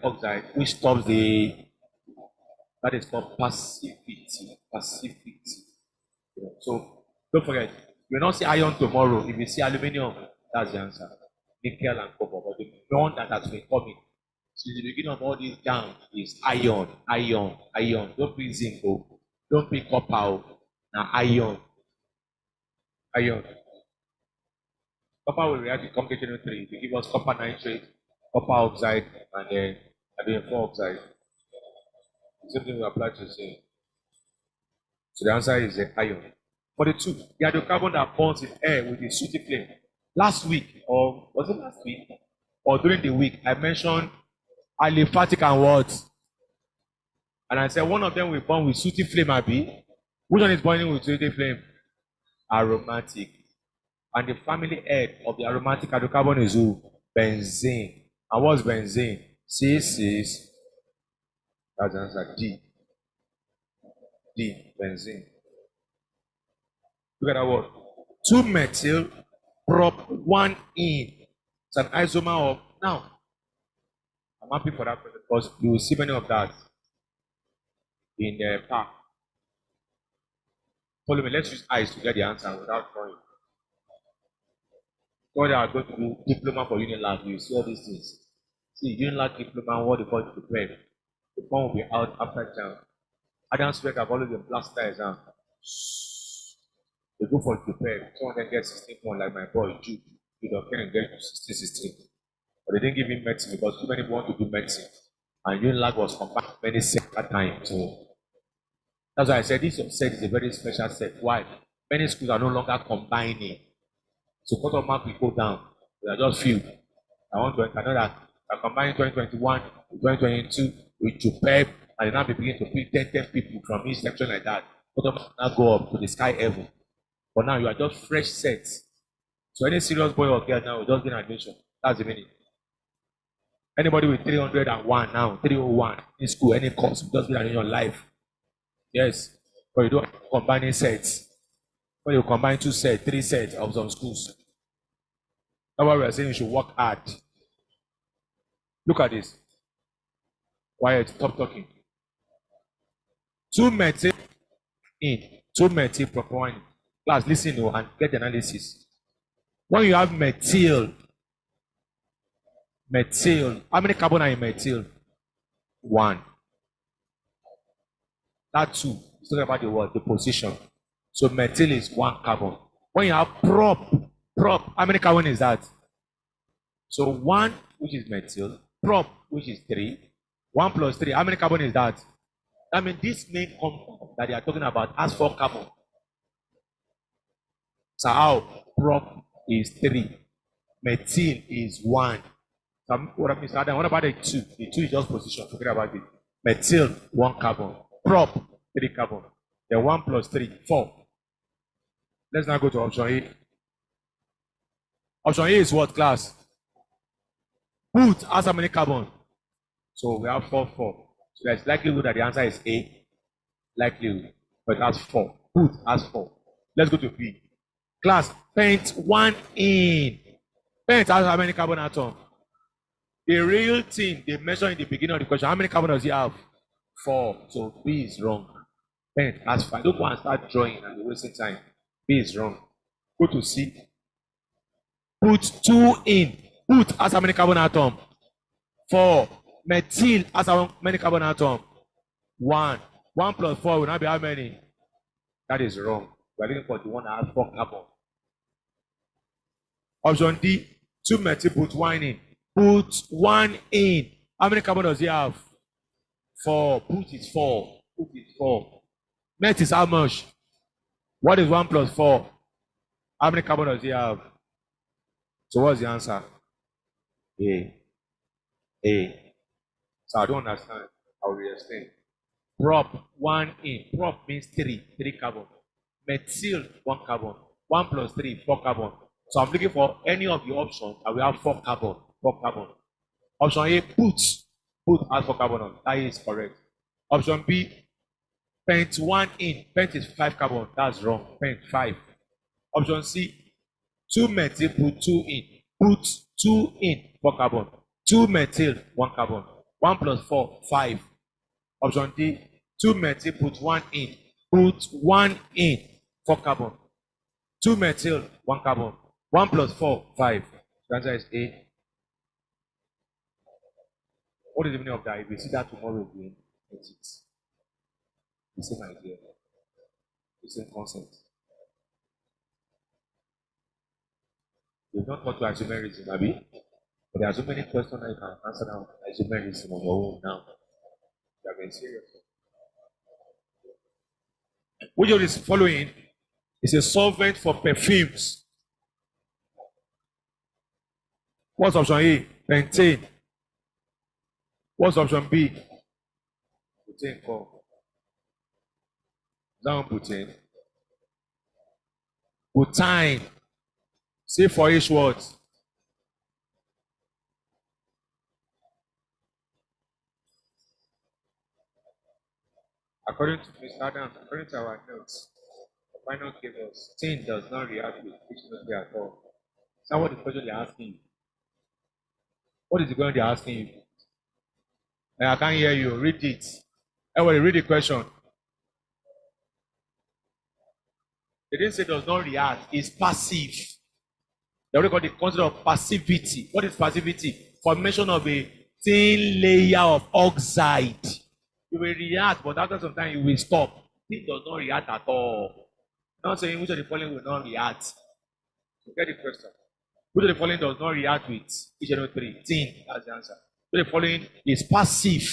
oxide, which stops that is called passivity. Passivity. So don't forget, you will not see iron tomorrow. If you see aluminium, that's the answer. Nickel and copper. But the one that has been coming since the beginning of all this Jamb is iron, iron, iron. Don't pick zinc, don't pick copper. Now iron, iron. Copper will react with complication 3. They give us copper nitrate, copper oxide, and then again 4 oxide. The same thing will apply to zinc. So the answer is iron. For the 2, the hydrocarbon that burns in air with a sooty flame. Last week, or was it last week? Or during the week, I mentioned aliphatic and what? And I said one of them will burn with sooty flame, Abi. Which one is burning with sooty flame? Aromatic. And the family head of the aromatic hydrocarbon is who? Benzene. And what's benzene? C6. That's the answer. D. D. Benzene. Look at that word. 2-methyl prop 1 in. It's an isomer of. Now, I'm happy for that because you will see many of that in the pack. Follow me. Let's use eyes to get the answer without drawing. So they are going to do diploma for Unilag. You see all these things. See, Unilag diploma, what they call it prepared. The form will be out after exam. Adam's work have always been blaster exam. They go for prepared. Some of them get 16 points, like my boy Jude. You don't care and get to 16. But they didn't give him medicine because too many people want to do medicine. And Unilag was combined many sets at time. So that's why I said this set is a very special set. Why? Many schools are no longer combining. So cut-off mark will go down. They are just few. I want to know that I combine 2021 with 2022 with JUPEP, and now begin to pick 10 people from each section like that. Cut-off mark now go up to the sky heaven. But now you are just fresh sets. So any serious boy or girl now will just get admission. That's the meaning. Anybody with 301 now, 301 in school, any course, just get admission in your life. Yes. But you don't combine sets. When you combine 2 sets, 3 sets of some schools. That's why we are saying you should work hard. Look at this. Quiet, stop talking. 2-methyl in, 2-methyl propane. Class, listen and get the analysis. When you have methyl, how many carbon are in methyl? 1. That 2, it's talking about the word, the position. So methyl is 1 carbon. When you have prop, how many carbon is that? So 1, which is methyl, prop, which is 3, 1 plus 3, how many carbon is that? I mean, this main compound that they are talking about has 4 carbon. So how? Prop is 3, methyl is 1. So what about the 2? The 2 is just position, forget about it. Methyl, 1 carbon, prop, 3 carbon. Then 1 plus 3, 4. Let's now go to option A. Option A is what, class? Put has how many carbon? So we have 4. So there's likelihood that the answer is A. Likelihood. But it has 4. Put has 4. Let's go to B. Class, paint 1 in. Paint has how many carbon atoms? The real thing they measure in the beginning of the question, how many carbon does he have? 4. So B is wrong. Paint has 5. Don't go and start drawing and you're wasting time. B is wrong. Go to C. Put 2 in. Put has how many carbon atom? 4. Methyl has how many carbon atom? 1. 1 plus 4 will not be how many? That is wrong. We are looking for the one that has 4 carbon. Option D. 2 methyl, put 1 in. Put 1 in. How many carbon does he have? 4. Put is 4. Put is 4. Met is how much? What is 1 plus 4? How many carbon does he have? So what's the answer? A. So I don't understand. I will explain. Prop 1 in. Prop means 3 carbon. Methyl 1 carbon. 1 plus 3, 4 carbon. So I'm looking for any of the options that we have 4 carbon. 4 carbon. Option A, put has 4 carbon on. That is correct. Option B, paint 1 in. Paint is 5 carbon. That's wrong. Paint 5. Option C, 2 methyl, put 2 in. Put 2 in, 4 carbon. 2 methyl, 1 carbon. 1 plus 4, 5. Option D, 2 methyl, put 1 in. Put 1 in, 4 carbon. 2 methyl, 1 carbon. 1 plus 4, 5. The answer is A. What is the meaning of that? If we see that tomorrow again, it's the same idea, the same concept. You've not taught to isomerism, Abby. But there are so many questions that you can answer now isomerism on your own now. You are being serious. Which of this following is a solvent for perfumes? What's option A? Pentane. What's option B? Butane. Down butane. Butane. Say for each word. According to Mr. Adams, according to our notes, the final gave us tin does not react with H2O at all. Now what is the question they're asking you? What is the question they're asking you? I can't hear you. Read it. Everybody read the question. They didn't say does not react, it's passive. They already got the concept of passivity. What is passivity? Formation of a thin layer of oxide. You will react, but after some time you will stop. It does not react at all. Not saying which of the following will not react. You get the question. Which of the following does not react with each of the three? Tin, that's the answer. Which of the following is passive?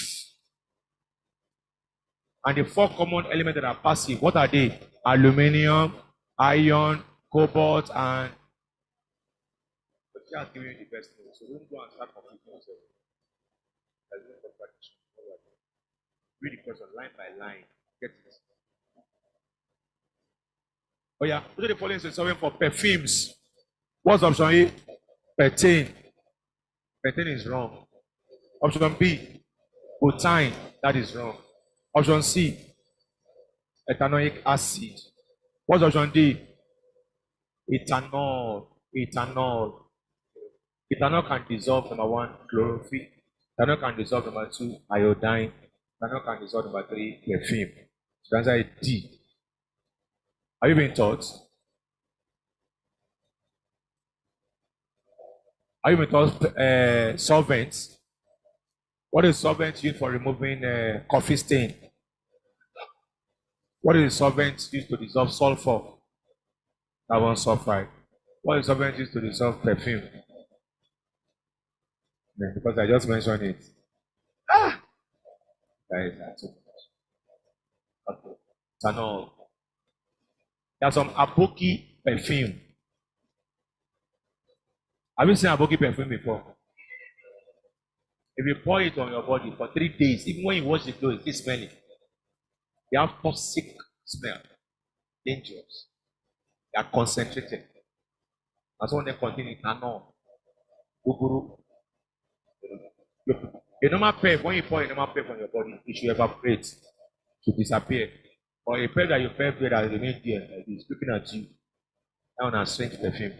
And the 4 common elements that are passive, what are they? Aluminium, iron, cobalt, and just giving you the best news. So don't go and start confusing yourself. There's no contradiction. Read the question line by line. Get it. Oh yeah, which of the following is solvent for perfumes? What's option A? Pentane. Pentane is wrong. Option B, butane. That is wrong. Option C, ethanoic acid. What's option D? Ethanol. Ethanol. Ethanol can dissolve number 1, chlorophyll. Ethanol can dissolve number 2, iodine. Ethanol can dissolve number 3, perfume. So the answer is D. Have you been taught? Have you been taught solvents? What is solvent used for removing coffee stain? What is solvent used to dissolve sulfur? Carbon sulfide. What is solvent used to dissolve perfume? Yeah, because I just mentioned it. Ah! That is that. Okay. Ethanol. There's some Aboki perfume. Have you seen Aboki perfume before? If you pour it on your body for 3 days, even when you wash the clothes, it's smelling. They have toxic smell. Dangerous. They are concentrated. That's when they contain ethanol. Guguru. A normal pep, when you pour a normal pep on your body, it should evaporate, to disappear. Or a pep that you pep with that remains there, like this, looking at you. That one has strange perfume.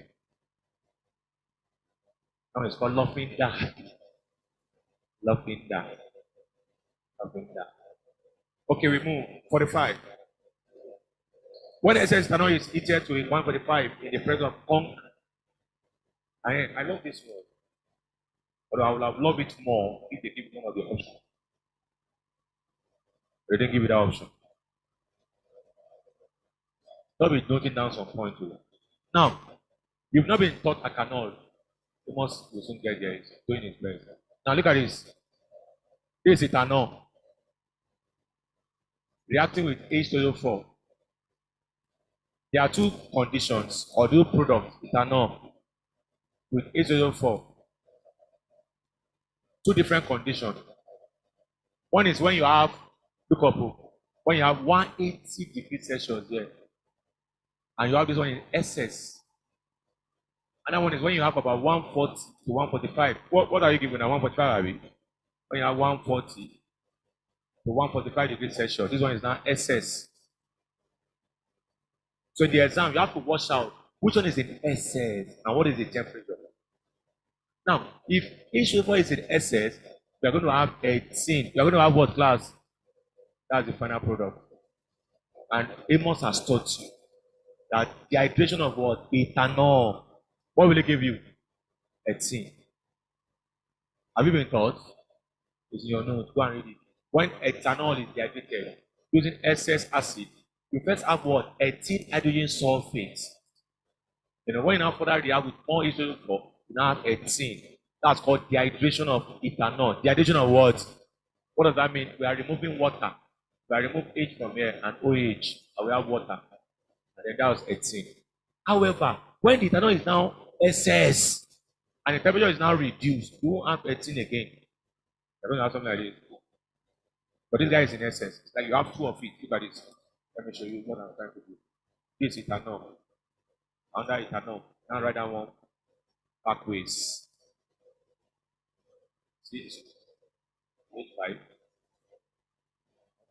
That one is called lavender. Lavender. Lavender. Okay, we move. 45. When excess ethanol is heated to 145 in the presence of conch, I love this word. But I would have loved it more if they give one of the options. They didn't give it that option. Don't be noting down some point to it. Now, you've not been taught alkanol. You must soon get there. It's doing its best. Now look at this. This is ethanol reacting with H2O4. There are 2 conditions or 2 products, ethanol with H2O4. 2 different conditions. One is when you have, look up, when you have 180 degrees Celsius there, and you have this one in excess. Another one is when you have about 140 to 145. What are you giving at 145, Abby? When you have 140 to 145 degrees Celsius, this one is now excess. So in the exam, you have to watch out which one is in excess and what is the temperature. Now, if H2O4 is in excess, We are going to have 18. We are going to have what class? That's the final product. And Amos has taught you that the hydration of what? Ethanol. What will it give you? 18. Have you been taught? It's in your notes. Go and read it. When ethanol is dehydrated using excess acid, you first have what? 18 hydrogen sulfate. When you now further react with more H2O4, you now have 18. That's called dehydration of ethanol. Dehydration of what? What does that mean? We are removing water. We are removing H from here and OH, and we have water. And then that was 18. However, when the ethanol is now excess and the temperature is now reduced, you won't have 18 again. You're going to have something like this. But this guy is in essence. It's like you have two of it. Look at this. Let me show you what I'm trying to do. This ethanol. Under ethanol. Now write that one backwards. See this? H5.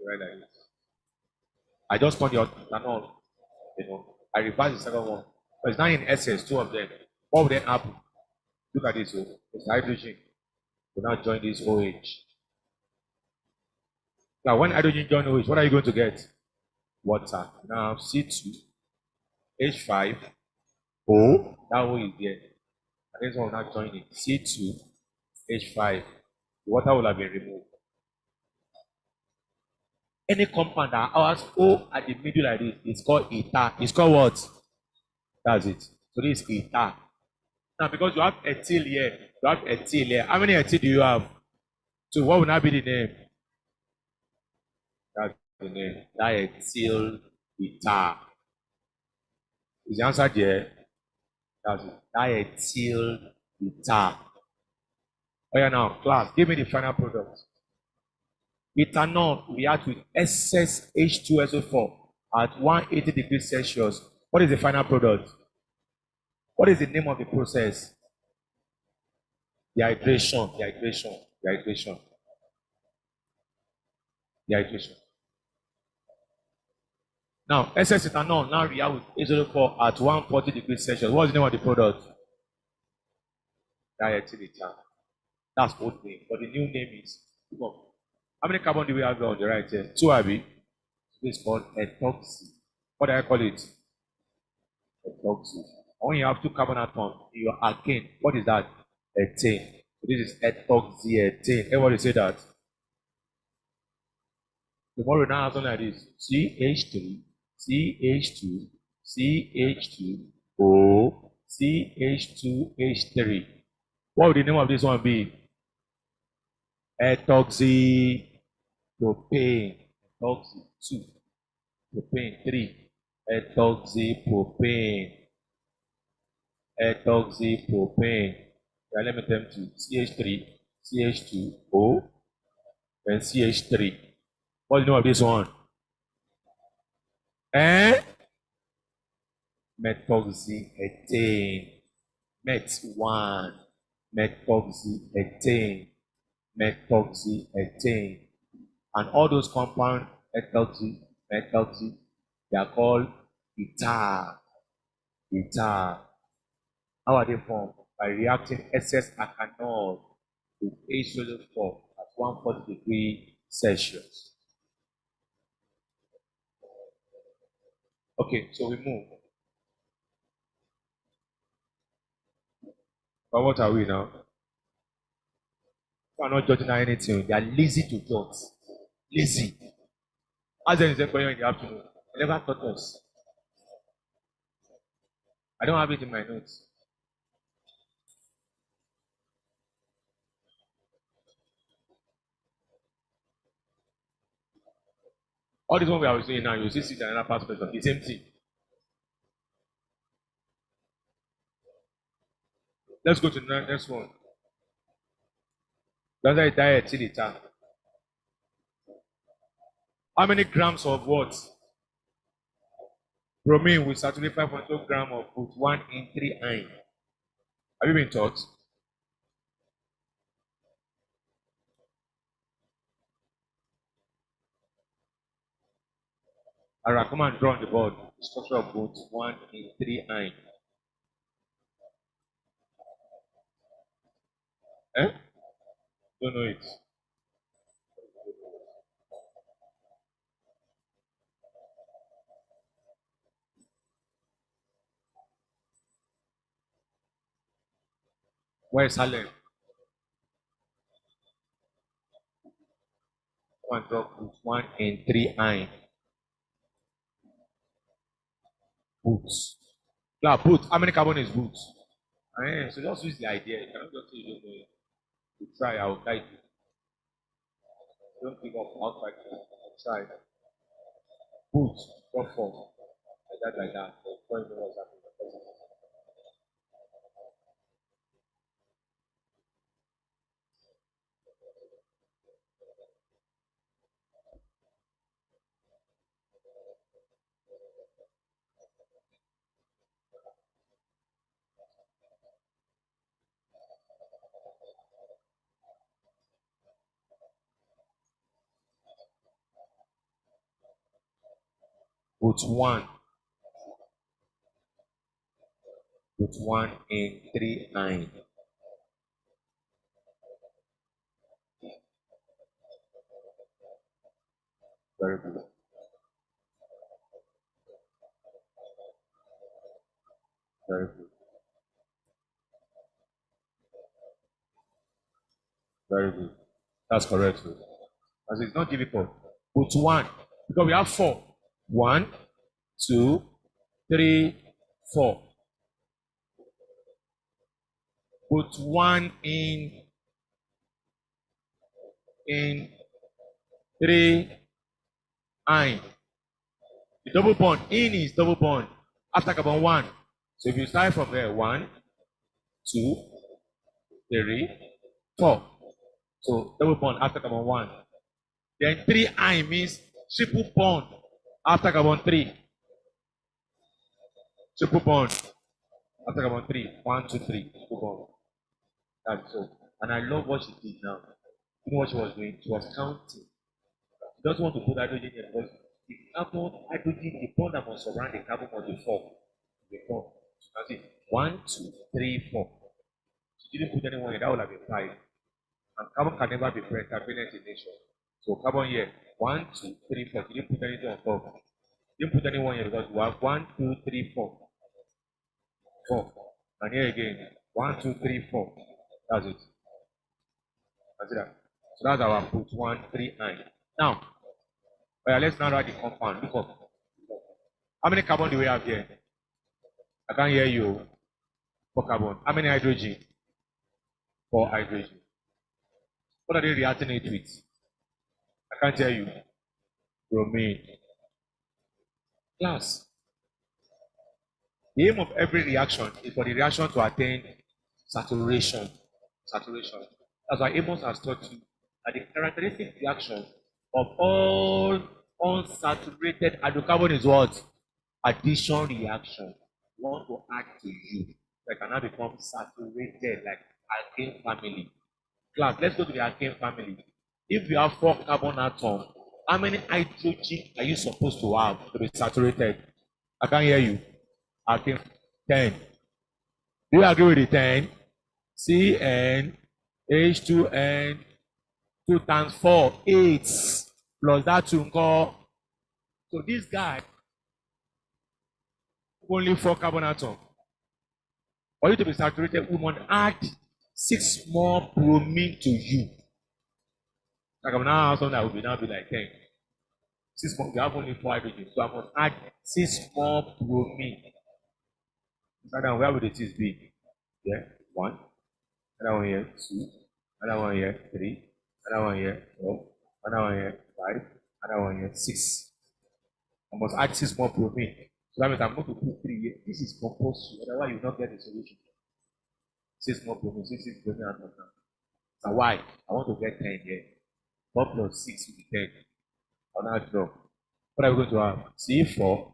Right like this. I just put the ethanol. I reverse the second one. But it's now in essence, two of them. What will then happen? Look at this. It's hydrogen. We now join this OH. Now, when hydrogen join OH, what are you going to get? Water. Now, C2, H5, O, that O is there. And this one will not join it. C2, H5. The water will have been removed. Any compound that has O at the middle like this, it's called ether. It's called what? That's it. So this is ether. Now, because you have ethyl here, you have ethyl here. How many ethyl do you have? So what will now be the name? That's the name. Diethyl ether. Is the answer there? That's it. Diethyl ether. Oh yeah, now, class, give me the final product. Ethanol reacts with excess H2SO4 at 180 degrees Celsius. What is the final product? What is the name of the process? Dehydration. Now, excess ethanol now reacts with H2SO4 at 140 degrees Celsius. What is the name of the product? Diethyl ether. That's old name. But the new name is, how many carbon do we have on the right here? 2 Abby. This is called ethoxy. What do I call it? Ethoxy. When you have 2 carbon atoms in your alkane, what is that? Ethane. So this is ethoxyethane. Everybody say that. Tomorrow now have something like this. CH3, CH2, CH2O, CH2H3. What would the name of this one be? Ethoxypropane. Ethoxy 2. Propane 3. Ethoxypropane. Ethoxypropane. Let me tell you CH3, CH2O, and CH3. What's the name of this one? Methoxyethane. Met1. Methoxyethane. Methoxyethane. And all those compounds, ethoxy, they are called ether. Ether. How are they formed? By reacting excess alkanol with H2O4 at 140 degrees Celsius. Okay, so we move. But what are we now? We are not judging anything. They are lazy to judge. Lazy. As there is a question in the afternoon, I never taught us. I don't have it in my notes. All this one we are saying now, you see another perspective, the same thing. Let's go to the next one. That's a diet till it. How many grams of what? Bromine with saturate 5.2 grams of both 1 in 3 iron. Have you been taught? Alright, come and draw on the board the structure of both 1 in 3 iron. Eh? Don't know it. Where is Salem? One drop boot, 1 and 3 iron. Boots. Yeah, boots. How many carbon is boots? So just use the idea. You cannot just say you don't know it. You try, I will guide you. Don't give up outside. Try. Boots, drop 4. Like that. Before you know what's happening. Boot 1. Boot 1 and 3 iron. Very good. Very good. Very good. That's correct. As it's not difficult. Put 1. Because we have 4. 1, 2, 3, 4. Put 1 in 3 iron. The double bond in is double bond after carbon 1. So if you start from there, 1, 2, 3, 4. So double bond after carbon 1. Then 3 iron means triple bond after carbon 3. Triple bond after carbon 3. 1, 2, 3. Triple bond. That's so. And I love what she did now. You know what she was doing? She was counting. She doesn't want to put hydrogen here because the carbon, hydrogen, the bond that must surround the carbon must be 4. The 4. That's it. 1, 2, 3, 4. She didn't put anyone here. That would have been 5. And carbon can never be pentavalent in nature. So carbon here, 1, 2, 3, 4. She didn't put anything on top. She didn't put anyone here because we have 1, 2, 3, 4. 4. And here again, 1, 2, 3, 4. That's it. That's it. So that's our put 1, 3, 9. Now, let's now write the compound. Look up. How many carbon do we have here? I can't hear you. 4 carbon. How many hydrogen? 4 hydrogen. What are they reacting it with? I can't tell you. Bromine. Class. The aim of every reaction is for the reaction to attain saturation. Saturation. That's why Amos has taught you that the characteristic reaction of all unsaturated hydrocarbon is what? Addition reaction. You want to add to you. They can now become saturated like alkene family. Class, let's go to the alkene family. If you have 4 carbon atoms, how many hydrogen are you supposed to have to be saturated? I can't hear you. Alkene 10. Do you agree with the 10? Cn, H2n, 2 times 4, 8. Plus that 2 call. So this guy, only 4 carbon atoms. For you to be saturated, we must add 6 more bromine to you. Like I'm now something that will now be like 10. 6 more, we have only 4 hydrogen. So I must add 6 more bromine. So now where would the 6 be? Yeah, 1. Another one here, 2. Another one here, 3. Another one here, 4. Another one here, 5. Another one here, 6. I must add 6 more bromine. So that means I'm going to put 3 here. This is compulsory, otherwise you will not get the solution. 6 more bromine, 6 bromine and now. So why? I want to get 10 here. 4 plus 6 will be 10. I'll now draw. What are we going to have? C4,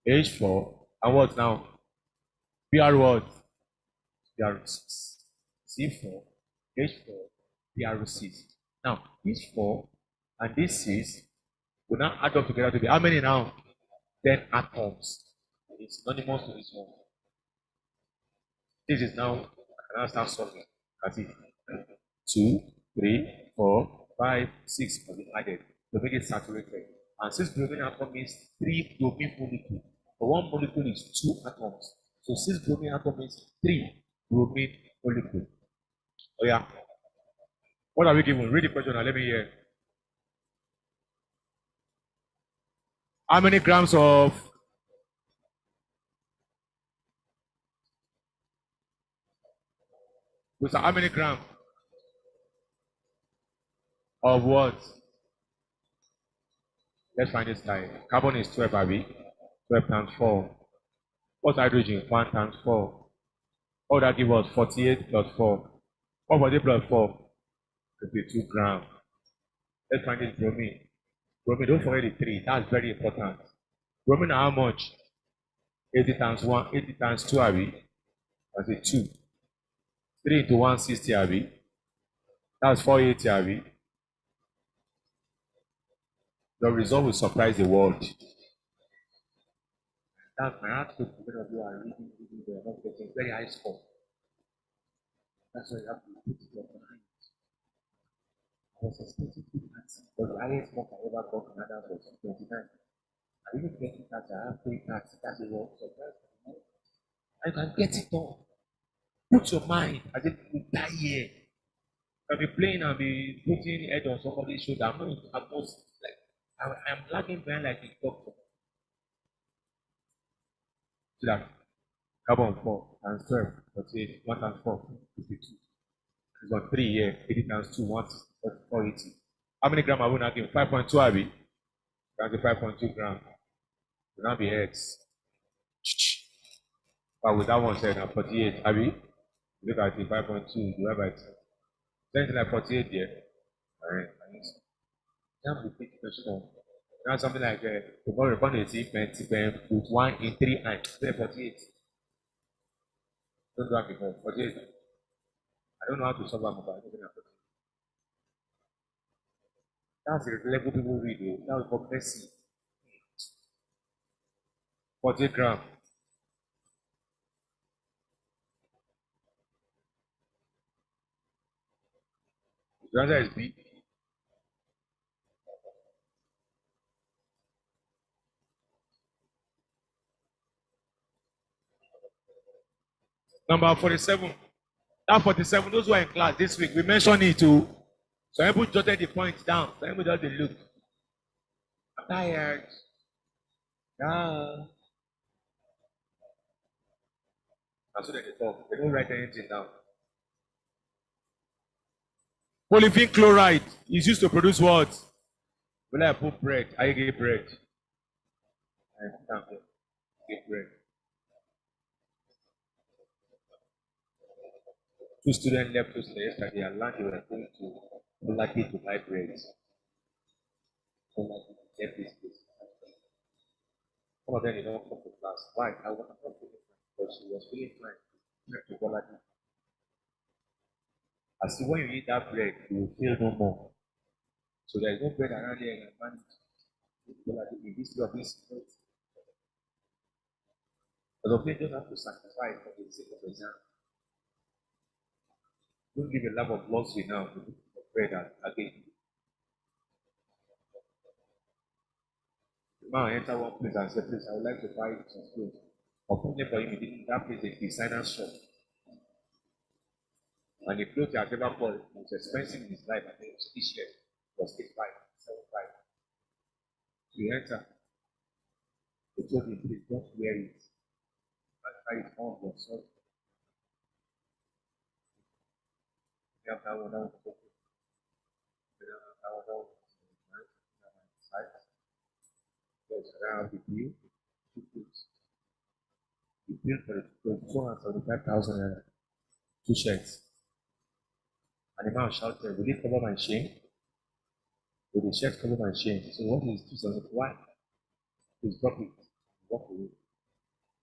H4, and what now? PR what? PR6. C4, H4, PR6. Now, this 4 and this 6 will now add up together to be how many now? 10 atoms. It's synonymous to this one. This is now, I can now start solving. That's it. 2, 3, 4, 5, 6 must be added to make it saturated. And 6 bromine atom means 3 bromine molecules. For 1 molecule is 2 atoms. So 6 bromine atom means 3 bromine or liquid. Oh yeah. What are we given? Read the question and let me hear. How many grams of how many grams of what? Let's find this guy. Carbon is 12, Abby. 12 times 4. What's hydrogen? 1 times 4. What would that give us? 48 plus 4. What was it plus 4? 52 grams. Let's find this bromine. Bromine, don't forget the 3. That's very important. Bromine, how much? 80 times 1, 80 times 2, Abby. That's it, 2. 3 into 160, Abby. That's 480, Abby. The result will surprise the world. That's my heart to many of you are reading, they are not getting very high score. That's why you have to put it on mind. I was expecting to tax, but the highest mark I ever got Canada was 29. I didn't get it tax, I have 3 tax, that's the world. So I can get it done. Put your mind, I think you die here. I'll be playing and be putting head on somebody's shoulder. I'm not like, I'm lagging behind like a doctor. So that carbon 4 times 12, 48, 1 times 4, 52. It's got 3 here, 80 times 2, 480. How many grams are we now giving? 5.2, Abby. That's the 5.2 grams. Will now be heads. But with that one said, 48, Abby. Look at the 5.2 divided by 2. Something like 48 there. Alright, Jamb will take question. Now something like tomorrow we're going to see put 1 in 3 and 48. Don't do that before. 48. I don't know how to solve that, but I don't know. That's the level people read. That was for Messi. 48 grams. The answer is B. Number 47. That 47, those who are in class this week, we mentioned it too. Some people jotted the points down. Some people just look. I'm tired. Yeah. And so they talk. They don't write anything down. Polyphene chloride is used to produce what? Will I put bread? I get bread. I get bread. 2 students left us yesterday and learned they were going to Lucky to buy bread. So like left this place. Some of them did not come to class. Why? I was not feeling fine, but she was feeling fine. To go like as when you eat that bread, you will feel no more. So there is no bread around here and man in this of this. But of they don't have to sacrifice for the sake of exam. Don't give a love of luxury now to bread again. The man enter one place and say, please, I would like to buy some clothes. Unfortunately for him, he didn't that place a designer shop. And the clothes he has ever bought was expensive in his life. I think it was t-shirt was 85, 75. So he entered. They told him, please don't wear it. And try it on yourself. You have that one down. Yes, around the bill. The bill for 275,000 t-shirts. And the man shouted, will it cover my shame? Will the shirt cover my shame? So what is 275? Why? Please drop it. Walk away.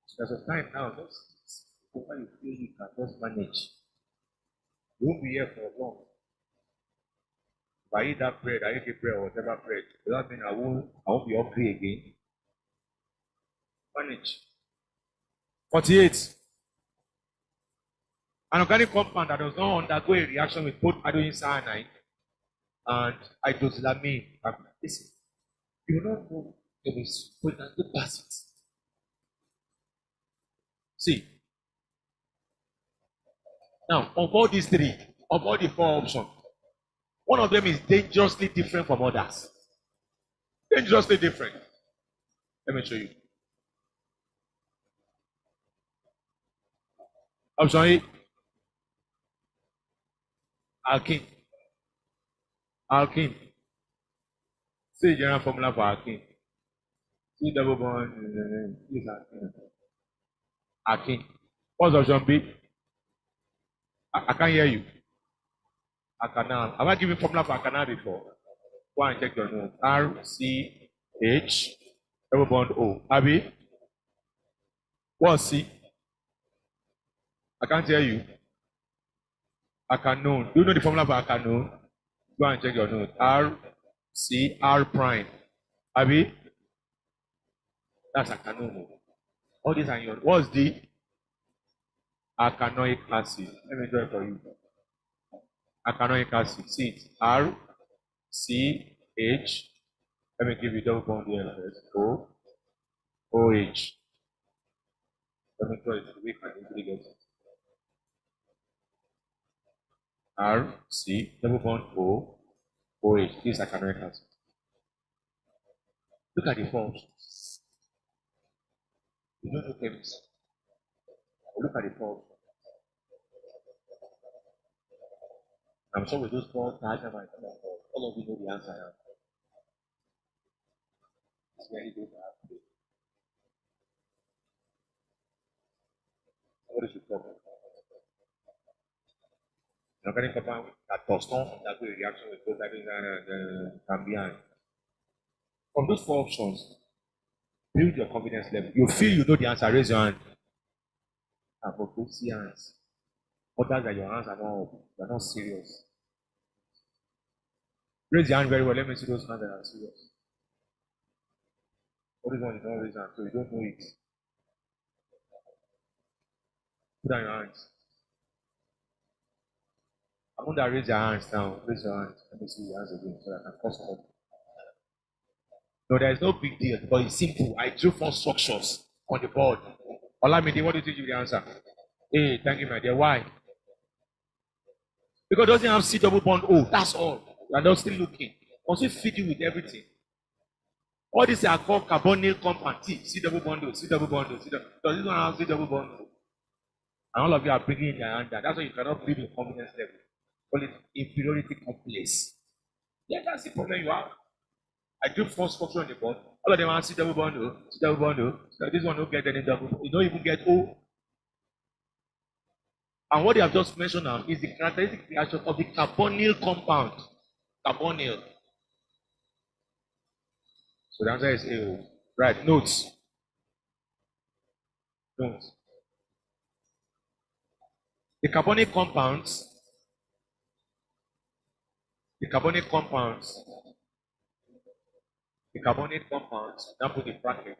So there's a time now, just whenever you feel you can just manage. You won't be here for long. If I eat that bread, I eat the bread or whatever bread, does that mean I won't be hungry again? Manage. 48. An organic compound that does not undergo a reaction with both hydrogen cyanide and hydroxylamine. Listen, you will not know if it's we can go past it. See, Now, of all these three, of all the four options, one of them is dangerously different from others. Dangerously different. Let me show you. Option A, alkene. Alkene. See the general formula for alkene. C double bond is alkene. Alkene. What's option B? I can't hear you. Alkanal. Have I given formula for alkanal before? Go and check your notes. RCH double bond O. Abby? What's C? I can't hear you. Alkanone. Do you know the formula for alkanone? Go and check your notes. R prime. Abby? That's alkanone. All these are your. What's the alkanoic acid? Let me draw it for you. Alkanoic acid. See it. RCH. Let me give you double bond here first. OH. Let me draw it so we can easily get it. RC double bond OH. This is alkanoic acid. Look at the forms. You don't know chemistry. Look at the forms. I'm sure with those four diagrams, all of you know the answer now. It's very good to have today. What is the problem? An organic compound that does not undergo a reaction with both hydrogen and Cambian. From those four options, build your confidence level. You feel you know the answer, raise your hand. And for both see hands. Others that your hands are not serious. Raise your hand very well. Let me see those hands that are serious. What is one you don't raise your hand, so you don't know it. Put down your hands. I want that raise your hands now. Raise your hands. Let me see your hands again so I can cross them. No, there is no big deal, but it's simple. I drew four structures on the board. Olamide, what do you think you the answer? Hey, thank you, my dear. Why? Because it doesn't have C double bond O. That's all. You are not still looking. Also feed you with everything. All these are called carbonyl compound T. C double bond O. C double bond O. Does this one have C double bond O? And all of you are bringing in their hand. That's why you cannot build your confidence level. Call it inferiority complex. Yeah, that's the problem you have. I drew four structures on the board. All of them are C double bond O, C double bond O. So this one don't get any double. You don't even get O. And what they have just mentioned now is the characteristic reaction of the carbonyl compound. Carbonyl. So the answer is A. Right. Notes. Notes. The carbonyl compounds. The carbonyl compounds. Now put the bracket.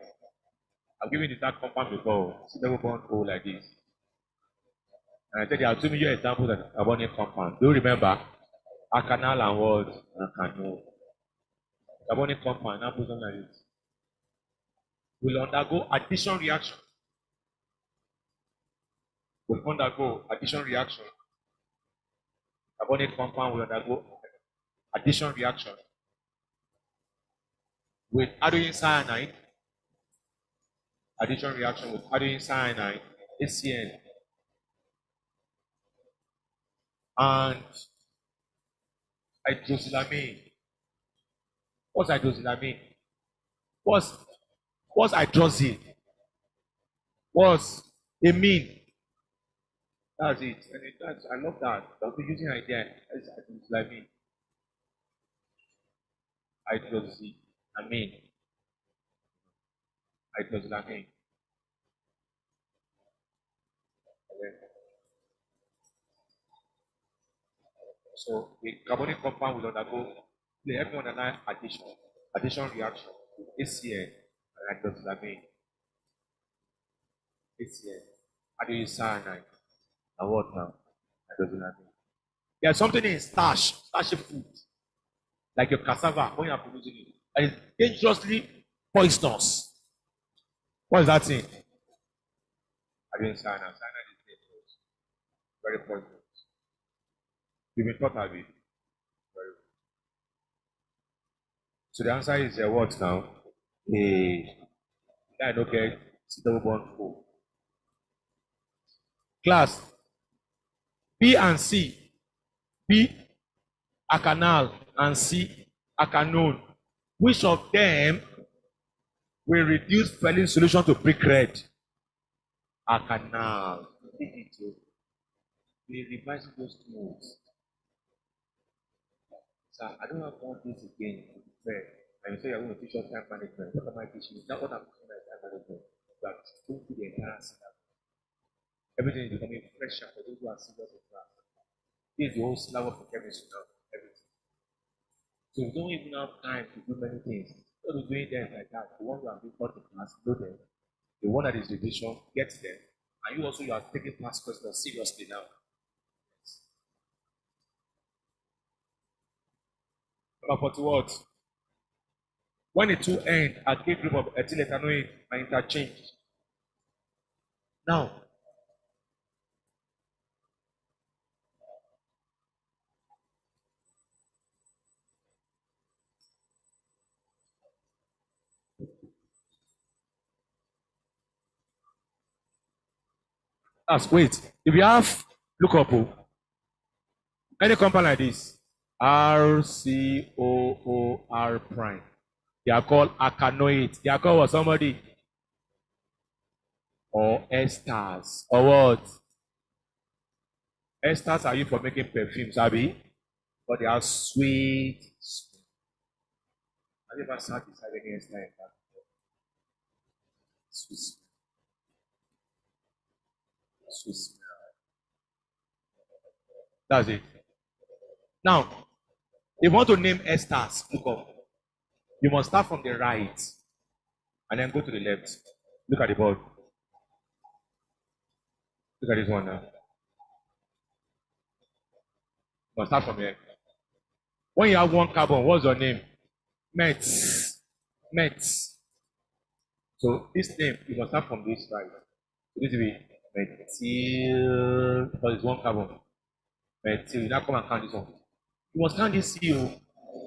I've given you that compound before. C double bond O like this. And I said there are two major examples of carbonyl compound. Do you remember? Alkanal and what? Alkanol. Carbonyl compound, now put something like this. Will undergo addition reaction. Will undergo addition reaction. Carbonyl compound will undergo addition reaction with hydrogen cyanide. Addition reaction with hydrogen cyanide, HCN. And hydroxylamine. What's hydroxylamine? What's hydroxyl? What's amine? That's it. And I love that. Don't be using idea. It's hydroxylamine. Hydroxylamine. Hydroxylamine. So the carbonic compound will undergo everyone underline addition reaction with HCN and hydroxylamine. HCN. Hydrogen cyanide. And what now? Hydroxylamine. There's something in starchy food, like your cassava when you are producing it, that is dangerously poisonous. What is that thing? Hydrogen cyanide. Cyanide is dangerous. Very poisonous. You've been taught, have you? So the answer is what now? A I don't get double bond O. Class B and C. B alkanal and C alkanone. Which of them will reduce Fehling solution to brick red? Alkanal. We revise those notes. So I don't have one this again. Fair. And you say you're going to teach us time management. What am I teaching you? That's what I'm teaching you time management. That don't do the entire syllabus. Everything is becoming fresher for those who are serious in class. This is the whole syllabus for chemistry now. Everything. So we don't even have time to do many things. What we're doing them like that, the one who have been taught in class, know them. The one that is revision, gets them. And you also you are taking past questions seriously now. Number 40 what? When the two end alkane group of ethyl ethanoate are interchanged. Now, wait. If you have look up any compound like this, RCOOR prime, they are called alkanoids. They are called what? Somebody or esters or what? Esters are used for making perfumes, Abby, but they are sweet. Have you ever sat beside any ester in that? Sweet, sweet smell. That's it. Now, if you want to name esters, look up. You must start from the right and then go to the left. Look at the board. Look at this one now. You must start from here. When you have one carbon, what's your name? Mets. Mets. So this name, you must start from this right. This will be methyl, because it's one carbon. Methyl. You now come and count this one. You must count this CO. You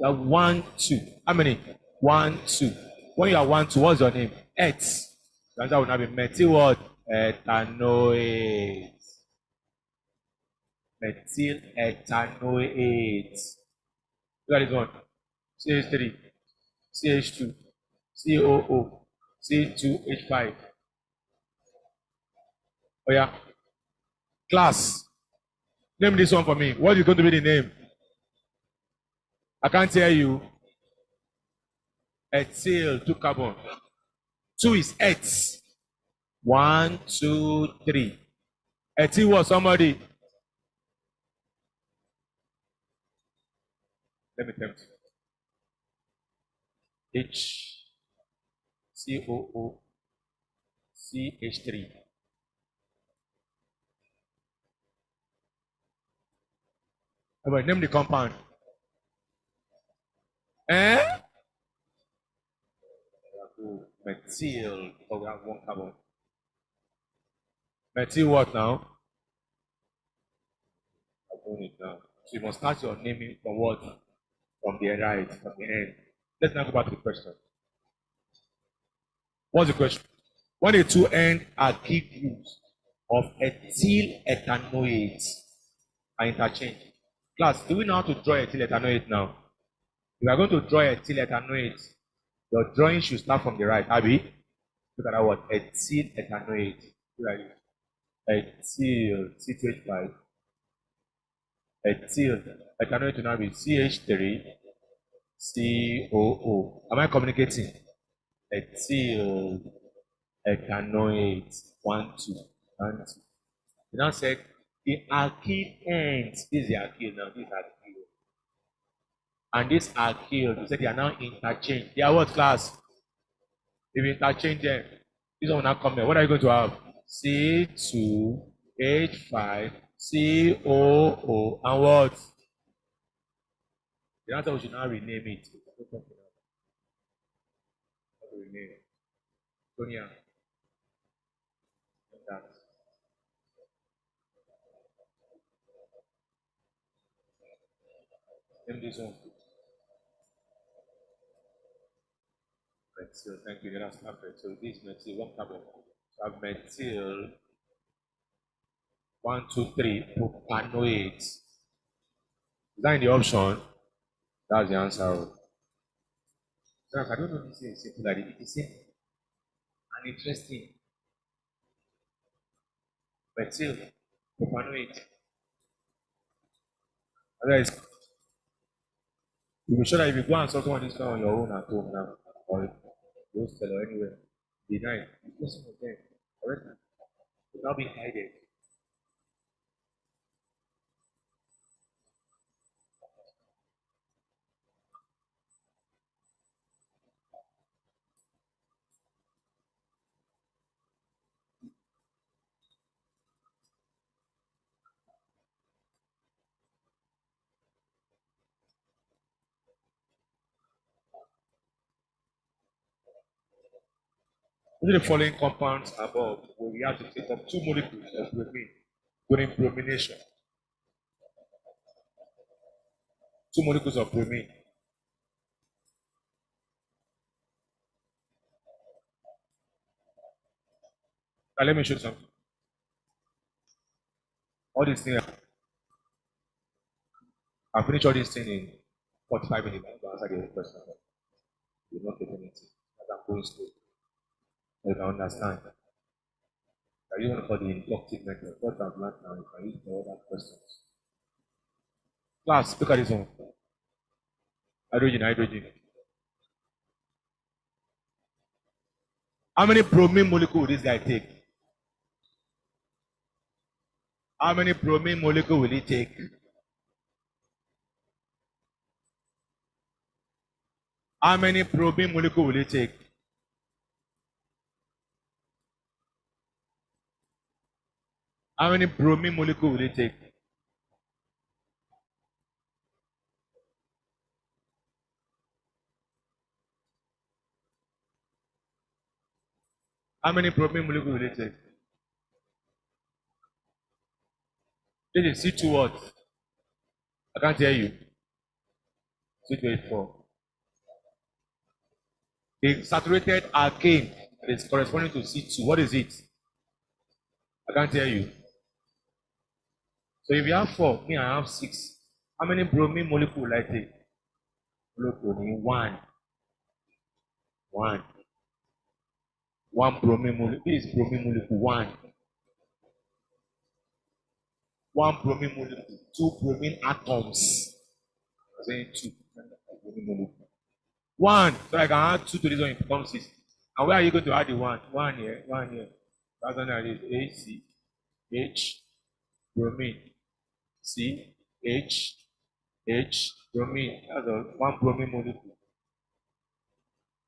have 1, 2. How many? 1, 2. When you are 1, 2, what's your name? X. The answer will now be methyl what? Ethanoate. Methyl ethanoate. Look at this one. CH3, CH2, COO, C2H5. Oh yeah. Class. Name this one for me. What is going to be the name? I can't hear you. Ethyl, 2 carbon. 2 is X. 1, 2, 3. Ethyl was somebody. Let me tempt you. H, COO, CH3. Everybody, name the compound. Eh? Methyl. Oh, we have 1 carbon. Methyl what now? I'm doing it now. So you must start your naming from what? From the right, from the end. Let's now go back to the question. What's the question? When the two end are key groups of ethyl ethanoate are interchanged. Class, do we know how to draw ethyl ethanoate now? If you are going to draw ethyl ethanoate, your drawing should start from the right. Abby, look at that word, ethyl ethanoate. Look at it. Ethyl, C2H5. Ethyl ethanoate will now be CH3, COO. Am I communicating? Ethyl ethanoate, 1, 2, 1, 2. You now said the alkene ends. This is the alkyl now. This is alkyl. And this alkyl, you said they are now interchanged. They are what class? If you interchange them, this one will now come here. What are you going to have? C2H5, COO, and what? The answer we should now rename it. Rename it. Sonia. That. Name this one. Methyl. Thank you. That's perfect. So this methyl, one carbon. So I have methyl 1, 2, 3 propanoate. Is that in the option? That's the answer. So I don't know if this is simple like it is simple and interesting. Methyl propanoate. Otherwise, you be sure that if you go and solve one of this on your own at home now, or hostel or anywhere, the night, you put some of them, correct? Will not be hidden. Which of the following compounds above will react to take up 2 molecules of bromine during bromination? 2 molecules of bromine. Now let me show you something. All these things, I finished all these things in 45 minutes. I'm going to answer the question. You will not get anything. As I'm going slow. You can understand. I really want to call the inductive method. What I've learned now, you can use for other questions. Class, look at this one. Hydrogen, hydrogen. How many bromine molecules will this guy take? How many bromine molecules will he take? How many bromine molecules will he take? How many bromine molecules will he take? How many bromine molecules will he take? This is C2 what? I can't hear you. C2H4. The saturated alkane is corresponding to C2. What is it? I can't hear you. So if you have 4, me I have 6. How many bromine molecules will I take? Look, only 1. 1. 1 bromine molecule. This is bromine molecule 1. 1 bromine molecule. 2 bromine atoms. I'm saying 2 bromine molecule. 1. So I can add 2 to this one, it becomes 6. And where are you going to add the 1? 1 here, 1 here. That's one that is A, C, H, bromine. C, H, H, bromine. That's all. 1 bromine molecule.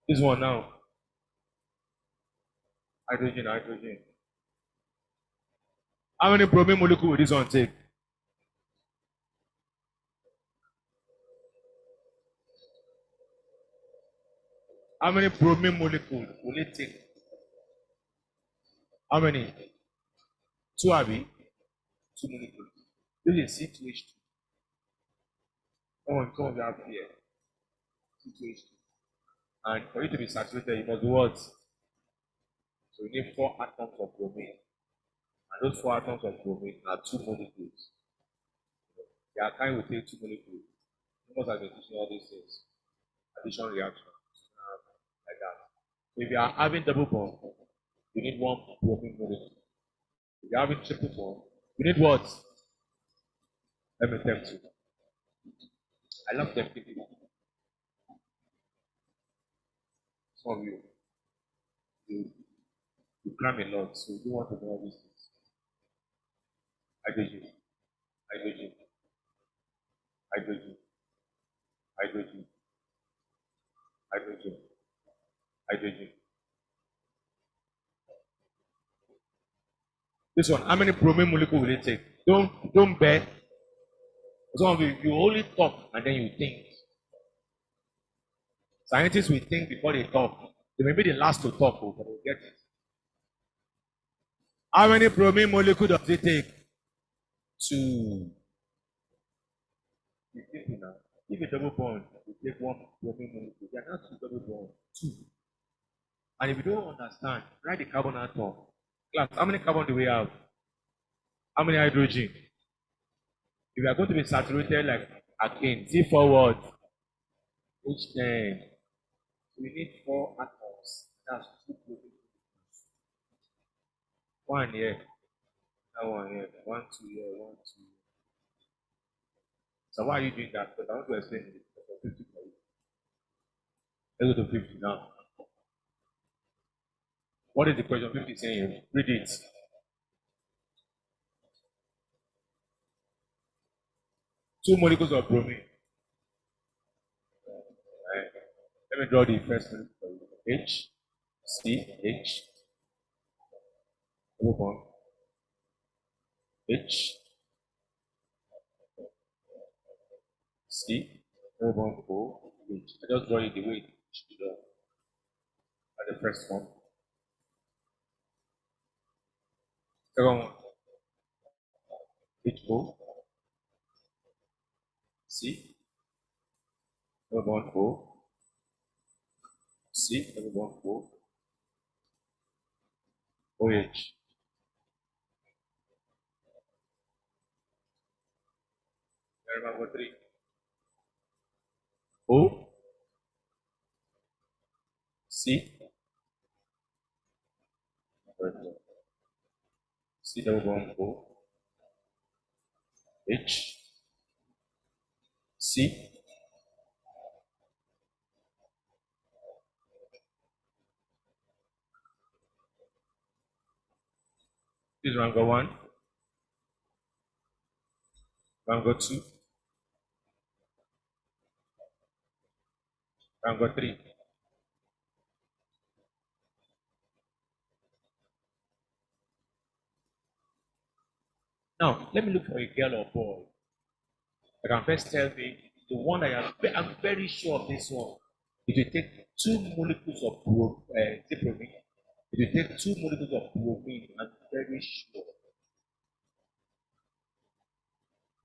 This one now. Hydrogen, hydrogen. How many bromine molecules will this one take? How many bromine molecules will it take? How many? 2 Abby? 2 molecules. This is C2H2. Come on, you have here. C2H2. And for it to be saturated, you must do what? So you need 4 atoms of bromine. And those 4 atoms of bromine are 2 molecules. The alkyne will take 2 molecules. You must have been teaching all these things. Addition reaction. Like that. So if you are having double bond, you need 1 bromine molecule. If you're having triple bond, you need what? Let me tempt you. I love tempting people. Some of you, you cram a lot, so you don't want to know all these things. Hydrogen, hydrogen, hydrogen, hydrogen, hydrogen, hydrogen. This one, how many bromine molecule will it take? Don't bet. Some of you only talk and then you think. Scientists will think before they talk. They may be the last to talk, but they'll get it. How many bromine molecule does it take? 2. You think now. If a double bond, we take one bromine molecule, they are not two double bonds, two. And if you don't understand, write the carbon atom. Class, how many carbon do we have? How many hydrogen? If we are going to be saturated like alkene, see forward, H10. We need 4 atoms. That's 2 proteins. One here, that one here, 1, 2 here, 1, 2 here. So why are you doing that? Because I want to explain it. 50 for you. Let's go to 50 now. What is the question 50 saying? Read it. Two molecules of bromine. Right. Let me draw the first molecule for you. H, C, H, double bond, H, C, double bond, O, H. I just draw it the way it should be done. At the first one. Second one. H, O, C, double bond, O, C, double bond, O, OH. Remember 3. O, C, C double bond O, H, C, this is Rango 1, Rango 2, Rango 3. Now, let me look for a girl or boy. I can first tell me the one I'm very sure of this one. If you take 2 molecules of bromine, if you take 2 molecules of bromine, I'm very sure.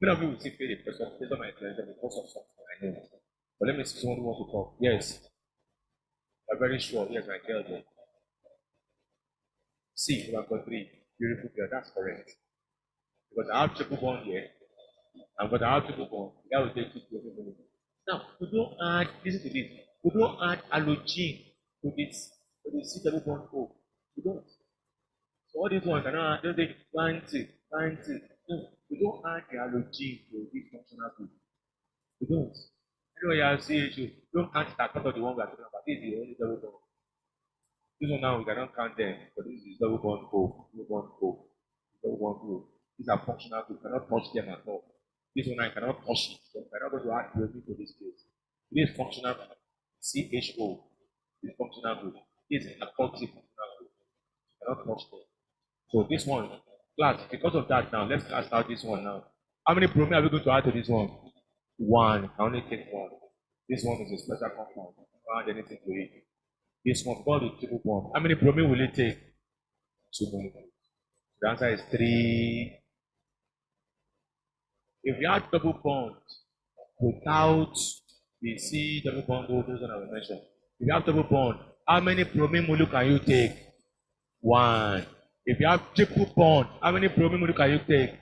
Many of you will say, the person, based on my intelligence, because of something I know. But let me see someone who wants to talk. Yes, I'm very sure. Yes, my girl there. C, Rango 3. Beautiful girl, that's correct. Because I have triple bond here, and because I have triple bond, that will take 2 protein. Now, we don't add, listen to this, we don't add halogen to this C double bond O. We don't. So all these ones cannot just take 20. No, we don't add the halogen to this functional group. We don't. Anyway, you have CHO, don't count that part of the one we are talking about. This is the only double bond. This one now we cannot count them, but this is double bond O, double bond O, double bond O. These are functional groups. You cannot touch them at all. This one I cannot touch it. So I cannot go to add bromine to this place. This is functional CHO. This is functional group. This is a toxic functional group. You cannot touch them. So this one, class, because of that now, let's cast out this one now. How many bromine are we going to add to this one? 1. I only take 1. This one is a special compound. Don't add anything to it. This one called the triple bond. How many bromine will it take? 2 molecules. The answer is 3. If you add double bond without the C double bond, those one I will mention. If you have double bond, how many bromine molecule can you take? 1. If you have triple bond, how many bromine molecule can you take?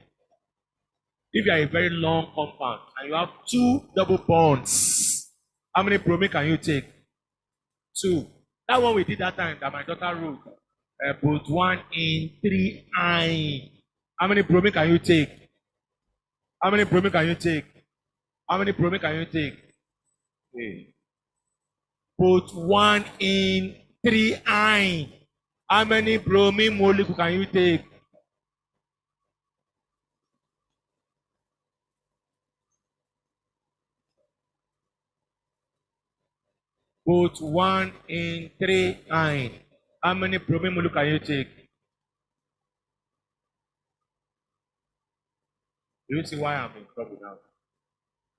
If you are a very long compound and you have 2 double bonds, how many bromine can you take? 2. That one we did that time that my daughter wrote. Put 1 in 3 I. How many bromine can you take? How many bromine can you take? How many bromine can you take? Okay. Put 1 in 3 I. How many bromine molecule can you take? Put 1 in 3 I. How many bromine molecule can you take? Do you see why I'm in trouble now?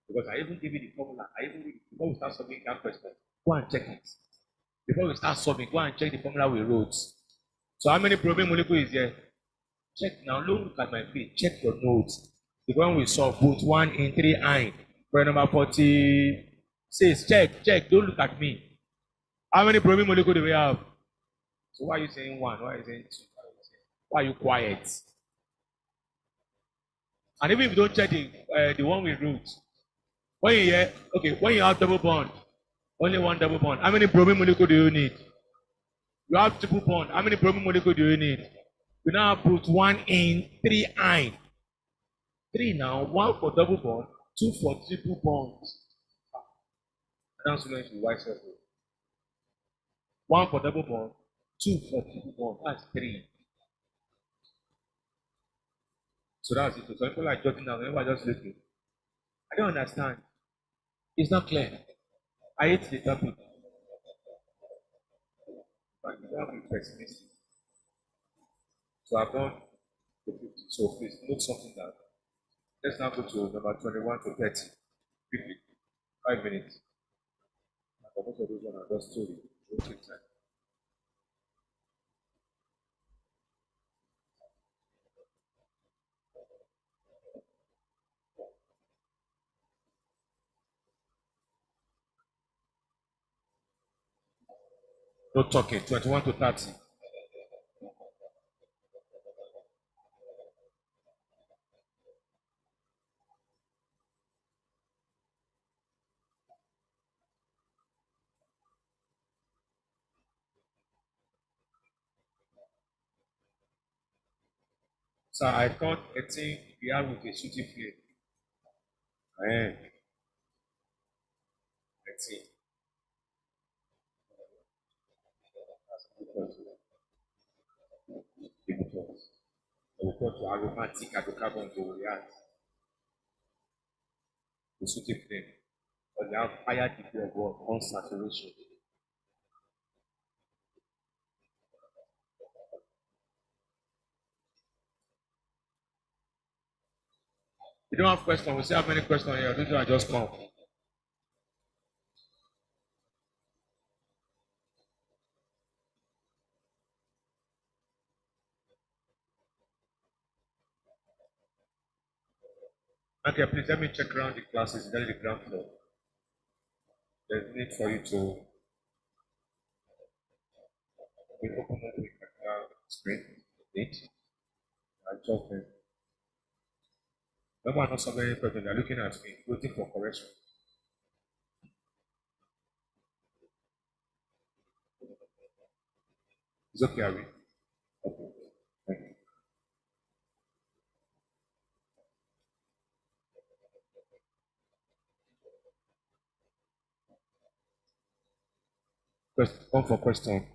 Because I even give you the formula. Before we start solving that question, go and check it. Before we start solving, go and check the formula we wrote. So how many bromine molecule is there? Check now. Look at my page. Check your notes. The one we solve, put 1 in 3 I. For number 46, check, don't look at me. How many bromine molecules do we have? So why are you saying one? Why are you saying two? Why are you quiet? And even if you don't check the one we wrote, when you hear, okay, when you have double bond, only one double bond, how many bromine molecules do you need? You have triple bond, how many bromine molecules do you need? You now put one in, three ion. Three now, one for double bond, two for triple bonds. That's going to be white circle. One for double bond, two for triple bond. That's three. So that's it. So people are jotting down. Everybody just looking. I don't understand. It's not clear. I hate the topic. But you don't be pessimistic. So I've done the 50. So please note something down. Let's now go to number 21 to 30. Quickly. 5 minutes. For most of those one are just story. Don't take time. No talking. 21 to 30. So I thought getting beer with a shooting flame. Let's see. Chemicals. We refer to aromatic hydrocarbon to react with shooting flame. But they have higher degree of what? Unsaturation. You don't have questions. We still have many questions here. These are just come. Okay, please let me check around the classes. That is the ground floor. There's need for you to open up the screen. Need. I just remember, I'm not solving any problem. They're looking at me, waiting for correction. It's okay, Ari. Okay. Thank you. Come for question.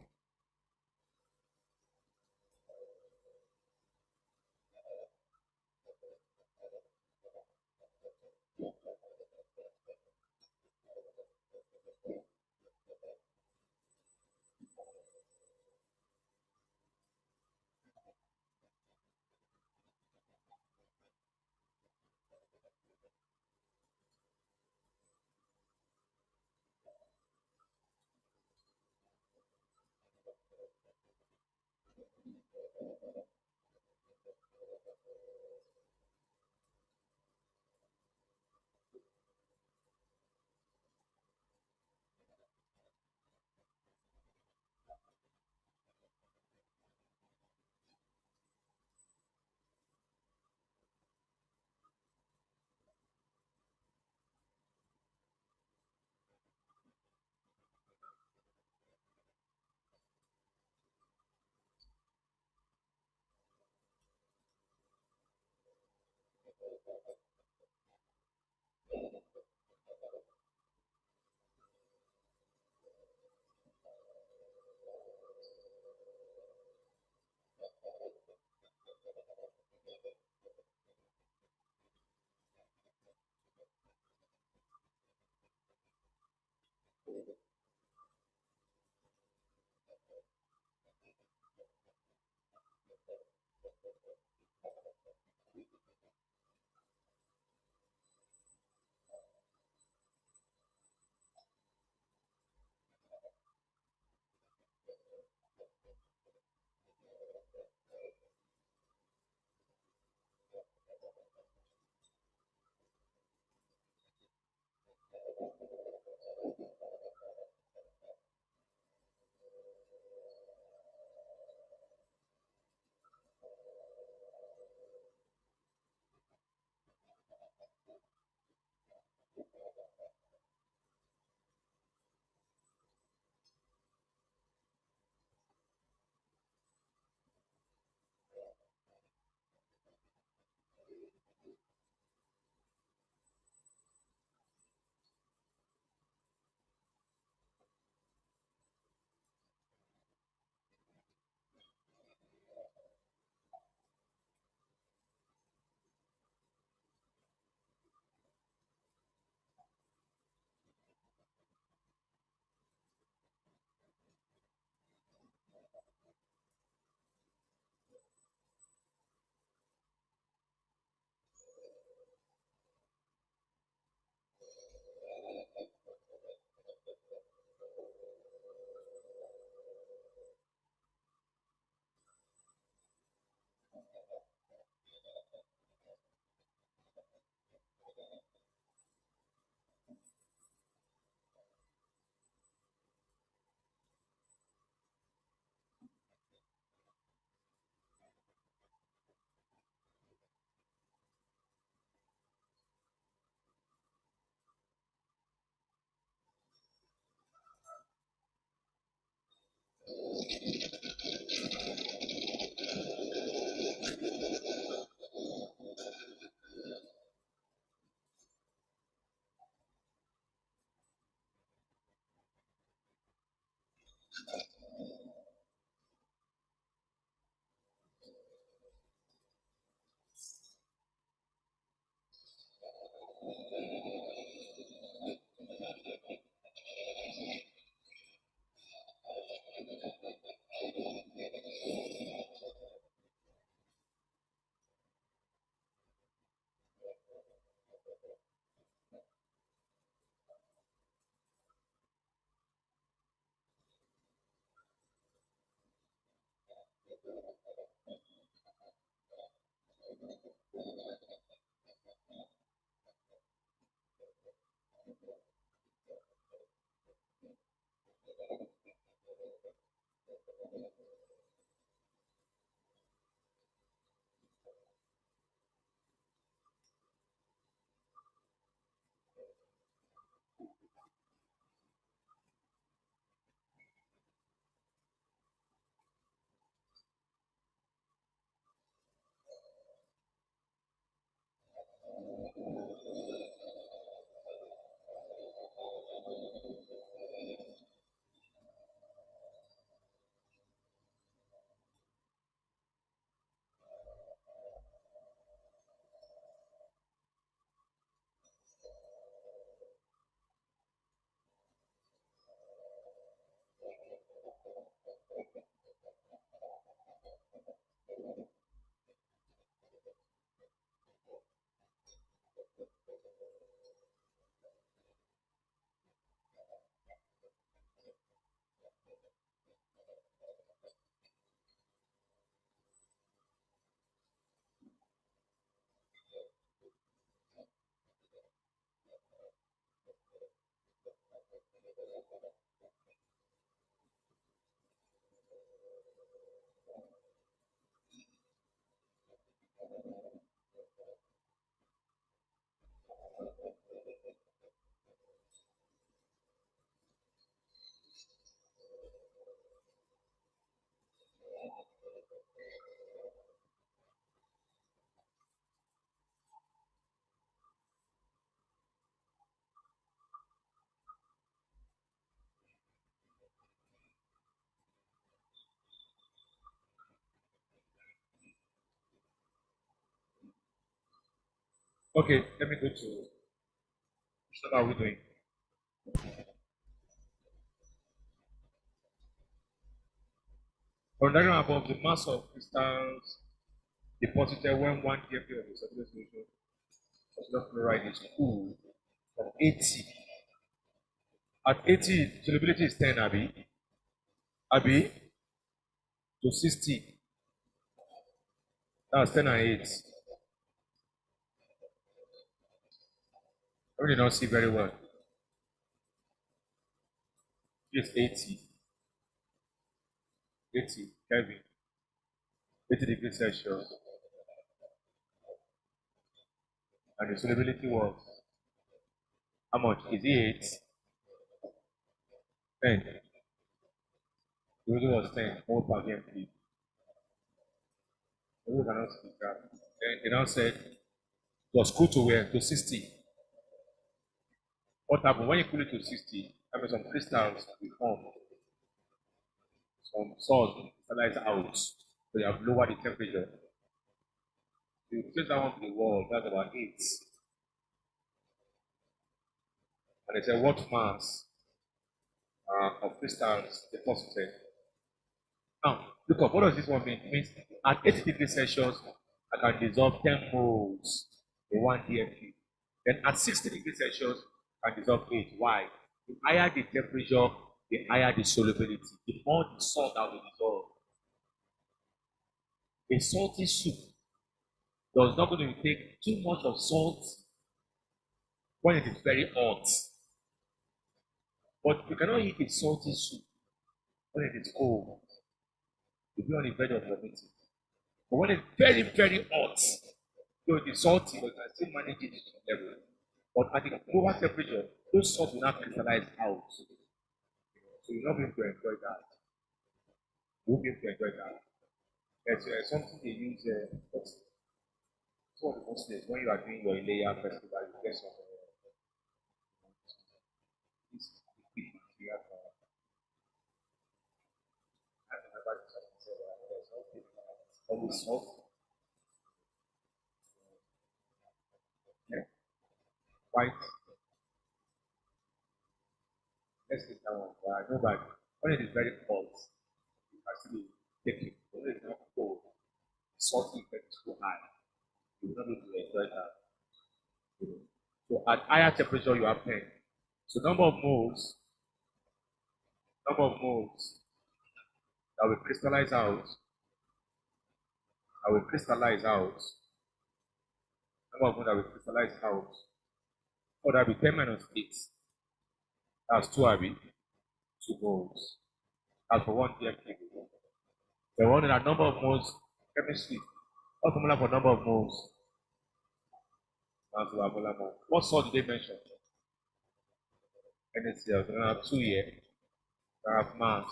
Okay, let me go to what are we doing? On the diagram above, the mass of crystals deposited when 1 kmp of the surface solution of chloride is cooled from 80. At 80, solubility is 10, Abby, to 60. That's 10 and 8. I really don't see very well. is 80 Kelvin, 80 degrees Celsius, and the solubility was how much? Is it 8? 10. The solubility was 10 mole per VMP. We cannot speak that. Then they now said it was cool to where? To 60. What happened when you cool it to 60? I mean, some crystals will form, some salts crystallize out, so you have lowered the temperature. So you place that one to the wall, that's about 8. And they said, what mass of crystals deposited? Now, look up, what does this one mean? It means at 80 degrees Celsius, I can dissolve 10 moles in 1 DMP. Then at 60 degrees Celsius, I can dissolve 8. Why? The higher the temperature, the higher the solubility, the more the salt that will dissolve. A salty soup does not going to take too much of salt when it is very hot. But you cannot eat a salty soup when it is cold. You'll be on the verge of vomiting. But when it's very, very hot, though it is salty, but you can still manage it to some level. But at the lower temperature, those salts will not crystallize out. So you're not going to enjoy that. You won't be able to enjoy that. There's something they use but one of the most days when you are doing your layer festival, you get some this equipment you have. I remember something said that there's something always salt. Yeah. White. Let's take that one. But I know that when it is very hot, you can still take it. When it is not cold, the salt effect is too high. You will not be able to enjoy that. So at higher temperature, you have 10. So number of moles that will crystallize out, number of moles that will crystallize out, or that will be 10 minus 8. That's 2 Abi, 2 moles. That's for 1 DMP. The one that number of moles, chemistry. What formula for number of moles? What salt did they mention? NaCl, we have 2 here. We have mass.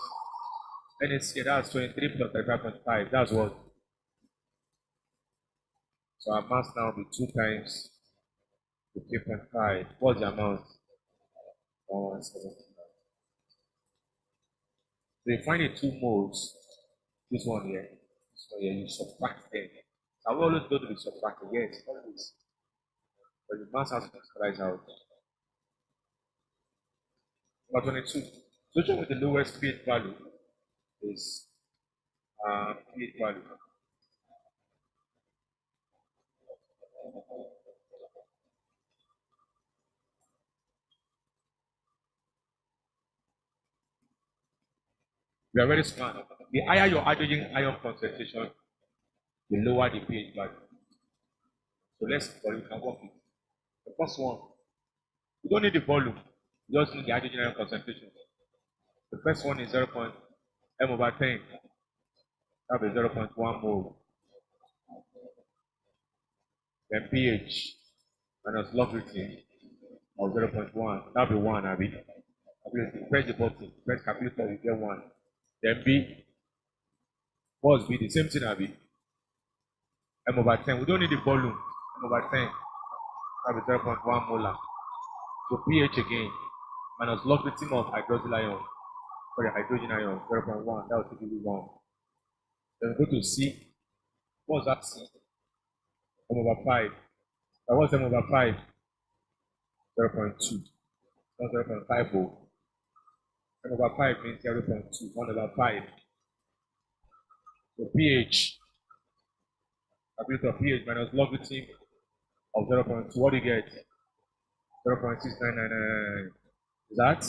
NaCl, that's 23 plus 35.5. That's what? So our mass now will be 2 times 15.5. What's the amount? 1179. So you find the 2 moles. This one here. You subtract them. I will always go to the subtracting. Yes, always. But the mass has to crystallize out. Number 22. Solution with the lowest pH value is pH value. We are very smart. The higher your hydrogen ion concentration, the lower the pH value. So let's we can work with the first one. You don't need the volume, you just need the hydrogen ion concentration. The first one is 0.m/10. That will be 0.1 mole. Then pH minus logarithm of 0.1. That will be 1, Abi. Press the button, press calculator, you get 1. Then B, what's B? The same thing, Abi. M/10. We don't need the volume. M/10. That will be 0.1 molar. So pH again, minus logarithm of hydroxyl ion. Sorry, hydrogen ion, 0.1. That will give you 1. Then we go to C. What's that C? M/5. Now what's M/5? 0.2. Not 0.50. M/5 means 0.2. 1/5. So pH, calculate of pH minus logarithm of 0.2. What do you get? 0.69999. Is that?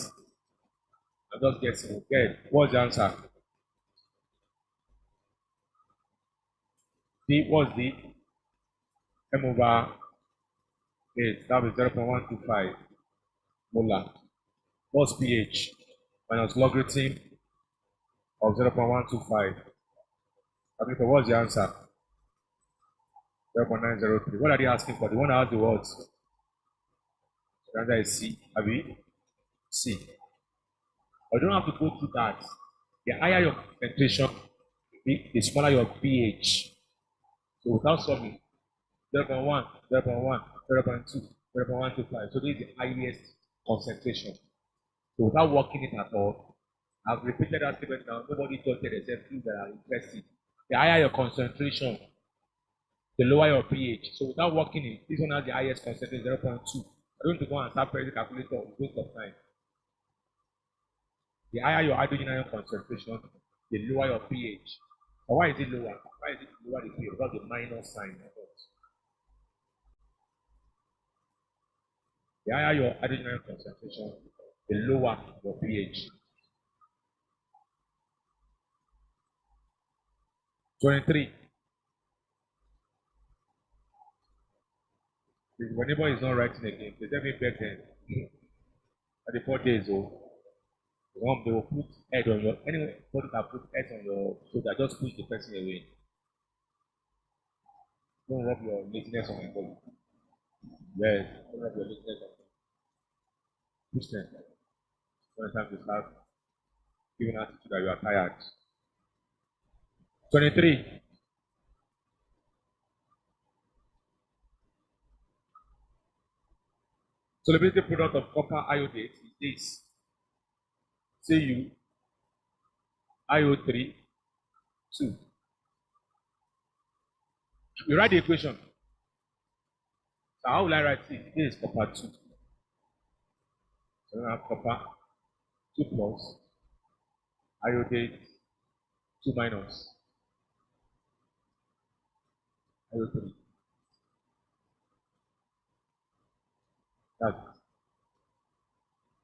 I'm just guessing. Okay. What's the answer? D. What's the M/8? That will be 0.125 molar. What's pH? minus logarithm of 0.125. Okay, so what's the answer? 0.903. What are they asking for? They want to ask the words. The answer is C. Abi? C. But you don't have to go through that. The higher your concentration, the smaller your pH. So without solving, 0.1, 0.1, 0.2, 0.125. So this is the highest concentration. So without working it at all, I've repeated that statement now. Nobody thought it except people that are interested. The higher your concentration, the lower your pH. So without working it, this one has the highest concentration, 0.2. I don't want to go and start pressing the calculator, it's waste of time. The higher your hydrogen ion concentration, the lower your pH. But why is it lower? Why is it lower the pH? Because the minus sign. The higher your hydrogen ion concentration, the lower your pH. 23. If your neighbor is not writing again, they tell me back then. At the 4 days old, they will put head on your anybody that put head on your shoulder, just push the person away. Don't rub your laziness on your body. Yes, don't rub your laziness on them. Push them. One time to start giving attitude that you are tired. 23. Solubility product of copper iodate is this. Cu IO3 2. You write the equation. So how will I write it? This is copper 2. So we have copper 2 plus iodate 2 minus IO3. That's it.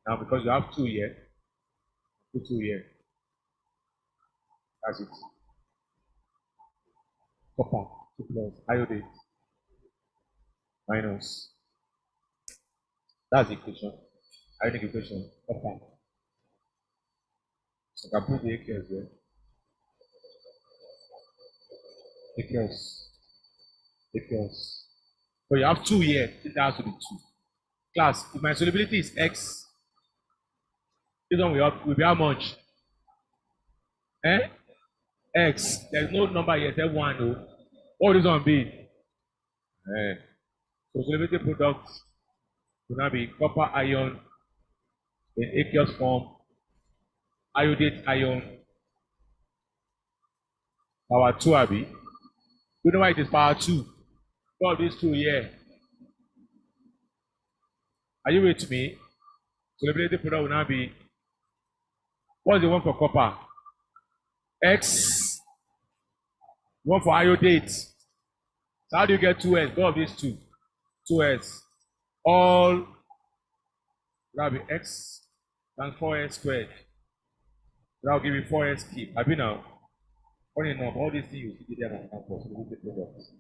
Now because you have 2 here, put 2 here. That's it. Copper 2 plus iodate minus. That's the equation. Ionic equation. Copper. So I can put the AKS there. AKS. AKS. So you have 2 here. This has to be 2. Class, if my solubility is X, this one will be how much? Eh? X. There's no number here except 1. No. What will this one be? Eh. So solubility product will now be copper ion in aqueous form, iodate ion, power 2 abi. You know why it is power 2? All these 2 here. Are you with me? Solubility product will now be, what's the one for copper? X. One for iodate. So how do you get 2S? Go of these 2. 2S. All that will be X times 4S squared. That will give you 4S cube. Have you now? Funny enough, all these things you see them on campus, solubility products.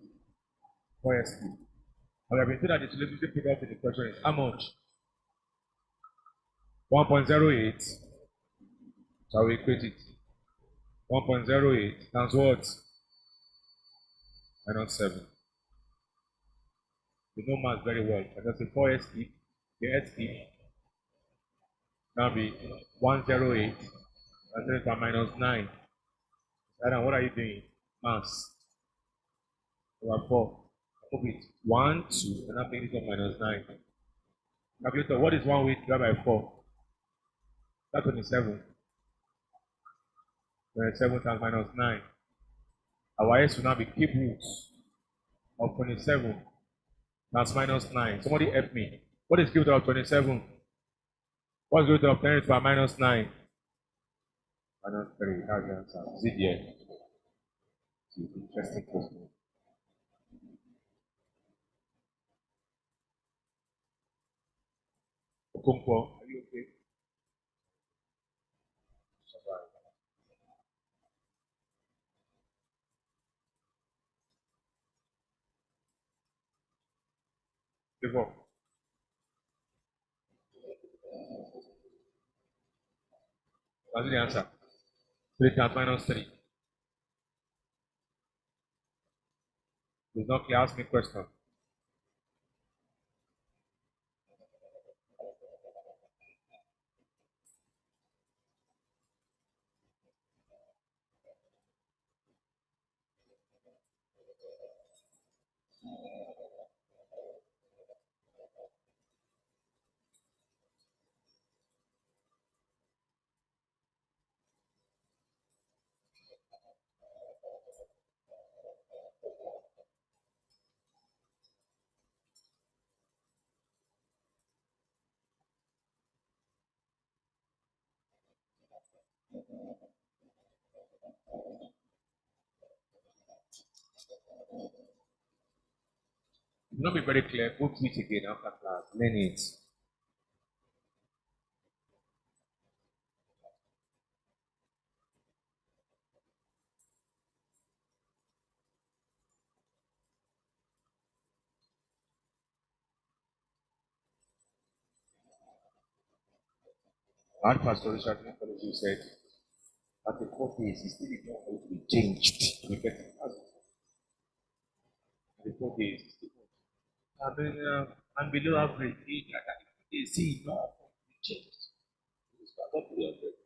4S cube. And we have been told that the solubility product in the question is how much? 1.08. So we equate it. 1.08 times what? Minus 7. You know math very well. I just say 4S cube. The S cube now be 108 and 3 to minus 9. Adam, what are you doing? Mass. Over 4. Put it 1, 2, and I'm making it minus 9. Calculator, what is 1 weight divided by 4? That's 27. 27 times minus 9. Our S will now be cube roots of 27 times minus 9. Somebody help me. What is cube root of 27? What is root of 10 raised by minus 9? Minus 3. That's the answer. Is it here? It's an interesting question. Okonkwo, are you okay? Before. That's the answer. 3 times minus 3. It's not clear. Ask me a question. It will not be very clear. Go through it again after class. Learn it. Our pastor Richard Neco said, after 4 days, he still did not want to be changed. To be better. After 4 days, I mean, I'm below average. They see no be changed. It's not up to your bread.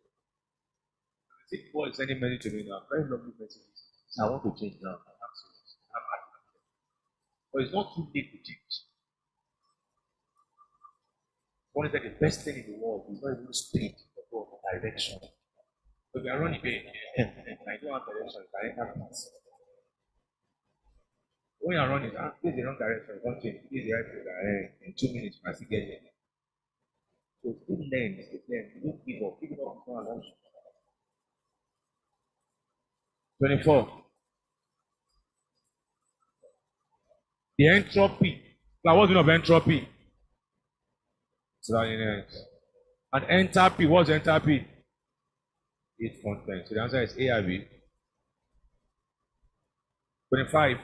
The boy is sending money to me now. Very lovely messages. So I want to change now. I'm happy. But it's not too late to change. One is that the best thing in the world is not even speed, but go direction. So we are running away. I don't have direction. I have pass. When you are running, this is the wrong direction. Don't change. This is the right way. In 2 minutes, I still get there. So still learn, still learn. Don't give up. Give up is not an option. 24. The entropy. Now, what's the meaning of entropy? Slowiness. And enthalpy, what's enthalpy? Heat content. So the answer is A or B. 25.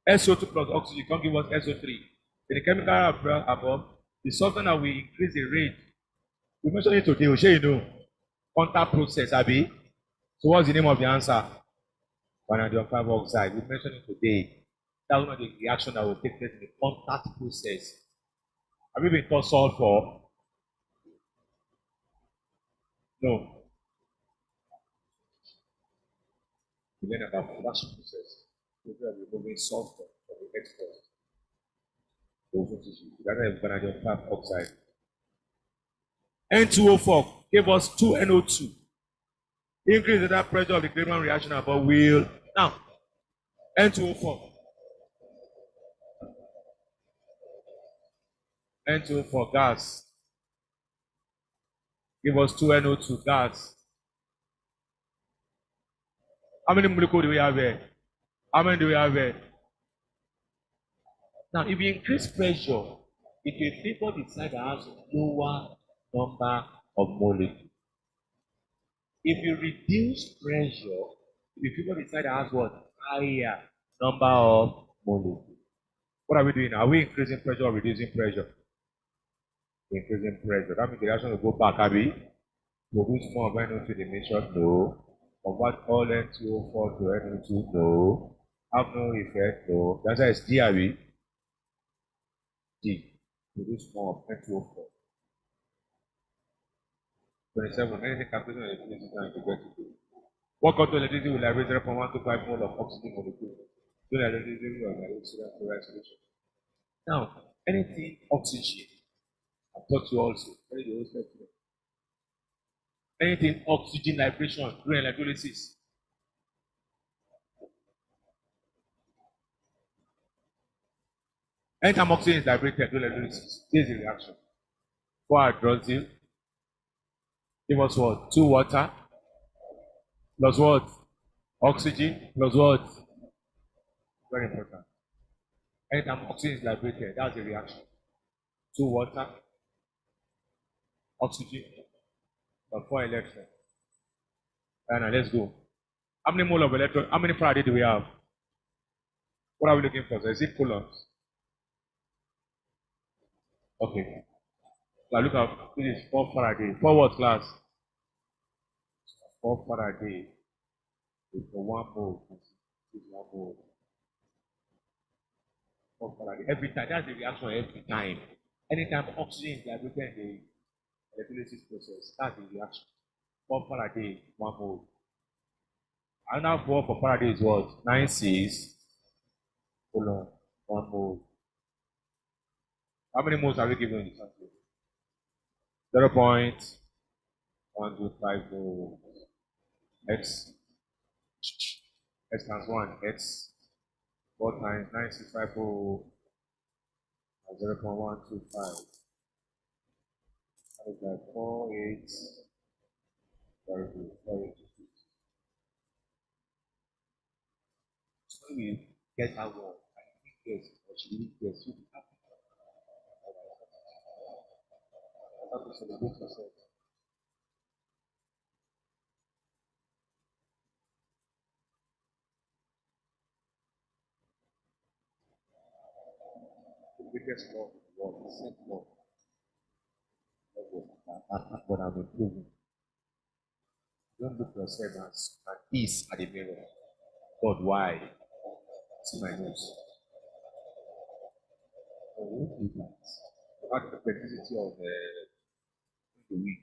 SO2 plus oxygen can give us SO3. In the chemical above, the substance that will increase the rate. We mentioned it today, you know. Contact process, Abi. So what's the name of the answer? Vanadium 5 oxide. We mentioned it today. That's one of the reaction that will take place in the contact process. Have you been taught sulfur? No. We learn about production process. We are removing sulfur from the extract. That is vanadium 5 oxide. N2O4 gave us 2NO2. Increase the pressure of the Carbonyl reaction above will. Now, N2O4. N2O4 gas. Give us 2NO2 gas. How many molecules do we have here? How many do we have here? Now, if you increase pressure, it will favor the side that has lower number of molecules. If you reduce pressure, it will favor the side that has what? Higher number of molecules. What are we doing? Are we increasing pressure or reducing pressure? Increasing pressure. That means the reaction will go back, Abby. Produce more of NO2 to the emission? No. Convert all N2O4 to NO2? No. Have no effect? No. The answer is D, Abby. D. Produce more of N2O4. 27. Anything calculation of electricity time to get to do. What quantum electricity will liberate 0.125 mole of oxygen molecule? So electricity will liberate solution. Now, anything oxygen, I've taught you also. Anything oxygen liberation during electrolysis. Anytime oxygen is liberated during electrolysis, this is the reaction. 4 hydroxyl. Give us what? 2 water. Plus what? Oxygen. Plus what? Very important. Anytime oxygen is liberated, that's the reaction. 2 water. Oxygen. Plus 4 electrons. And now let's go. How many mole of electron? How many Faraday do we have? What are we looking for? So is it coulombs? Okay. Now look at this is 4 Faraday. 4 what class? 4 Faraday is for 1 mole. Is 1 mole. 4 Faraday. Every time, that's the reaction every time. Anytime oxygen is liberated in the electrolysis process, that's the reaction. 4 Faraday, 1 mole. Another 4 for Faraday is what? 9 6. Hold on. 1 mole. How many moles are we given in the sample? 0.125 moles. X. X times 1. X. 4 times 9,650. 0.125. That is like 48. Very good. 48. So we get that one. I think yes, or she really gets you. I have to celebrate yourself. The biggest law in the world, the same law. But I'm improving. Don't look yourself as an piece at the mirror. God, why? See my nose. I won't do that. About the complexity of the week.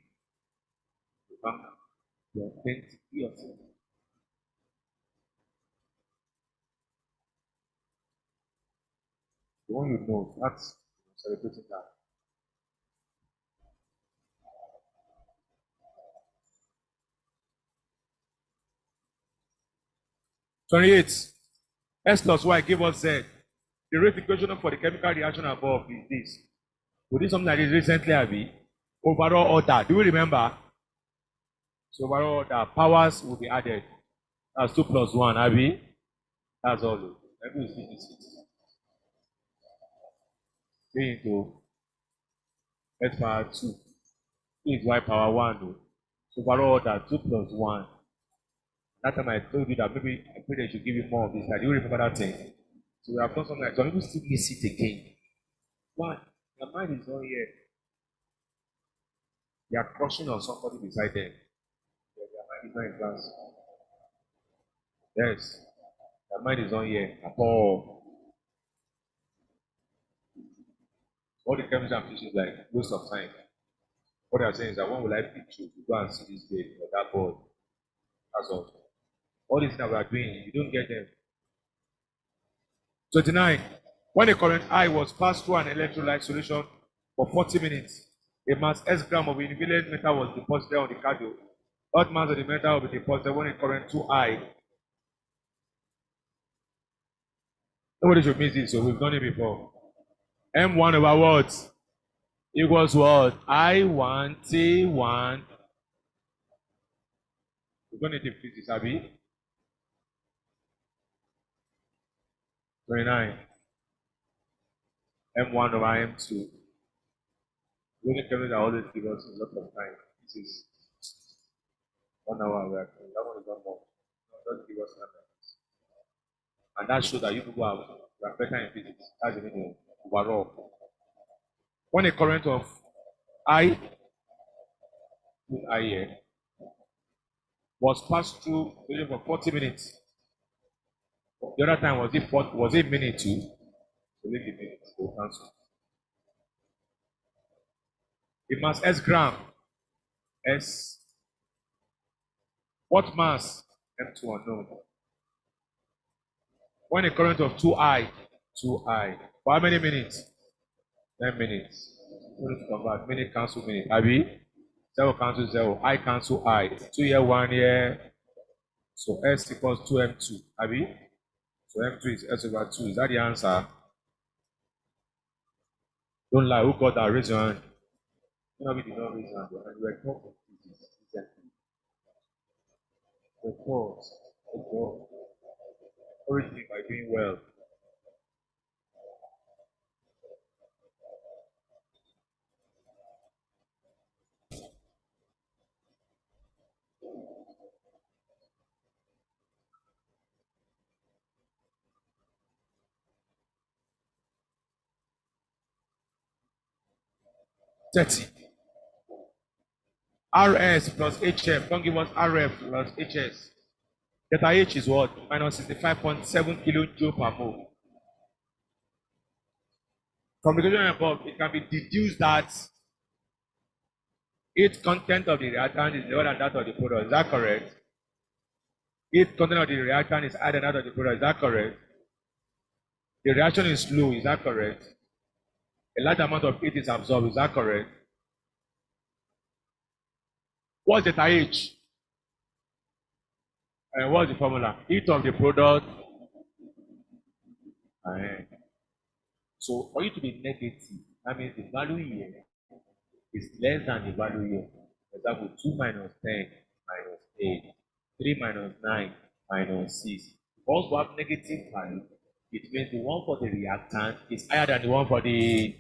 The bank, the authenticity yourself. The one you know, that's celebrating that. 28. S plus Y give us Z. The rate equation for the chemical reaction above is this. We did something like this recently, Abby. Overall order. Do we remember? So overall order, powers will be added. That's 2 plus 1, Abby. That's all. Let me see this. 3 into x power 2. 2 is y power 1. No? So overall order, 2 plus 1. That time I told you that maybe I pray they should give you more of this. Like, do you remember that thing? So we have done something like some people still miss it again. Why? Your mind is not here. They are crushing on somebody beside them. Their mind is not in class. Yes. Their mind is not here at all. All the chemistry and physics is like waste of time. What they are saying is that when will I pick you to go and see this day or that board? That's all. All these things that we are doing, you don't get them. 29. When a current I was passed through an electrolyte solution for 40 minutes, a mass S gram of invariant metal was deposited on the cathode. Odd mass of the metal will be deposited when a current 2I. Nobody should miss this, so we've done it before. M1 over what? Equals what? I1 T1. We're going to take physics, Abby. 29. M1 over M2. We're going to tell you that always give us a lot of time. This is 1 hour. That one is not more. No, just give us 1 hour. And that shows that you people are better in physics. That's the meaning overall. When a current of I, here, was passed through for 40 minutes. The other time was it minute too? So make it minutes. So cancel. It mass S gram. S. What mass? M2 unknown. When a current of 2I. For how many minutes? 10 minutes. Convert. Minute cancel minute. Abi? 0 cancel 0. I cancel I. 2 here, 1 here. So S equals 2M2. Abi? So M2 is S over 2. Is that the answer? Don't lie. Who got that? Raise your hand. We did not raise your hand. And we're talking physics. The cause. The cause. Everything by doing well. 30. RS plus HF, don't give us RF plus HS. Delta H is what? Minus 65.7 kilojoule per mole. From the equation above, it can be deduced that its content of the reactant is lower than that of the product. Is that correct? Its content of the reactant is higher than that of the product. Is that correct? The reaction is slow. Is that correct? A large amount of heat is absorbed. Is that correct? What's delta H? And what's the formula? Heat of the product. So for you to be negative, that means the value here is less than the value here. For example, 2 minus 10 minus 8, 3 minus 9 minus 6. Once we have negative value, it means the one for the reactant is higher than the one for the reactant.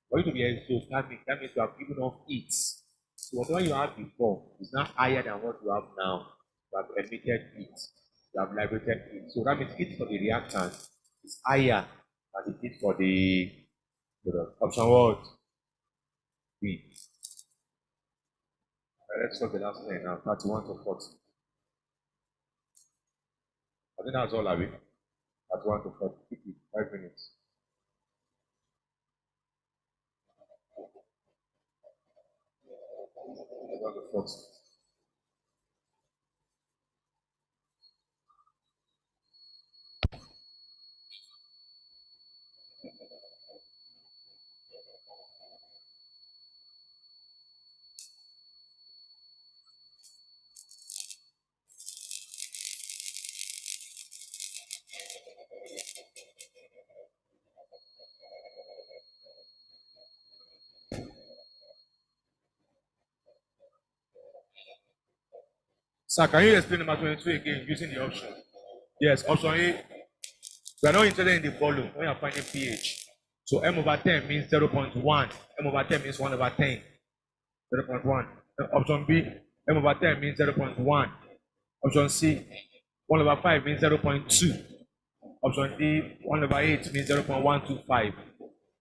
For you to be exposed, that means you have given off heat. So whatever you had before is now higher than what you have now. You have emitted heat. You have liberated heat. So that means heat for the reactant is higher than the heat for the product. Option what? B. Let's solve the last line now. 31 to 40. I think that's all of it. 31 to 40. Quickly, 5 minutes. Sir, can you explain number 22 again using the option? Yes, option A. We are not interested in the volume when you are finding pH. So M over 10 means 0.1. M over 10 means 1 over 10. 0.1. Option B, M over 10 means 0.1. Option C, 1 over 5 means 0.2. Option D, 1 over 8 means 0.125.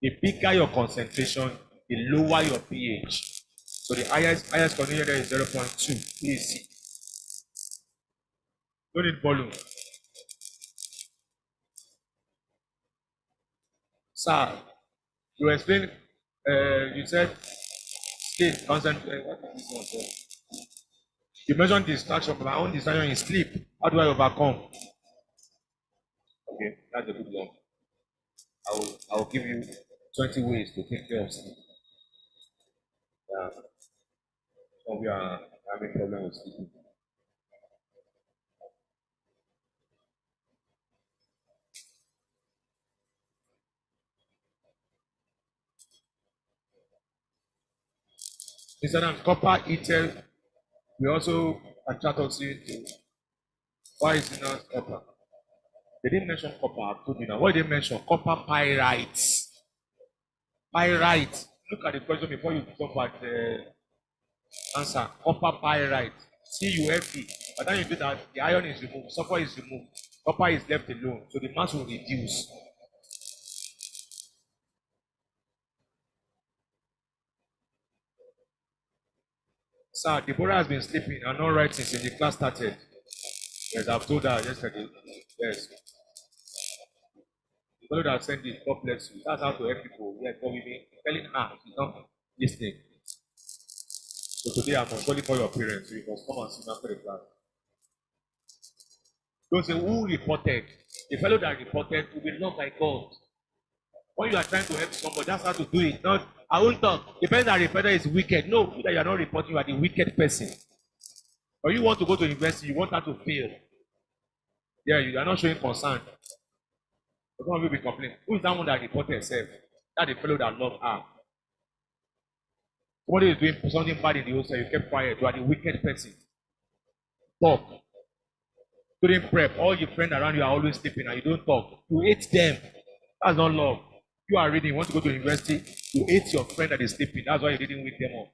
The bigger your concentration, the lower your pH. So the highest concentration there is 0.2. Please see. Don't need volume. Sir, you explained, you said sleep, concentration. What is this one there? You mentioned distraction. My own distraction is sleep. How do I overcome? Okay, that's a good one. I will give you 20 ways to take care of sleep. Yeah, some of you are having problem with sleeping. Instead of copper ether, we also attract oxygen to. Why is it not copper? They didn't mention copper. I told you now. What did they mention? Copper pyrites. Pyrite. Look at the question before you talk about the answer. Copper pyrite. CuFe. By the time you do that, the iron is removed, sulfur is removed, copper is left alone, so the mass will reduce. Sir, Deborah has been sleeping and not writing since the class started. Yes, I've told her yesterday. Yes. The fellow that sent it, God bless you. That's how to help people. Yes, but we've been telling her she's not listening. So today I'm calling for your parents, so you must come and sit after the class. Don't say who reported. The fellow that reported will be loved by God. When you are trying to help somebody, that's how to do it. Not, I won't talk. The person that reported is wicked. No, you that you are not reporting, you are the wicked person. Or you want to go to university, you want her to fail. Yeah, you are not showing concern. But some of you be complaining. Who is that one that reported herself? That the fellow that loved her. Somebody is doing something bad in the hostel, you kept quiet. You are the wicked person. Talk. During prep, all your friends around you are always sleeping and you don't talk. You hate them. That's not love. You are reading, you want to go to university, you hate your friend that is sleeping. That's why you didn't wake them up.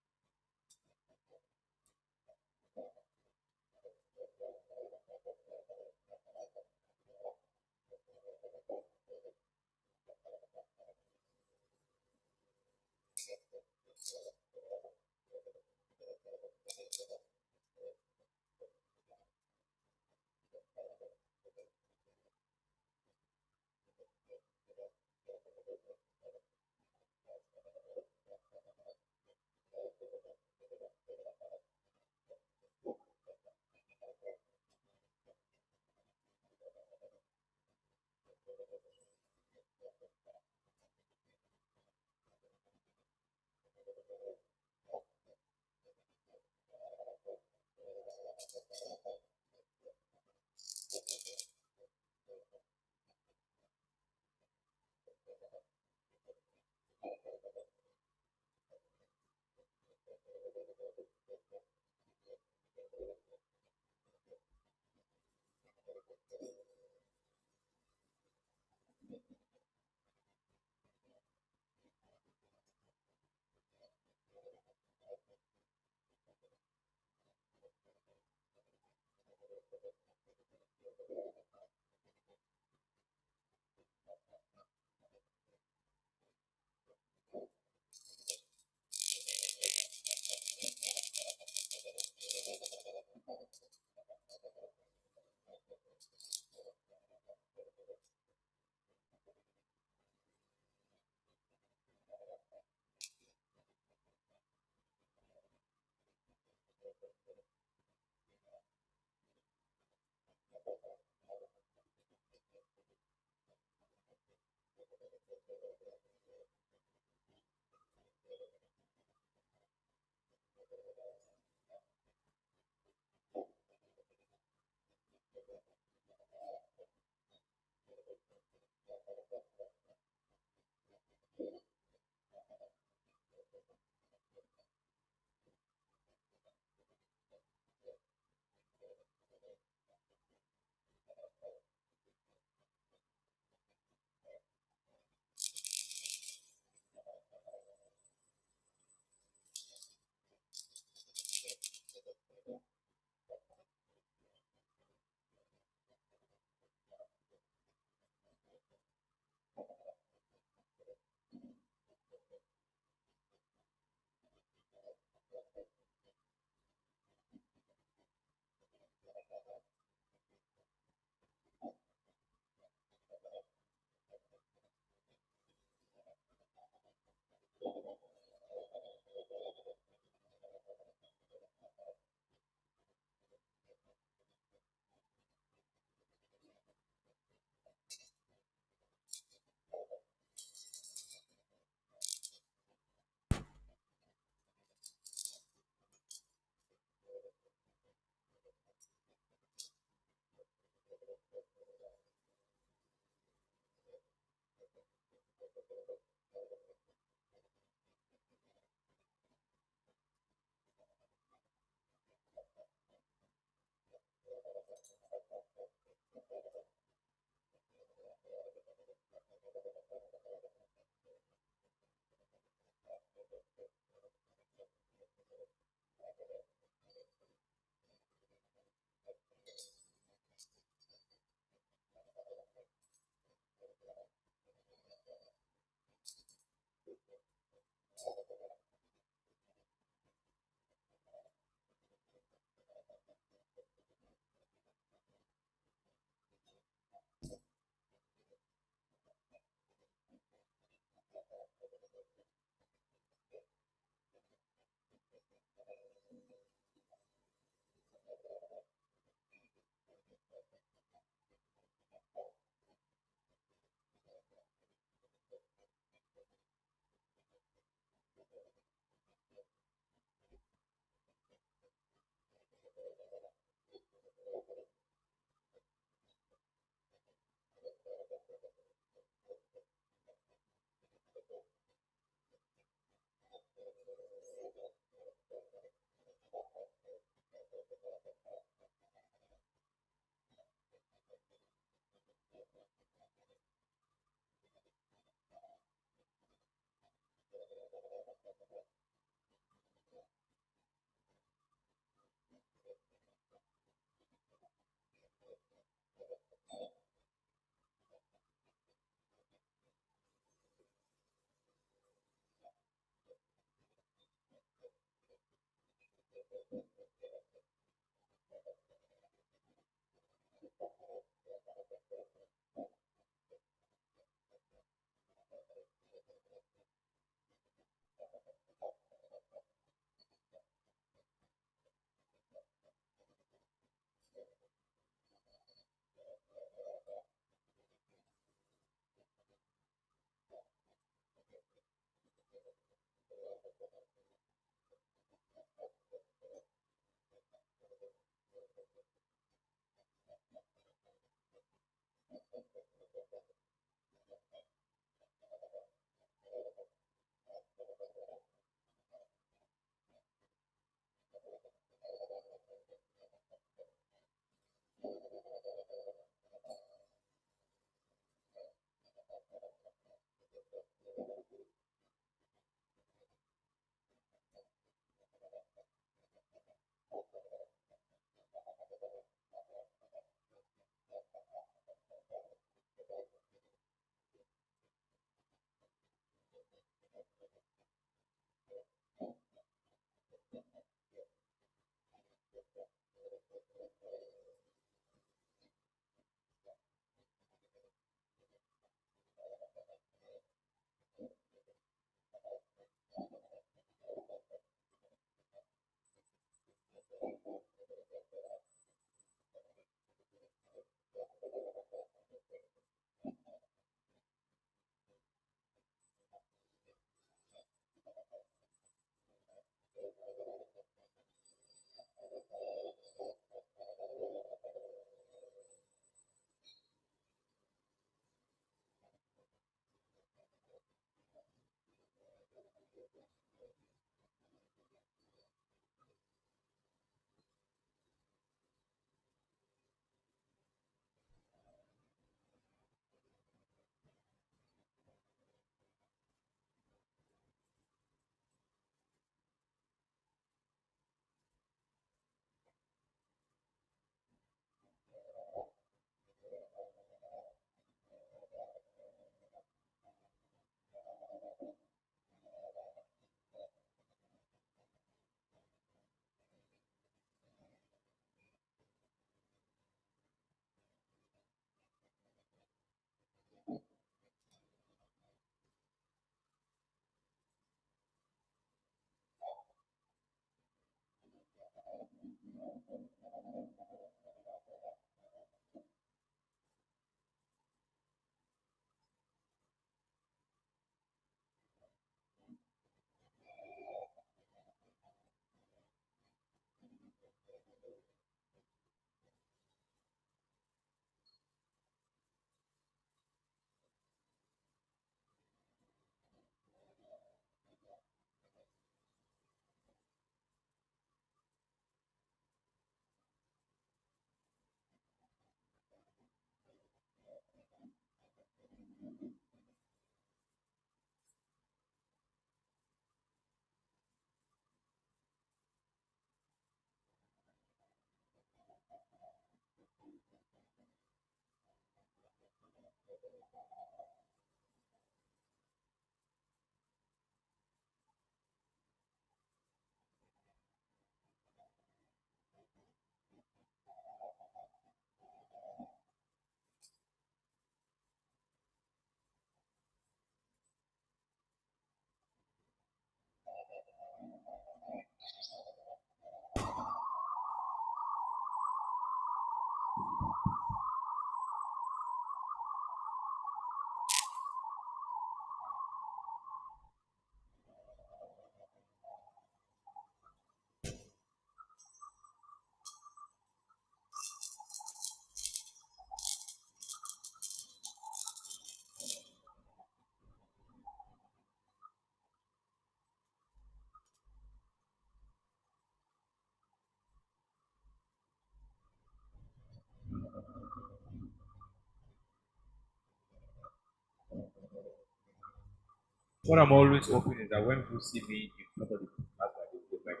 What I'm always hoping is that when people see me in front of the class like this, they like,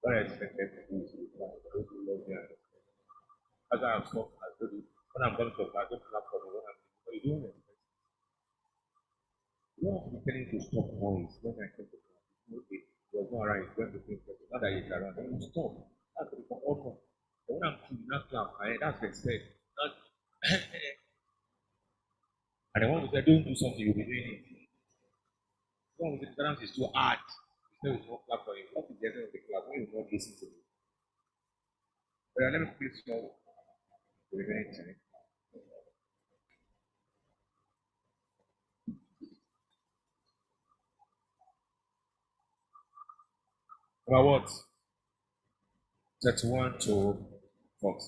what I expect them to do is to class. Those who love me and respect me. As I am small, I told you, when I'm coming to class, don't clap for me. When I'm what are you doing? You don't have to be telling to stop noise when I come to class. It's okay. He was not around, he's going to think, not that he's around. He will stop. That's the offer. But when I'm cool, not clap, that's respect. Not, and the one who said, don't do something, you'll be doing it. The one who said, balance is too hard. He said, will not clap for you. What is the essence of the clap? When you will not listen to me. But let me quickly stop the remaining time. About what? 31 to 40.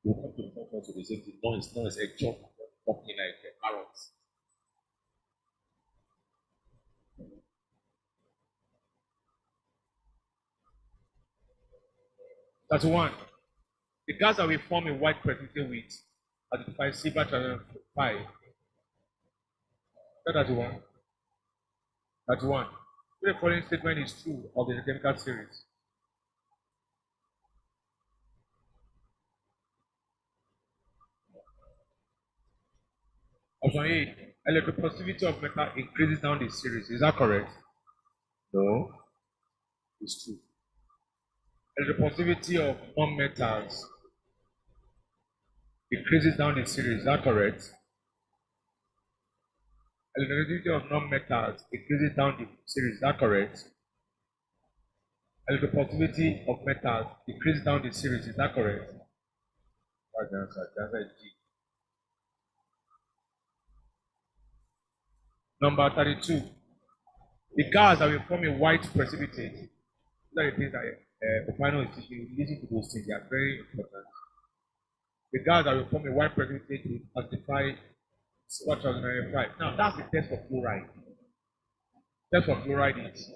We'll come to the point to the same thing. Noise, a job talking like parrots. 31. The gas that will form a white precipitate with identify silver 5. 31. 31. The following statement is true of the chemical series. Option A, electropositivity of metal increases down the series. Is that correct? No, it's true. Electropositivity of non-metals increases down the series. Is that correct? Electropositivity of non-metals increases down the series. Is that correct? Electropositivity of metals increases down the series. Is that correct? That's the answer. The answer is G. Number 32. The gas that will form a white precipitate. These are the things that Opino is teaching. Listen to those things. They are very important. The gas that will form a white precipitate will classify what 2095. Now, that's the test for fluoride. Test for fluoride is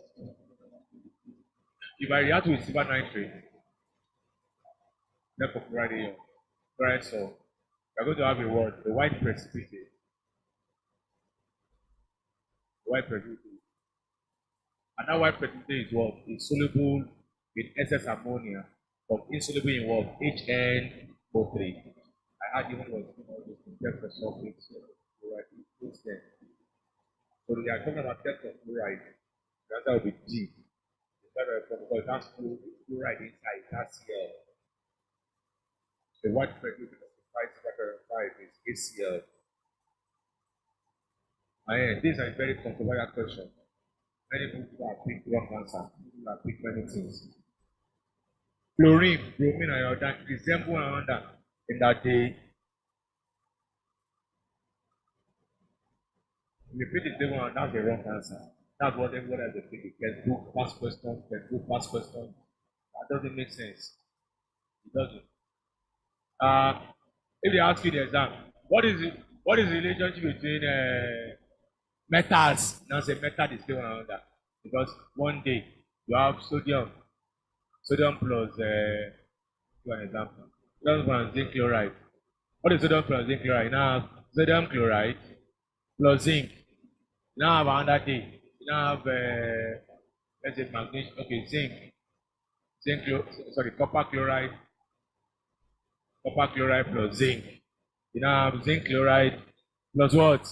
if I react with silver nitrate, test for fluoride here, fluoride salt, we're going to have a word, the white precipitate. White precipitate. And that white precipitate is what? Is soluble in excess ammonia, but insoluble in what? HNO3. I had even was test for sulfate. Fluoride. So we are talking about test for fluoride. The answer will be G. Because that's fluoride inside, that's here. The white precipitate of the 5 is ACL. And this is a very controversial question. Many people have picked wrong answer. People have picked many things. Chlorine, bromine, and iodine resemble one another in that they repeat the same one. That's the wrong answer. That's what everyone has to think. Can do past questions, can do past questions. That doesn't make sense. It doesn't. If they ask you the exam, what is the relationship between metals? Now say metal is still one another because one day you have sodium plus give an example. Sodium plus zinc chloride. What is sodium plus zinc chloride? Now sodium chloride plus zinc. You now have another day. You now have let's say magnesium. Okay, copper chloride plus zinc. You now have zinc chloride plus what?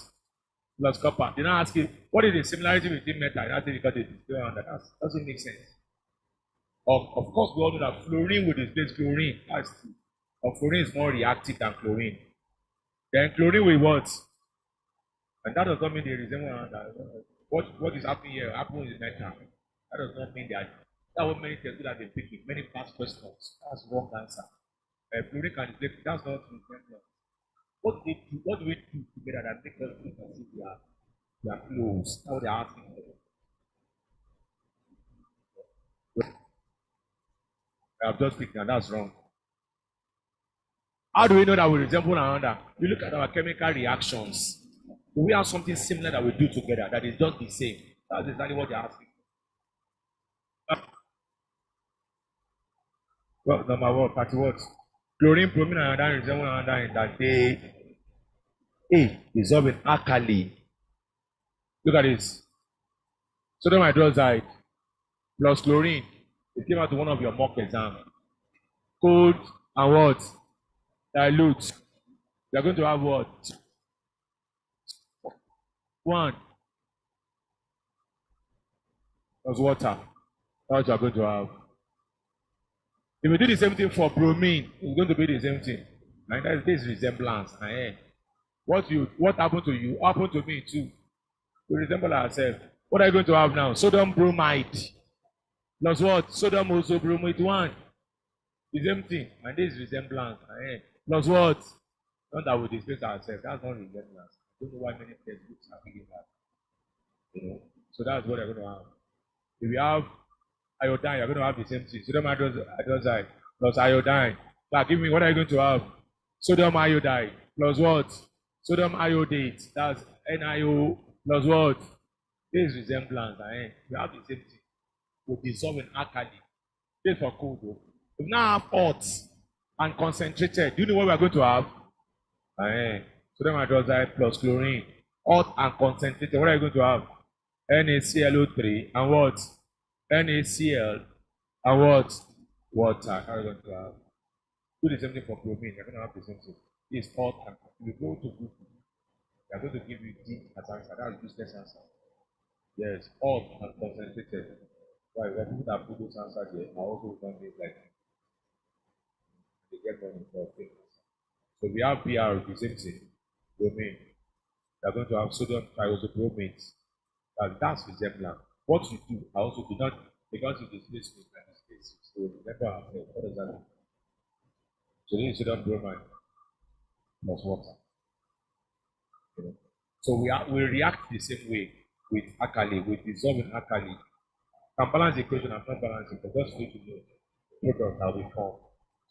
Plus copper. They now ask you what is the similarity between metal? And that's because it is going on. That doesn't make sense. Of course, we all know that fluorine will displace chlorine. That's true. But fluorine is more reactive than chlorine. Then chlorine will what? And that does not mean they resemble one another. What is happening here happens in metal. That does not mean that. That's what many people that they pick it. Many past questions. That's wrong answer. Fluorine can displace. That's not resemblance. What do we do together that makes us look as if we are close? How they are asking. I have just picked that. That's wrong. How do we know that we resemble one another? We look at our chemical reactions. Do we have something similar that we do together that is just the same? That's exactly what they're asking. Well, number one, party what? Chlorine, bromine, and iodine resemble one another in that they dissolve in alkali. Look at this. Sodium hydroxide plus chlorine. It came out to one of your mock exams. Cold and what? Dilute. You are going to have what? One. plus water. That's what you're going to have. If you do the same thing for bromine, it's going to be the same thing. And that's this resemblance. What happened to you happened to me too. We resemble ourselves. What are you going to have now? Sodium bromide. Plus what? Sodium also bromide 1. The same thing. And this resemblance. Plus what? Not that we displace ourselves. That's not resemblance. I don't know why many textbooks are picking that. So that's what you're going to have. If you have iodine, you're going to have the same thing. Sodium hydroxide plus iodine. Now give me, what are you going to have? Sodium iodide plus what? Sodium iodate. That's NiO plus what? This is resemblance. You have the same thing. We dissolve in alkali. This for cold though. We now have hot and concentrated. Do you know what we are going to have? Sodium hydroxide plus chlorine. Hot and concentrated. What are you going to have? NaClO3 and what? NaCl and what? Water. How are you going to have? Do the same thing for bromine. You're going to have the same thing. It's hot and you go to Google. They're going to give you D as answer. That's useless answer. Yes, hot and concentrated. Why? When people that put those answers here are also done things like they get money for things. So we have PR, the same thing. Bromine. They're going to have sodium thiobromate. That's resemblance. What you do, I also do not, because you displace me in this case. So remember ourselves. What does that mean? So this is sodium bromide plus water. So we react the same way with alkali, with dissolving alkali. Can balance the equation and not balance it, but just need to know the product that we form.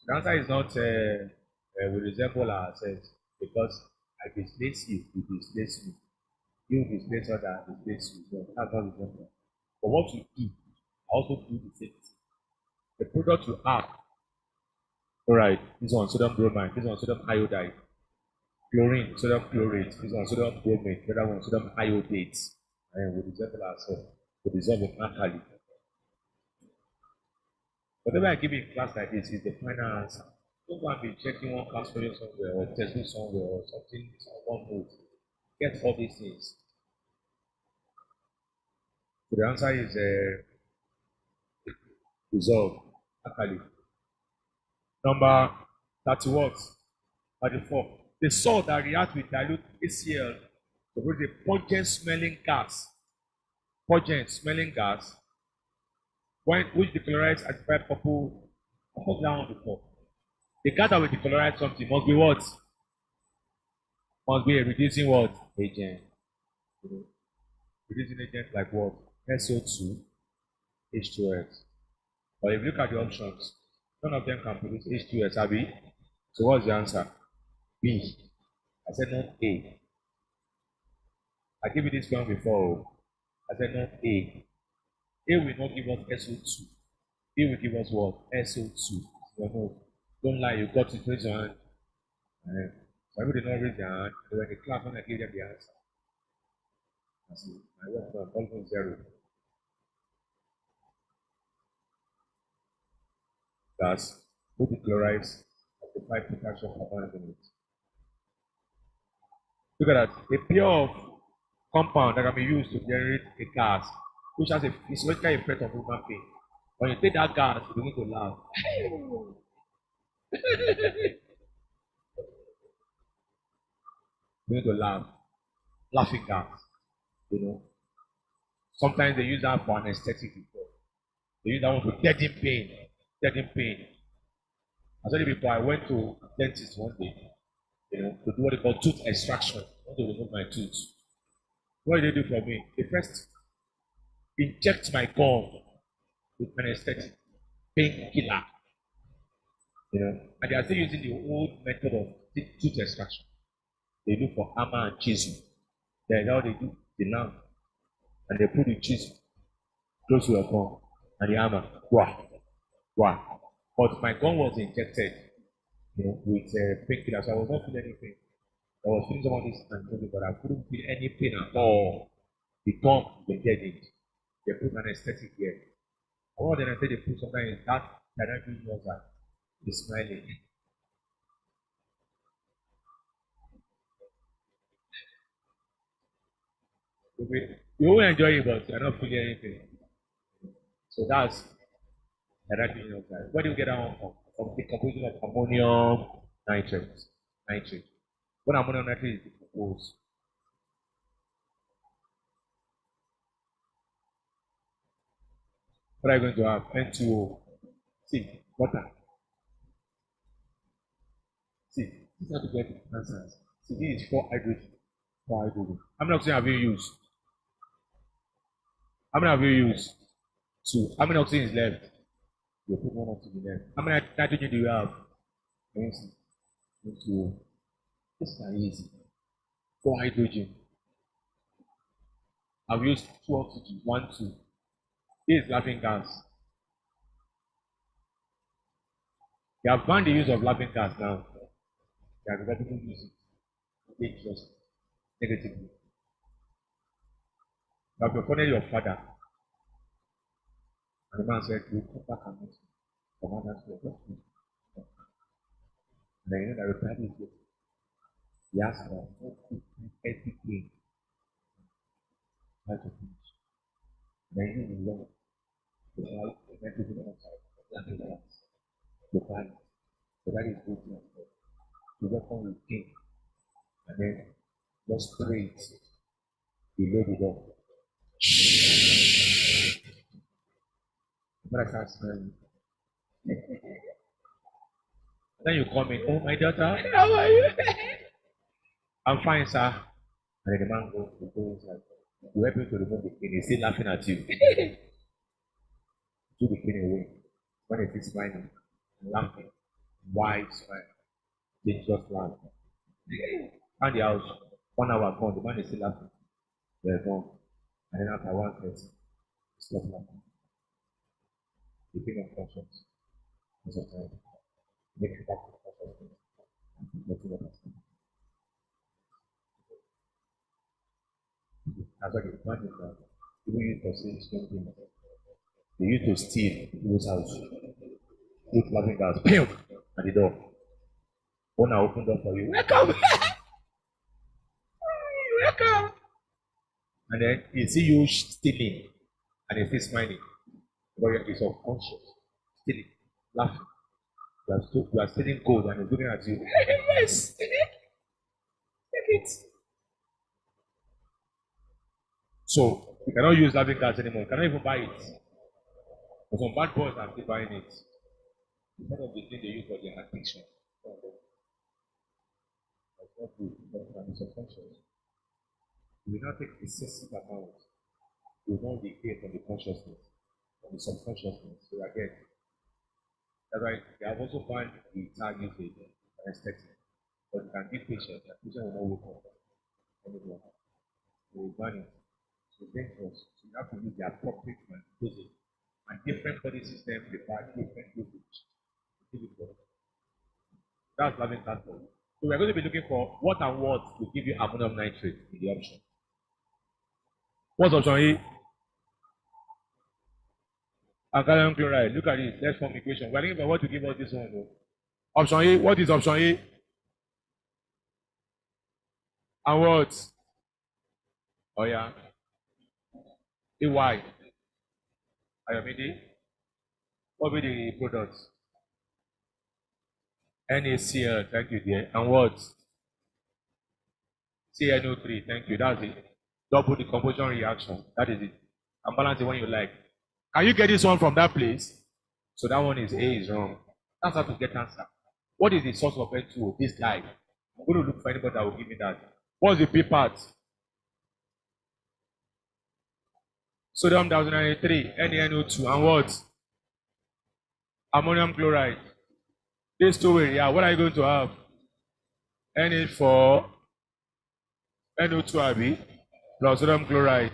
The answer is not we resemble ourselves because I displace you, you displace me. You displace other, displace you. So that's not resemble. But what you do, I also do the same thing. The product you have, all right, this one sodium bromide, this one sodium iodide, chlorine, sodium chlorate, this one sodium bromate, the other one sodium iodate. And we resemble ourselves. We dissolve in alkali. Whatever I give you in class like this is the final answer. Don't go and be checking one class for you somewhere or testing somewhere or something on one note. Get all these things. So the answer is resolve. Alkali. Number 30 what? 34. The salt that reacts with dilute HCl to produce a pungent smelling gas. Pungent smelling gas. Which decolorize at bright purple. I put that one before. The gas that will decolorize something must be what? Must be a reducing what? Agent. Reducing agent like what? SO2, H2S. But if you look at the options, none of them can produce H2S, Abi. So what's the answer? B. I said not A. I gave you this one before. I said not A. A will not give us SO2. A will give us what? SO2. No. Don't lie, you got it. Raise your hand. Some people did not raise their hand. They were in the class when I gave them the answer. I see. I went from almost 0. Gas, who dechlorize at the 5 potassium carbonate. Look at that. A pure compound that can be used to generate a gas, which has a physiological effect on human being. When you take that gas, you begin to laugh. You begin to laugh. Laughing gas. Sometimes they use that for anesthetic before. They use that one to deaden pain. Deaden pain. I said it before, I went to a dentist one day, to do what they call tooth extraction. I want to remove my tooth. What did they do for me? They first inject my gum with anesthetic, painkiller, and they are still using the old method of tooth extraction. They look for hammer and chisel. That's how they do the lamp, and they put the chisel close to your gum and the hammer. Wow. But my gum was injected, with painkiller, so I was not feeling anything. I was feeling some of this and but I couldn't feel any pain at all. The gum, they get it. They put anesthetic here. All then I said they put something in that directly knows that he's smiling. You will enjoy it, but you're not feeling anything. So that's hydrogen oxide. Where do you get that one from? From decomposition of ammonium nitrate. Nitrate. When ammonium nitrate is decomposed, what are you going to have? N2O. See, water. See, this is how to get the answers. See, this is 4 hydrogen. 4 hydrogen. How many oxygen have you used? How many have you used? 2. How many oxygen is left? You put 1 oxygen left. How many nitrogen do you have? N2O. This is easy. 4 hydrogen. I've used 2 oxygen. 1, 2. This is laughing gas. They have banned the use of laughing gas now. They are regretting using it. Dangerous. Negatively. You have befriended your father. And the man said, you come back and meet me. Commanders were just me. And then you know that reply is good. He asked for everything. How to finish. And then you will learn. The life, everything outside. Laughing gas. The plan. So that is good. To welcome with king. And then just pray it below the door. But I can't smell you. Then you call me, oh my daughter, how are you? I'm fine, sir. And then the man goes inside. You help him to remove the thing, he's still laughing at you. Do the thing away. When it is smiling, laughing, wide smile, dangerous laugh. And the house, 1 hour gone, the man is still laughing. They're gone. And then after 1 person, stop laughing. The thing of conscience. Most of the time, make it back to consciousness. Nothing else. That's why the man is that people used to say strange things. They used to steal people's house, put laughing gas, bam, at the door. Owner opened door for you, welcome, welcome. And then he see you stealing, and he still smiling. But you're subconscious, stealing, laughing. You are stealing gold, and he's looking at you. Yes, take it. So you cannot use laughing gas anymore. You cannot even buy it. But some bad boys are still buying it. It's one of the things they use for their addiction. That's not good. That's not subconscious. You will not take excessive amount. You will not decay from the consciousness, from the subconsciousness. So again, that's why they have also banned the tag usage and aesthetic. But you can give patient, and patient will not wake up anymore. They will ban it. So dangerous. So you have to use the appropriate dosage. And different body systems require different dosage. That's loving transport. So we're going to be looking for what and what will give you ammonium nitrate in the option. What's option A? Alkaline chloride. Look at this. Let's form equation. We're looking for what to give us this one. Though. Option A. What is option A? And what? Oh yeah. AY. Ayomide. What will be the products? NaCl. Thank you, dear. And what? CNO3. Thank you. That's it. Double decomposition reaction. That is it. And balance the one you like. Can you get this one from that place? So that one is A is wrong. That's how to get answer. What is the source of N2O? This guy. I'm going to look for anybody that will give me that. What's the P part? Sodium 1093, NaNO2, and what? Ammonium chloride. These two will, yeah. What are you going to have? Na4, NO2 Abi, plus sodium chloride.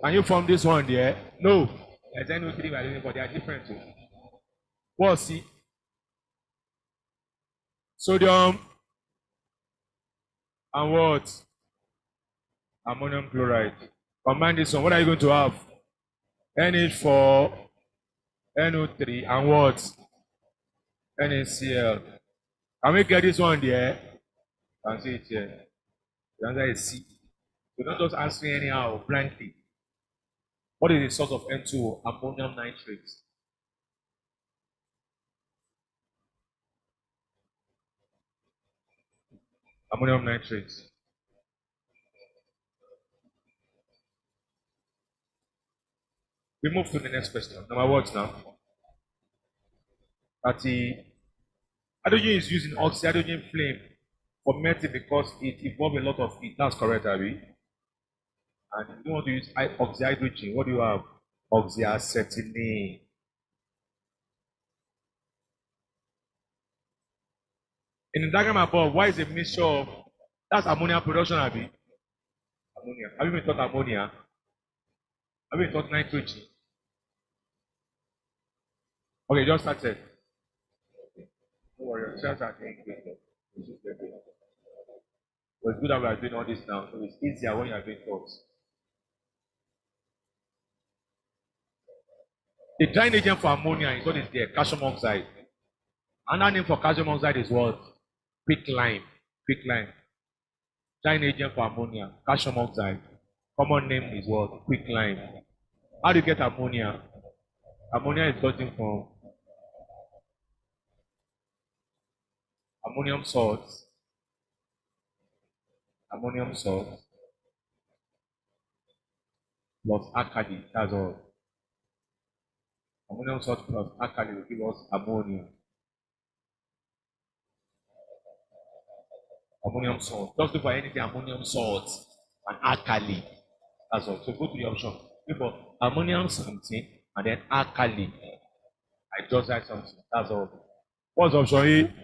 Can you form this one there? No. There's NO3 we are looking for. They are different too. What's C? Sodium and what? Ammonium chloride. Combine this one. What are you going to have? NH4, NO3, and what? NaCl. Can we get this one there? Can see it here. The answer is C. So don't just ask me anyhow, blindly. What is the source of N2O? Ammonium nitrate. Ammonium nitrate. We move to the next question. Number what now? That the hydrogen is used in oxyhydrogen flame for melting because it involves a lot of heat. That's correct, Abby. And if you want to use oxyhydrogen, what do you have? Oxyacetylene. In the diagram above, why is a mixture of that's ammonia production, Abby? Ammonia. Have you been taught ammonia? Have you been taught nitrogen? Okay, just started. Don't worry, just are doing great. But it's good that we are doing all this now, so it's easier when you are doing thoughts. The drying agent for ammonia is what is there, calcium oxide. Another name for calcium oxide is what? Quicklime. Quicklime. Drying agent for ammonia, calcium oxide. Common name is what? Quicklime. How do you get ammonia? Ammonia is gotten from ammonium salts. Ammonium salt plus alkali. That's all. Ammonium salt plus alkali will give us ammonia. Ammonium salt. Just look for anything ammonium salt and alkali. That's all. So go to the option. Look for ammonium something and then alkali. Hydroxide something. That's all. What's option A?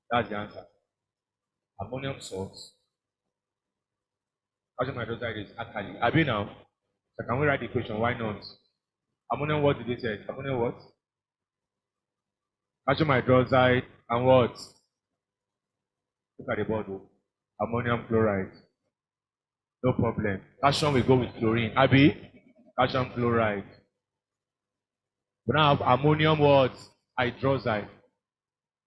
That's the answer. Ammonium salt. Calcium hydroxide is alkali. Abi now. So can we write the equation? Why not? Ammonium what did they say? Ammonium what? Calcium hydroxide and what? Look at the bottle. Ammonium chloride. No problem. Calcium will go with chlorine. Abi? Calcium chloride. We now have ammonium what? Hydroxide.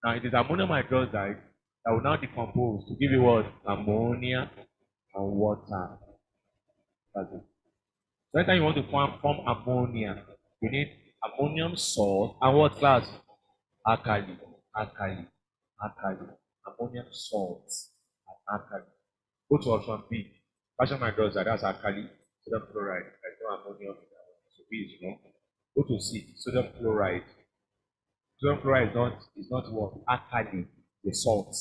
Now it is ammonium hydroxide that will now decompose to give you what? Ammonia and water. That's it. So anytime you want to form ammonia, you need ammonium salt and what class? Alkali. Alkali. Alkali. Ammonium salt and alkali. Go to option B. Calcium hydroxide, that's alkali. Sodium chloride, there's no ammonium in that one. So B is wrong. Go to C. Sodium chloride. Sodium chloride is not what? Alkali, the salt.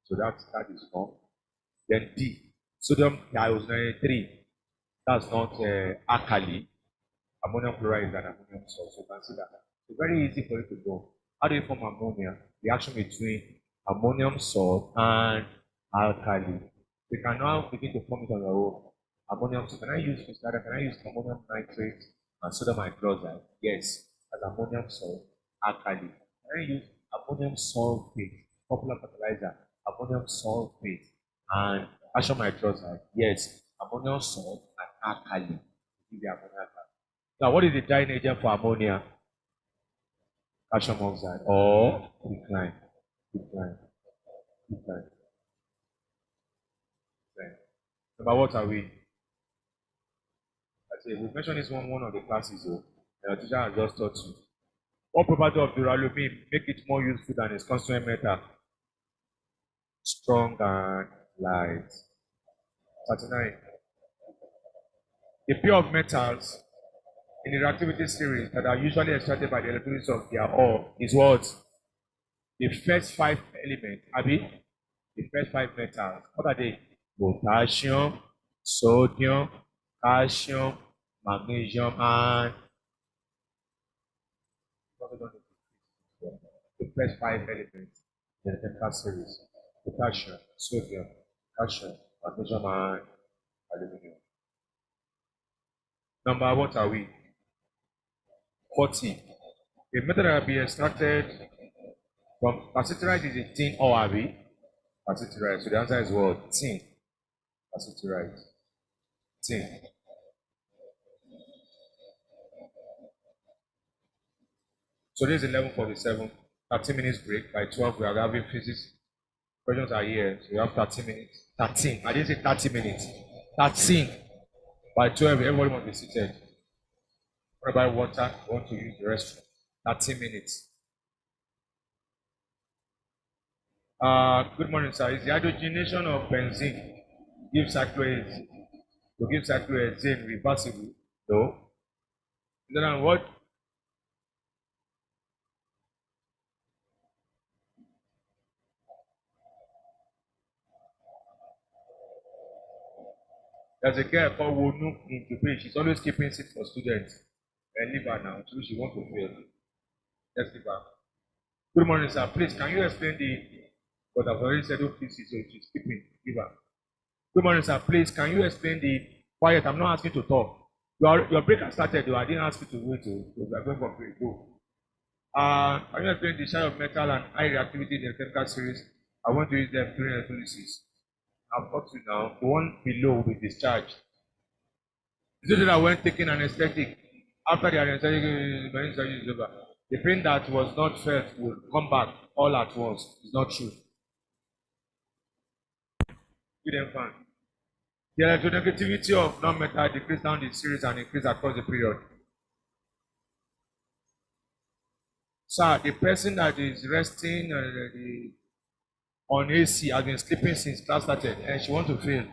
So that is wrong. Then D. Sodium thiosulfate. That's not alkali. Ammonium chloride is an ammonium salt. So you can see that. It's very easy for you to know. How do you form ammonia? The action between ammonium salt and alkali. You can now begin to form it on your own. Ammonium salt. Can I use ammonium nitrate and sodium hydroxide? Yes, as ammonium salt, alkali. Can I use ammonium sulfate, popular fertilizer, ammonium sulfate, and calcium hydroxide? Yes, ammonium salt and alkali. Give the ammonia. Now, what is the drying agent for ammonia? Calcium oxide or quicklime. Quicklime. Quicklime. Number what are we? I say we mentioned this one of the classes, so the teacher has just taught you. What property of duralumin make it more useful than its constituent metal? Strong and light. 39. The pair of metals in the reactivity series that are usually extracted by the electrolysis of their ore is what? The first 5 elements, Abi? The first 5 metals. What are they? Potassium, sodium, calcium, magnesium, and the first 5 elements in the chemical series. Potassium, sodium, calcium, magnesium, and aluminum. Number what are we? 40. The metal that will be extracted from passivity is a tin or Abi? Passivity. So the answer is what? Tin. Passivity. Tin. So this is 11:47. 30 minutes break. By 12, we are having physics. Questions are here. So we have 30 minutes. 13. I didn't say 30 minutes. 13. By 12, everybody must be seated. Want to buy water? Want to use the restroom? 30 minutes. Good morning, sir. Is the hydrogenation of benzene give cyclohexane to give cyclohexane reversible? No. Then what? There's a girl called Wonu in Dubai. She's always keeping seat for students. And leave her now. So she wants to fail. Let's leave her. Good morning, sir. Please, can you explain the? But I've already said OPC, so she's keeping. Give her. Good morning, sir. Please, can you explain the? Quiet. I'm not asking to talk. Your break has started, though. I didn't ask you to wait. We are going for break. Go. Can you explain the share of metal and high reactivity in the chemical series? I want to use them during electrolysis. I've got to now. The one below will be discharged. Is it that when taking anesthetic, after the anesthetic is over, the pain that was not felt will come back all at once? It's not true. Give them fun. The electronegativity of non-metal decrease down the series and increase across the period. Sir, the person that is resting on AC has been sleeping since class started and she wants to fail.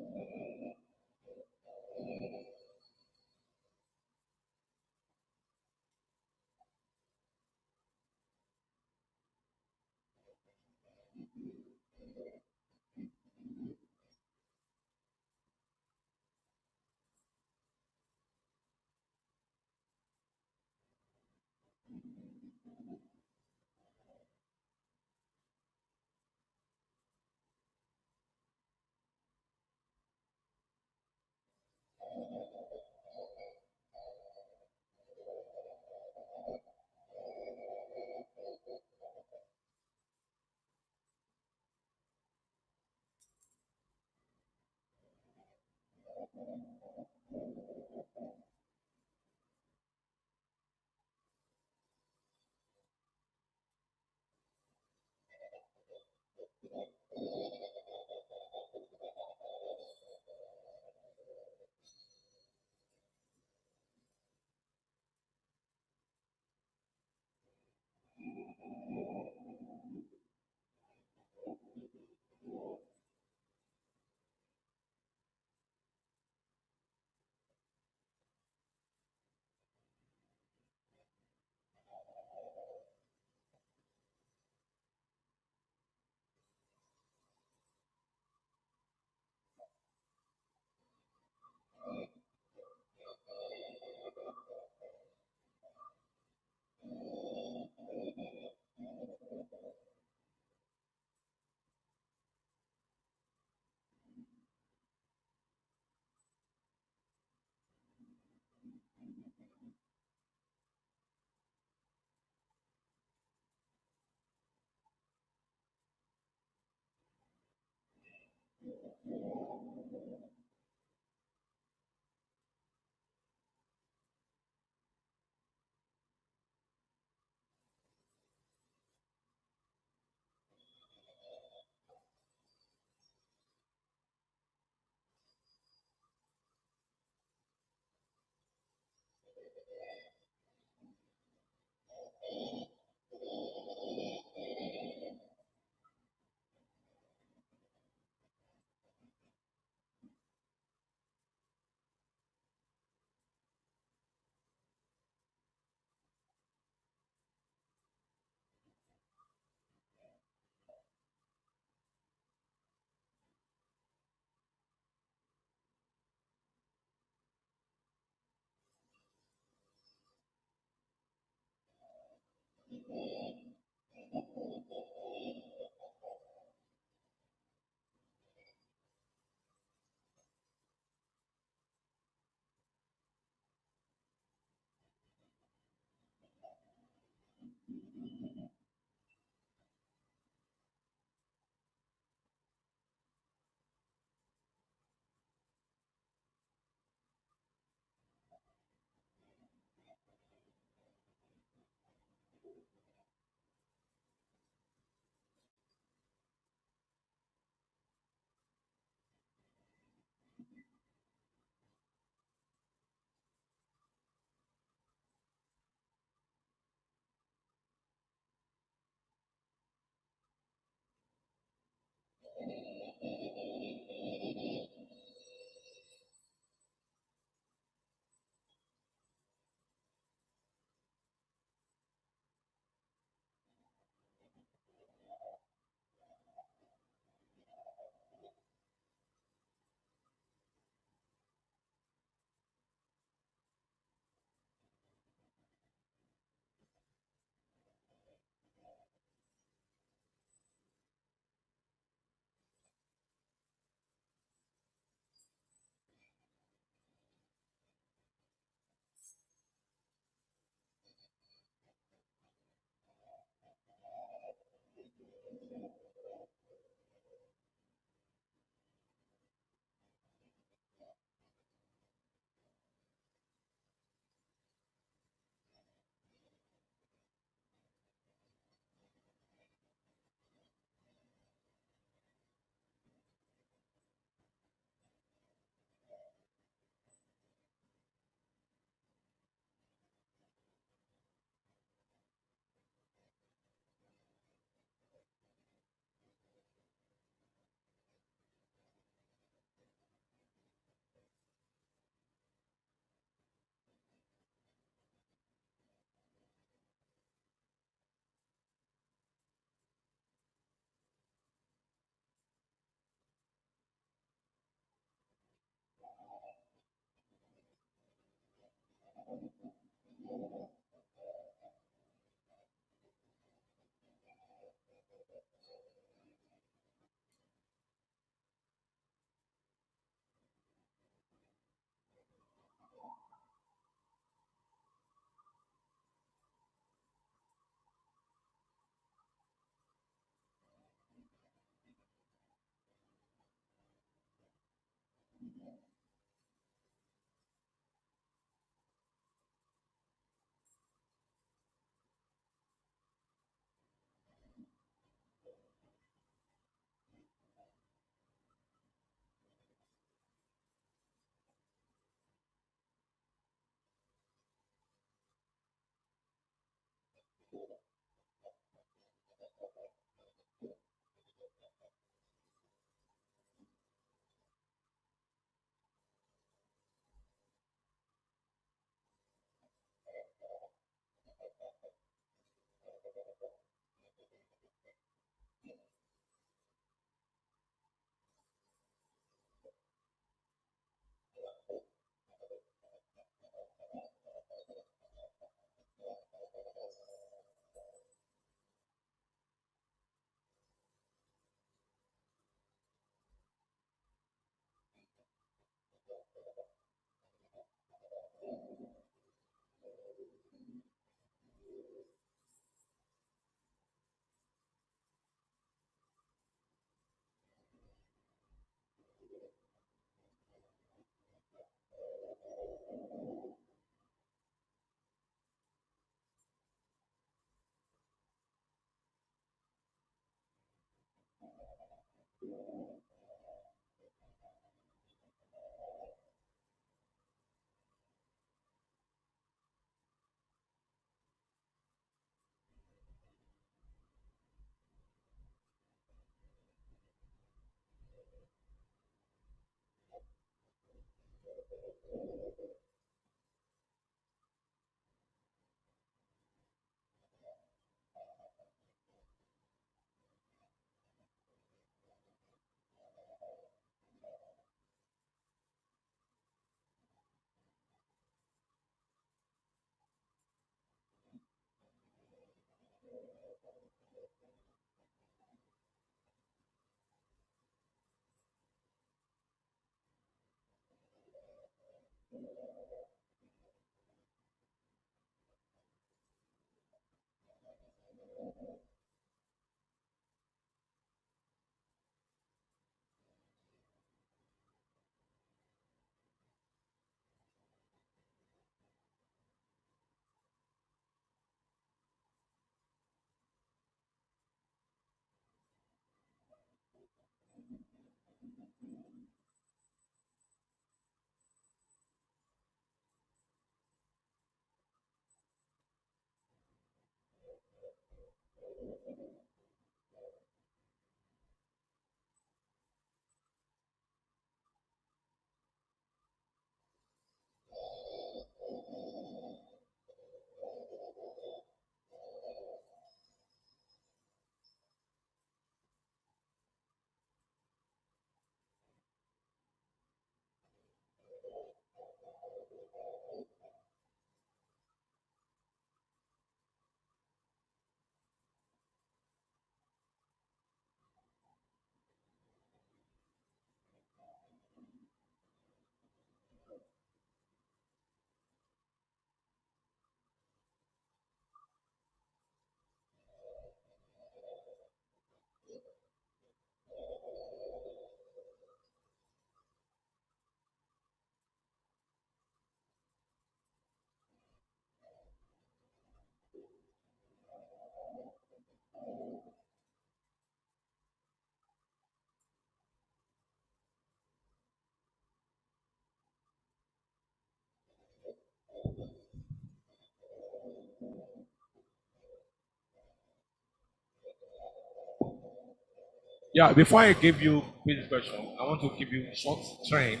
Yeah, before I give you this question, I want to give you short trend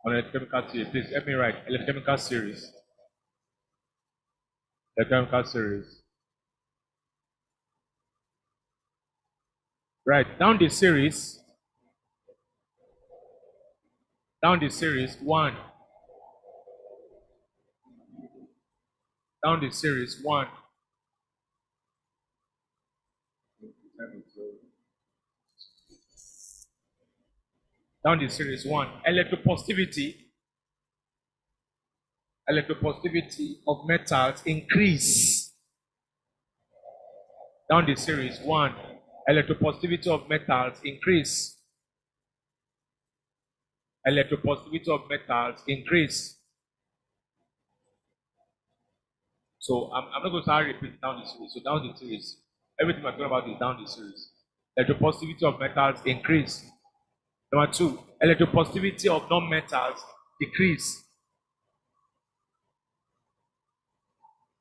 on electrochemical series. Please let me write electrochemical series. Electrochemical series. Right, down the series, down the series, one. Down the series, one. Electropositivity of metals increase. Down the series, one. Electropositivity of metals increase. Electropositivity of metals increase. So I'm not going to start repeating down the series. So down the series, everything we're talking about is down the series. Electropositivity of metals increase. Number two, electropositivity of non-metals decrease.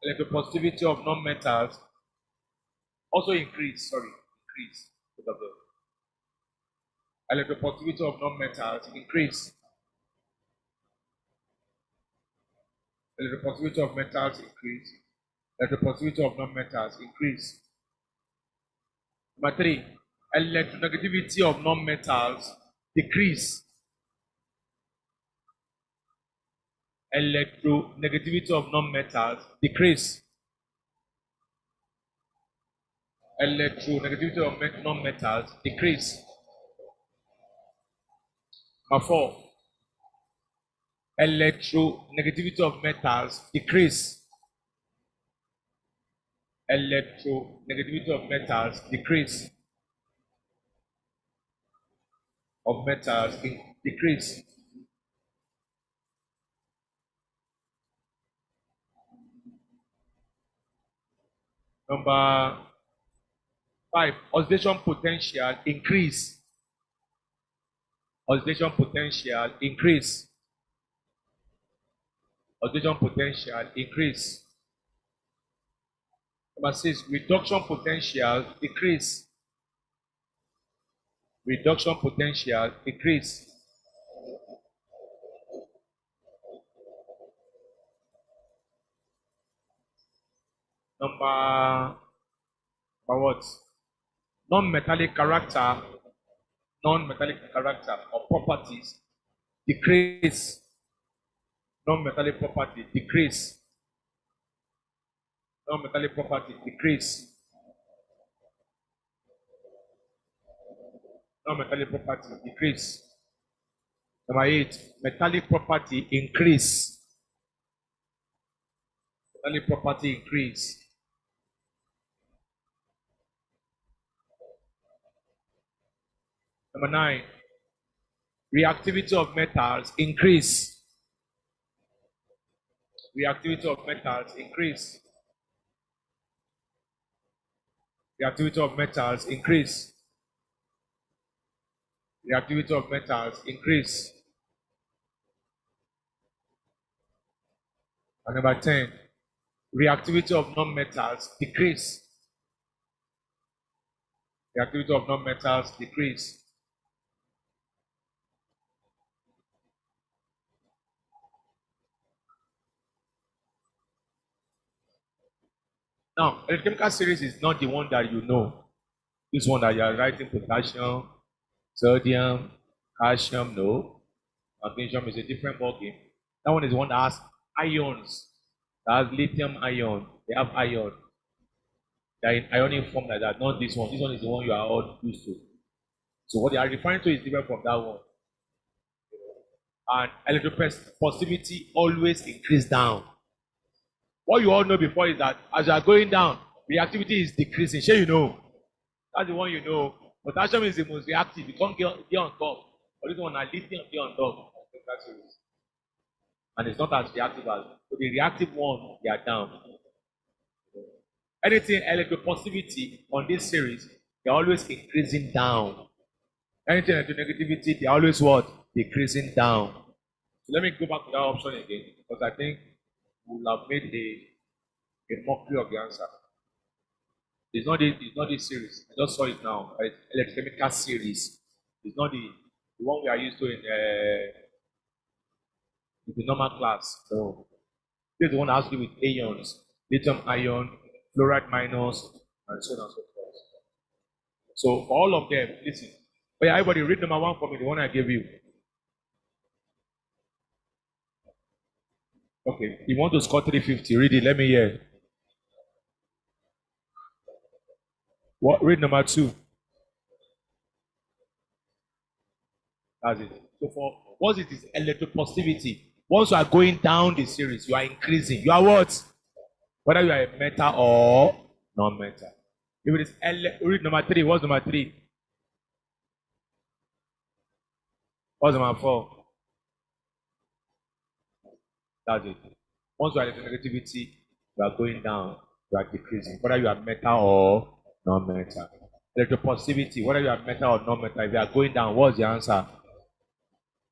Electropositivity of non-metals also increase. Sorry, increase. Electropositivity of non-metals increase. Electropositivity of metals increase. Electropositivity of non-metals increase. Number 3, electronegativity of non-metals decrease. Electronegativity of non-metals decrease. Electronegativity of non-metals decrease. Number 4, electronegativity of metals decrease. Electronegativity of metals decrease. Of metals decrease. Number 5, oxidation potential increase. Oxidation potential increase. Oxidation potential increase. Number 6, reduction potential decrease. Reduction potential decrease. Number what? Non-metallic character or properties decrease. Non-metallic property decrease. Non-metallic property decrease. Non-metallic property decrease. Number 8, metallic property increase. Metallic property increase. Number 9, reactivity of metals increase. Reactivity of metals increase. Reactivity of metals increase. Reactivity of metals increase. And number 10, reactivity of non-metals decrease. Reactivity of non-metals decrease. Now, electrochemical series is not the one that you know. This one that you are writing potassium, sodium, calcium, no. Magnesium is a different ballgame. That one is one that has ions. That has lithium ion. They have ion. They are in ionic form like that. Not this one. This one is the one you are all used to. So what they are referring to is different from that one. And electropositivity always increase down. What you all know before is that as you are going down, reactivity is decreasing. Sure, you know. That's the one you know. Potassium is the most reactive. You can't get on top. But this one, lithium get on top. And it's not as reactive as the reactive one, they are down. Anything electropositivity on this series, they're always increasing down. Anything electronegativity, they're always what? Decreasing down. So let me go back to that option again, because I think we'll have made a mockery of the answer. It's not this series. I just saw it now. It's electrochemical series. It's not the one we are used to in the normal class. So this is the one that has to do with ions, lithium ion, fluoride minus, and so on and so forth. So for all of them, listen. But yeah, everybody read number 1 for me, the one I gave you. Okay, you want to score 350, read it, let me hear. What? Read number 2. That's it. So for what it is electropositivity. Once you are going down the series, you are increasing. You are what? Whether you are a metal or non-metal. If it is read number 3, what's number 3? What's number 4? That's it. Once you are electronegativity, you are going down, you are decreasing. Whether you are metal or non-metal. Electropositivity, whether you are metal or non-metal, if you are going down, what's the answer?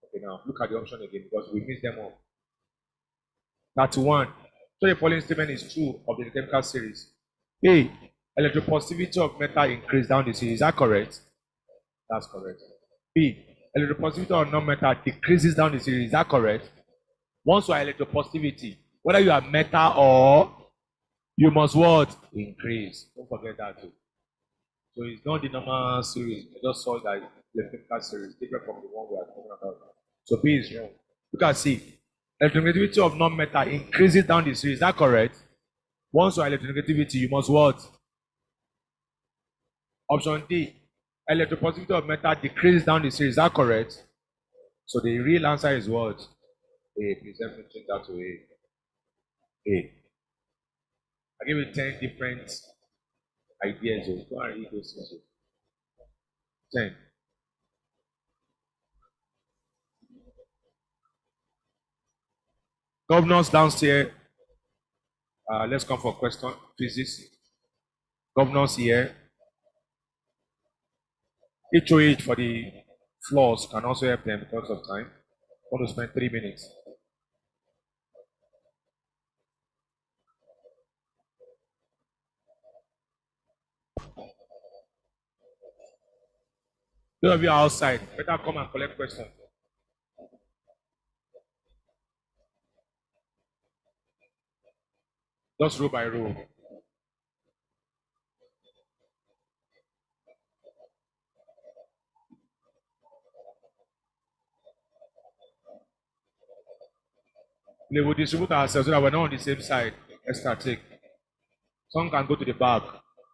Okay, now look at the option again because we missed them all. 31. So the following statement is true of the chemical series. A. Electropositivity of metal increase down the series. Is that correct? That's correct. B. Electropositivity of non-metal decreases down the series. Is that correct? Once you are electropositivity, whether you are metal or you must what? Increase. Don't forget that too. So it's not the normal series. I just saw that electrochemical series, different from the one we are talking about. So B is wrong. Look at C. Electronegativity of non-metal increases down the series. Is that correct? Once you are electronegativity, you must what? Option D. Electropositivity of metal decreases down the series. Is that correct? So the real answer is what? A. Please let me change that to A. A. I give you 10 different ideas. Go and read those things. 10. Governors downstairs. Let's come for question. Physics. Governors here. HOH for the floors can also help them because of time. I'm going to spend 3 minutes. Those of you outside, better come and collect questions. Just row by row. We will distribute ourselves so that we're not on the same side. Ester, take. Some can go to the back.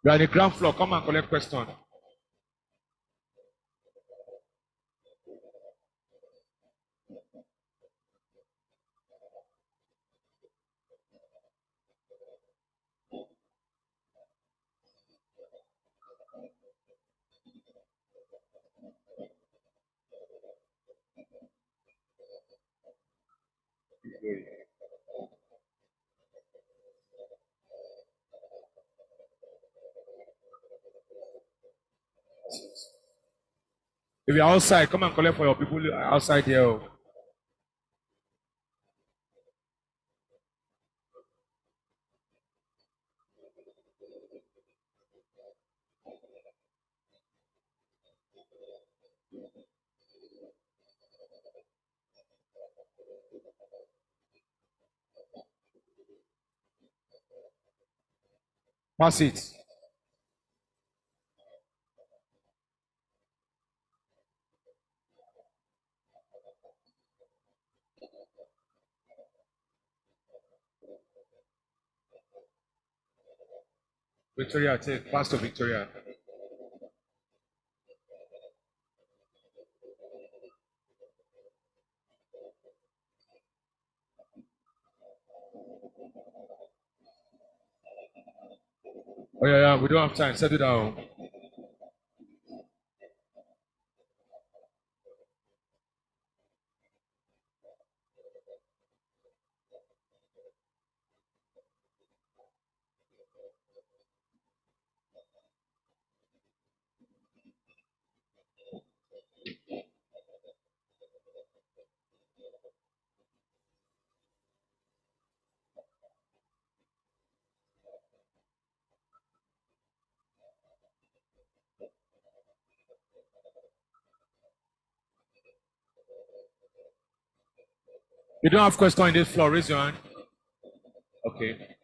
We are on the ground floor. Come and collect questions. If you're outside, come and collect for your people outside here. Pass it. Victoria, take. Pass to Victoria. Oh, yeah, we don't have time. Settle down. You don't have question in this floor. Raise your hand. Okay.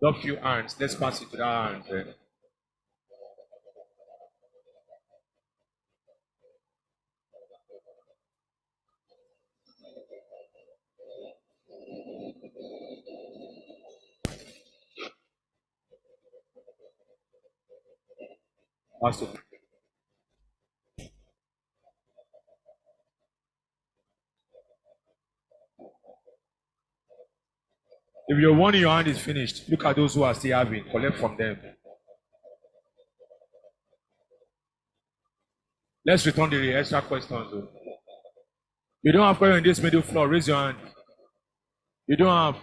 Drop few hands. Let's pass it to that hand. Pass to. If your one in your hand is finished, look at those who are still having. Collect from them. Let's return the extra questions. Though. You don't have question in this middle floor. Raise your hand. You don't have.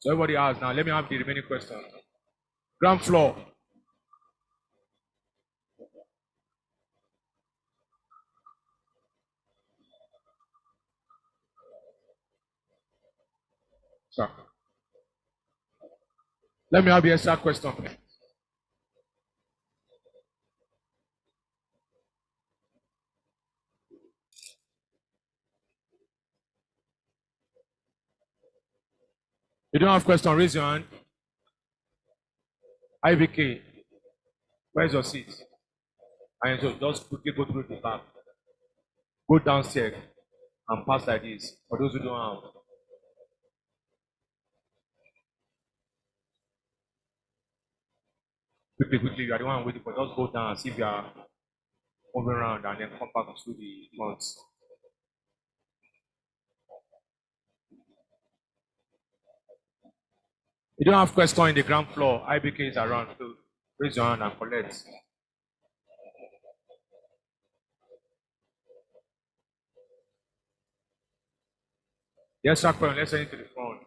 So everybody has now. Let me have the remaining questions. Ground floor. Sir. Let me have the extra question. You don't have question. Raise your hand. IVK. Where's your seat? And so just quickly go through the back. Go downstairs and pass like this. For those who don't have. Quickly, you are the one waiting for. Just go down and see if you are moving around and then come back to the front. You don't have question in the ground floor. IBK is around, so raise your hand and collect. The extra question, let's send it to the front.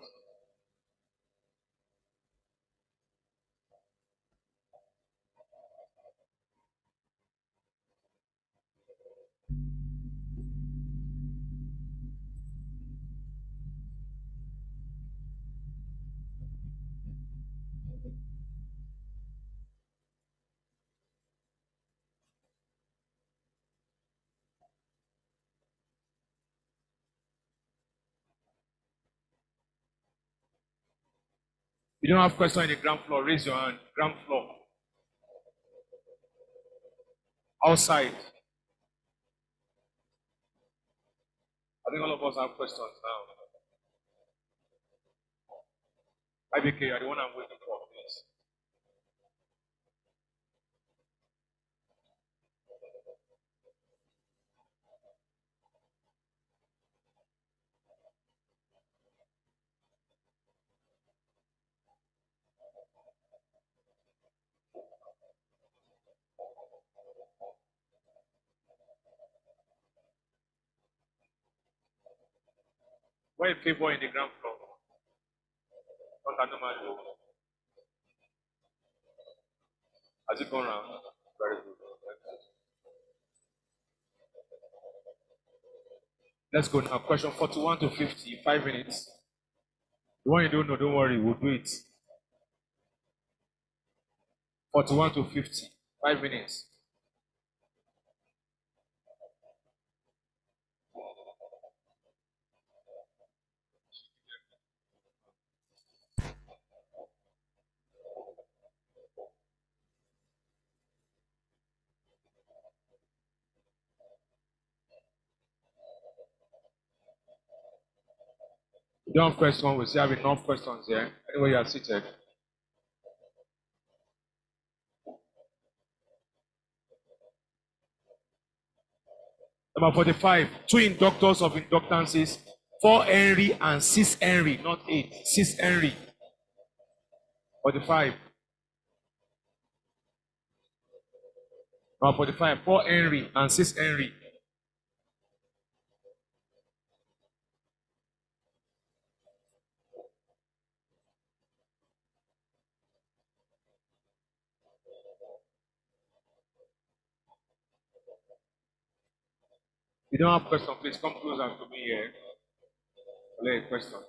You don't have question in the ground floor, raise your hand. Ground floor. Outside. I think all of us have questions now. IBK, you are the one I'm waiting for, please. Where a favor in the ground floor? Not normal. Has it gone around? Very good. Let's go now. Question 41 to 50, 5 minutes. The one you don't know, don't worry, we'll do it. 41 to 50, 5 minutes. You don't have questions, we still have enough questions here. Anyway, you are seated. Number 45, two inductors of inductances, 4 Henry and 6 Henry, not 8, 6 Henry. 45. Number 45, 4 Henry and 6 Henry. You don't have question, please come closer to me here. Lay a question.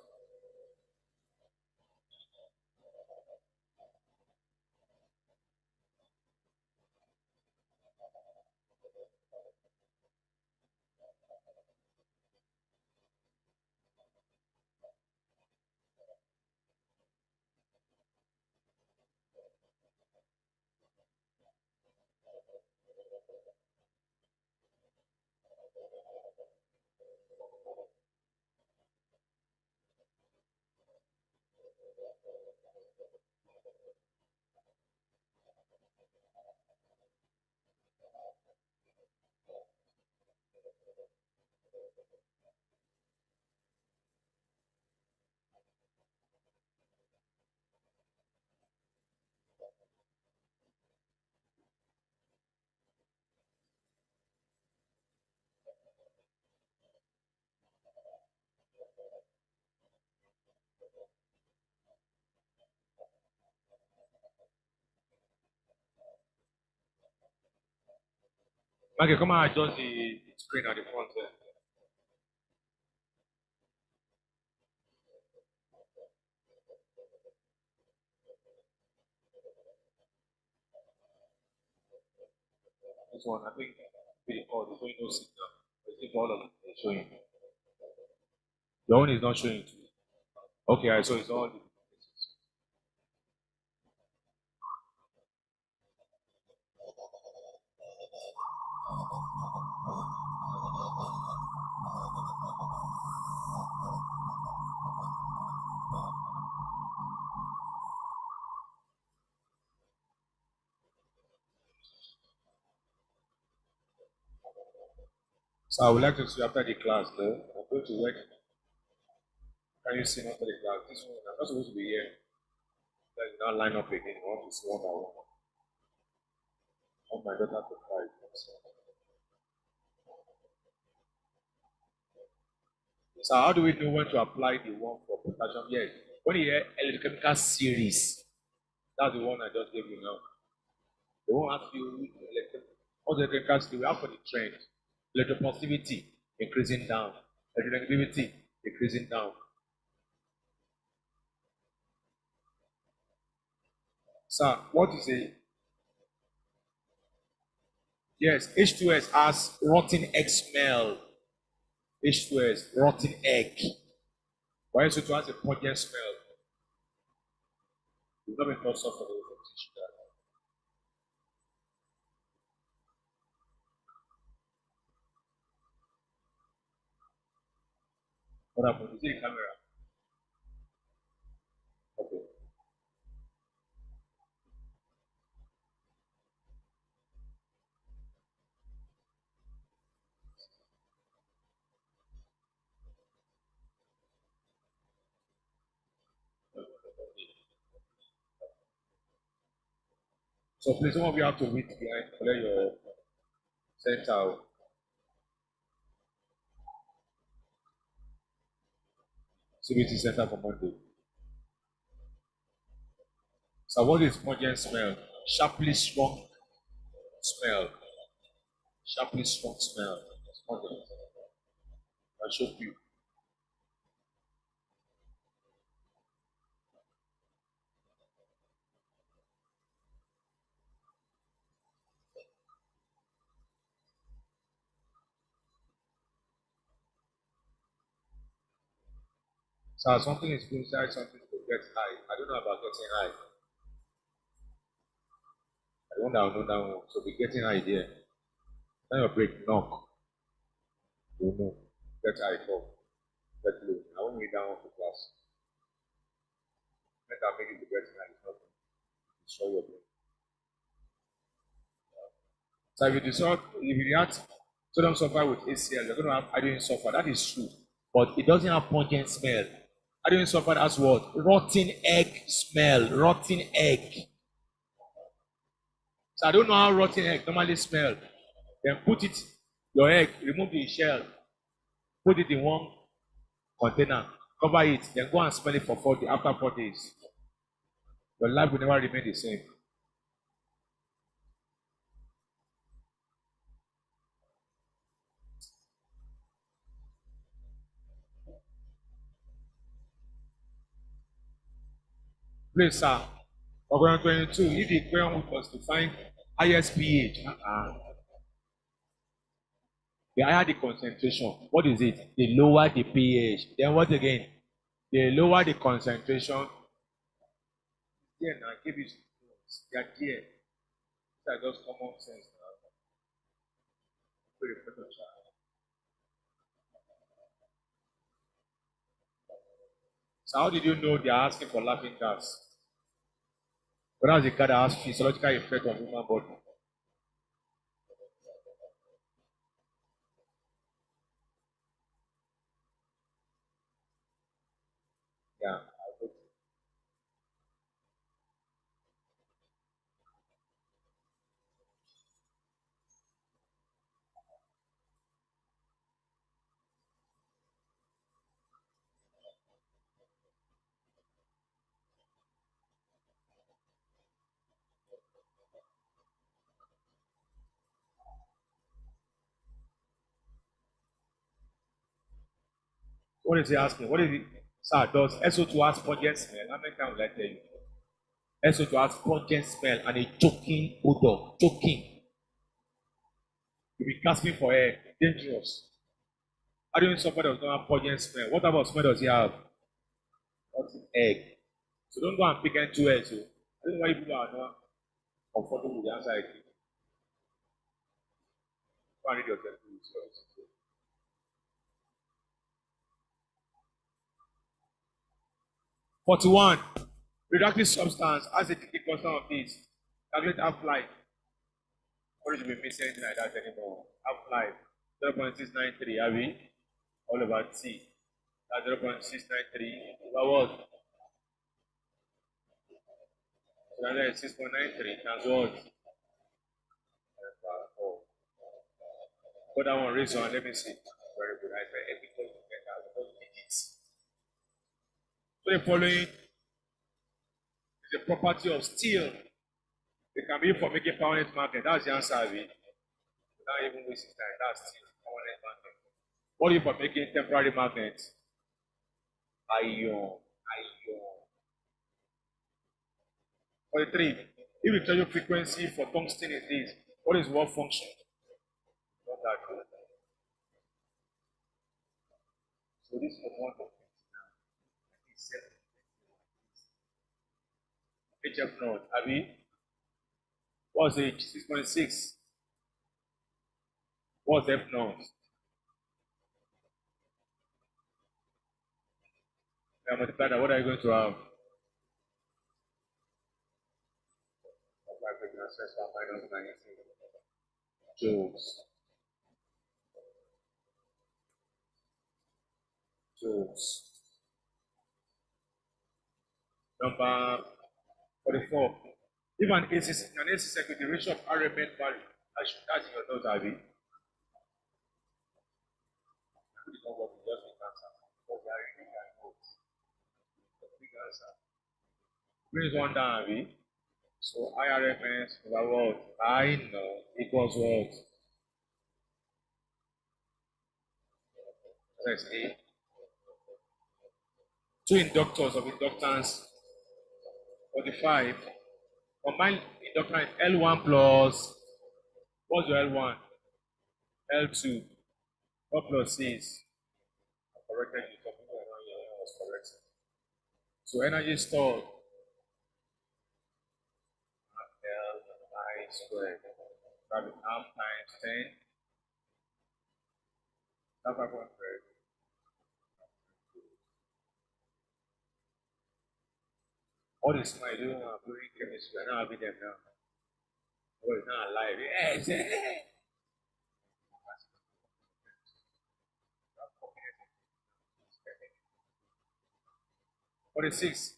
Okay, come and adjust the screen at the front there. This one, I think, the showing no signal. I think all of them is showing. Your own is not showing too. Okay, so it's all. So I would like to see after the class though. I'm going to work. Can you see me after the class? This one, I'm not supposed to be here. Then you now line up again. I want to see one by one. I want my daughter to cry. So how do we know when to apply the one for potassium? Yes. When you hear electrochemical series, that's the one I just gave you now. They won't ask you what's the electrochemical series. We have for the trend. Electropositivity increasing down. Electronegativity decreasing down. So what is a yes, H2S has rotten egg smell. H2S, rotten egg. Why is it has a pungent smell? You've not been taught for the repetition. What happened? You see the camera? Okay. So please, some of you have to wait behind, collect your center. CBT center for Monday. So what is pungent smell? Sharply strong smell. Sharply strong smell. It's pungent. I'll show you. So something is inside something to get high. I don't know about getting high. I don't know that one. So be getting high there. Then your break knock. You know. Get high talk. Get low. I won't read that one for class. Let that make it to get high. It's not destroy your brain. So if you destroy, if you react sodium sulfide with ACl, you're going to have hydrogen sulfide. That is true. But it doesn't have pungent smell. Hydrogen sulfide has what? Rotten egg smell. Rotten egg. So I don't know how rotten egg normally smell. Then put it, your egg, remove the shell, put it in one container, cover it, then go and smell it for 4 days. After 4 days, your life will never remain the same. Please, sir, for 22, if the question was to find highest pH, the higher the concentration, what is it? The lower the pH. Then what again? The lower the concentration. Then I give it. They are there. These are just common sense now. So how did you know they are asking for laughing gas? But that's the car that has physiological effect on human body. Yeah. What is he asking? What is it? Sir, does SO2 has pungent smell? How many times will I tell you? SO2 has pungent smell and a choking odor. Choking. You'll be gasping for air. Dangerous. How do you somebody does not have pungent smell? What type of smell does he have? What's egg? So don't go and pick two eggs. So I don't know why people are not comfortable with the answer I give. Go and read yourself. 41. Radioactive substance has a decay constant of this. Calculate half-life. What should be missing anything like that anymore? Half-life 0.693, have we? All over T. That's 0.693 over what? So that's 6.93 times what? Oh. Put that one raise on, let me see. Very good. I said everything to get out of digits. So the following is the property of steel. It can be used for making permanent magnet. That's the answer, Abby. Without even wasting time. That's steel, permanent magnet. What are you for making temporary magnets? Iron. 43. If the tell you frequency for tungsten is this, what is what function? Not that good. So this is one of HF node. Abby, what's H? 6.6. What's F node? I multiply that. What are you going to have? Minus 19 joules. Number 44. If an AC circuit, the ratio of RMN value, that's in your notes, Abby. It not work, just make answer. Because they are reading their notes. Big answer. Bring one down, Abby. So IRMS over what? I know equals what? Let's A. Two inductors of inductance 45. Combine inductance L1 plus, what's your L1? L2. What plus is? I corrected you. Was correct. So energy stored. L I squared. That is half times 10. That's 500. All this my doing doing chemistry. I don't have them now. Oh, it's not alive. Yes. 46.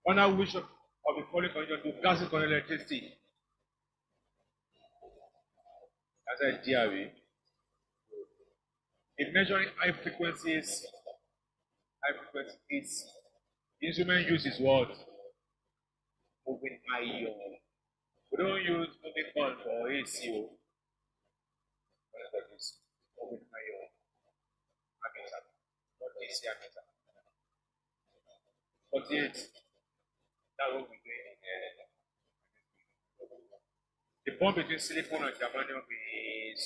Under which of the following conditions do gases conduct electricity? That's a DRV. In measuring high frequencies, the instrument uses what? Moving ion. We don't use moving coil for ACO. What is this? Moving ion. Ammeter. Not AC ammeter. 48. That's what we're doing in the bond between silicon and germanium is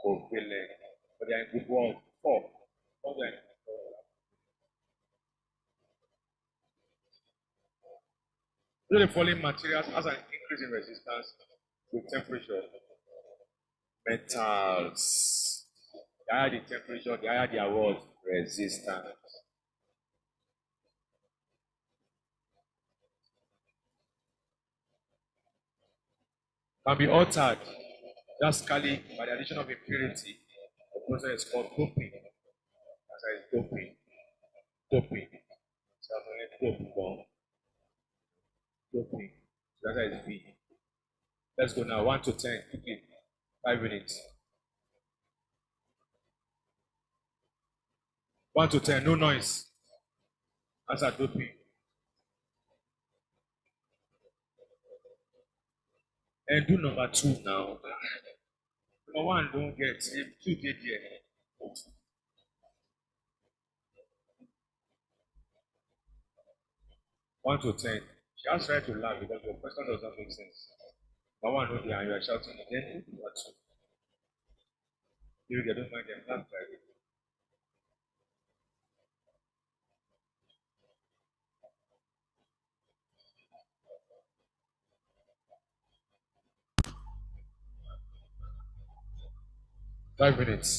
covalent. But they are in group 1. 4. So the following materials has an increase in resistance with temperature. Metals. The higher the temperature, the higher their what? Resistance. Can be altered drastically by the addition of impurity. The process is called doping. That's why it's doping. Doping. So doping. So that's why it's B. Let's go now. 1 to 10. Quickly. 5 minutes. 1 to 10. No noise. Answer doping. And do number 2 now. Number 1 don't get. 2 get there. 1 to 10. She has tried to laugh because your question does not make sense. Number 1 don't and you are shouting. Then number 2. You don't mind them. Laugh like it. Five minutes.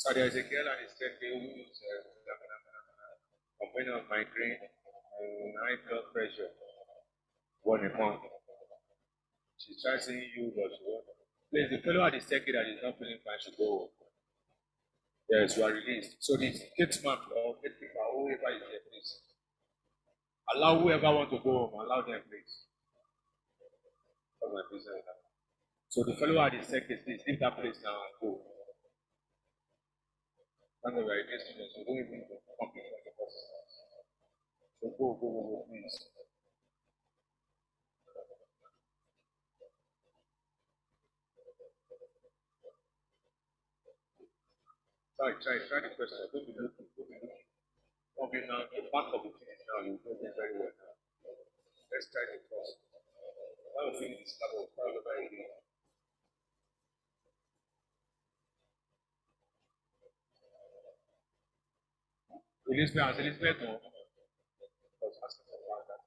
So there's a girl and his friend who is complaining of migraine and high blood pressure. One a month. She tries saying you, but she won't. Please, the fellow at the second that is not feeling fine should go. Yes, you are released. So the gate man or gate keeper, whoever is there, please. Allow whoever want to go home, allow them, please. That's my business now. So the fellow at the second, please leave that place now and go. That's the right destiny. So don't even compete with the person. So go, please. Try the question. Don't be looking. Okay, now the back of the finish now, you know them very well now. Let's try the first. I will finish this level of power by again. Elizabeth, no. I was asking about that.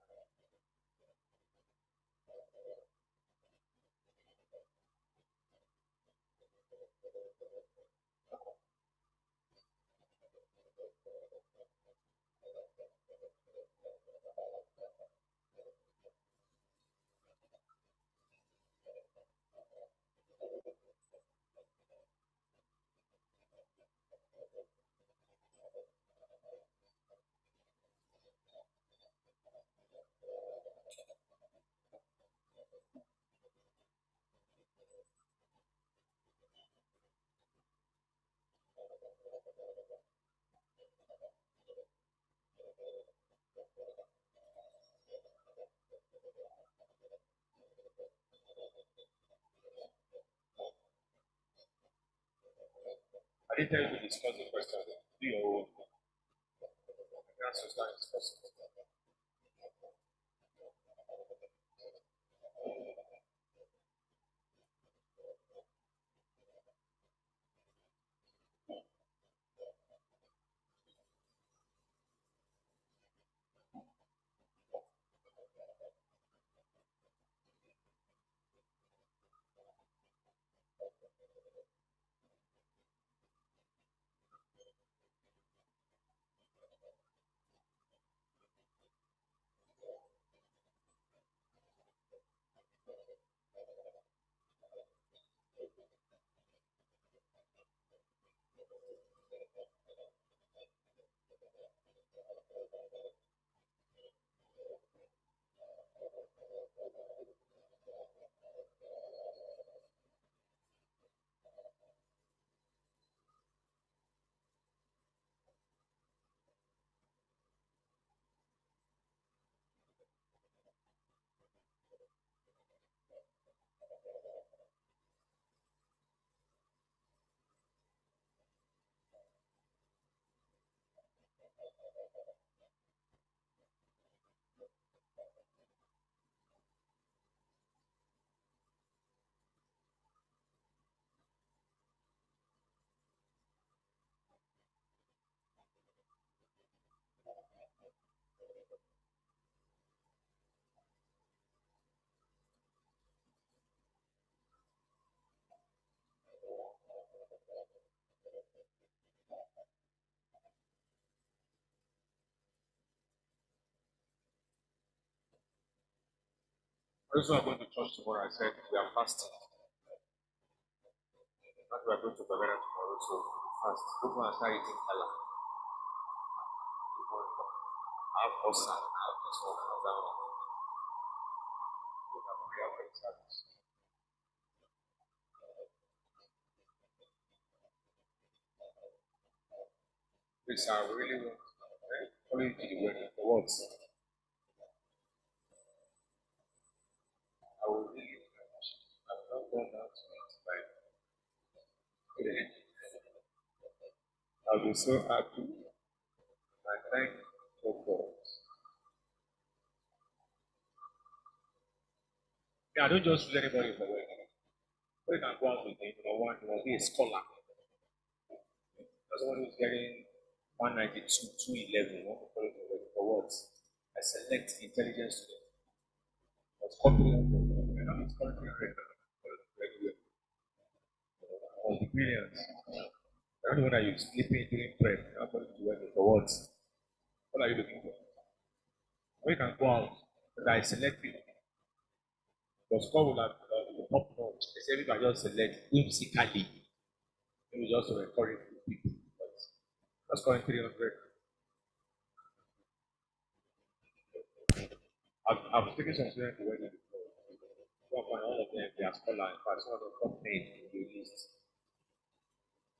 I didn't tell you to discuss the question. Do your own. Answer start discussing. Those who are going to church tomorrow, I said we are fasting. Not we are going to Bavarian tomorrow, so fast. People are starting eating halal. I have also, I have this one, I have that one. We have prayer for service. Please, I really want to follow you to the word. The words. I will really I've not done that tonight. I'll be so happy. I thank God. Yeah, I don't just use anybody for work. You can go out with him, one will be a scholar. Someone who's getting 192, 211, for what? I select intelligence student. What's competent? It's currently regular. Or the brilliance. I don't know whether you're sleeping during prep. You're not going to work for what? What are you looking for? Or you can go out, but I select people. The score will have top notch. They say we can just select whimsically. Maybe just to encourage people. But that's scoring 300. I've taken some students to work before. All of them, they are scholar. In fact, some of the top names in the list.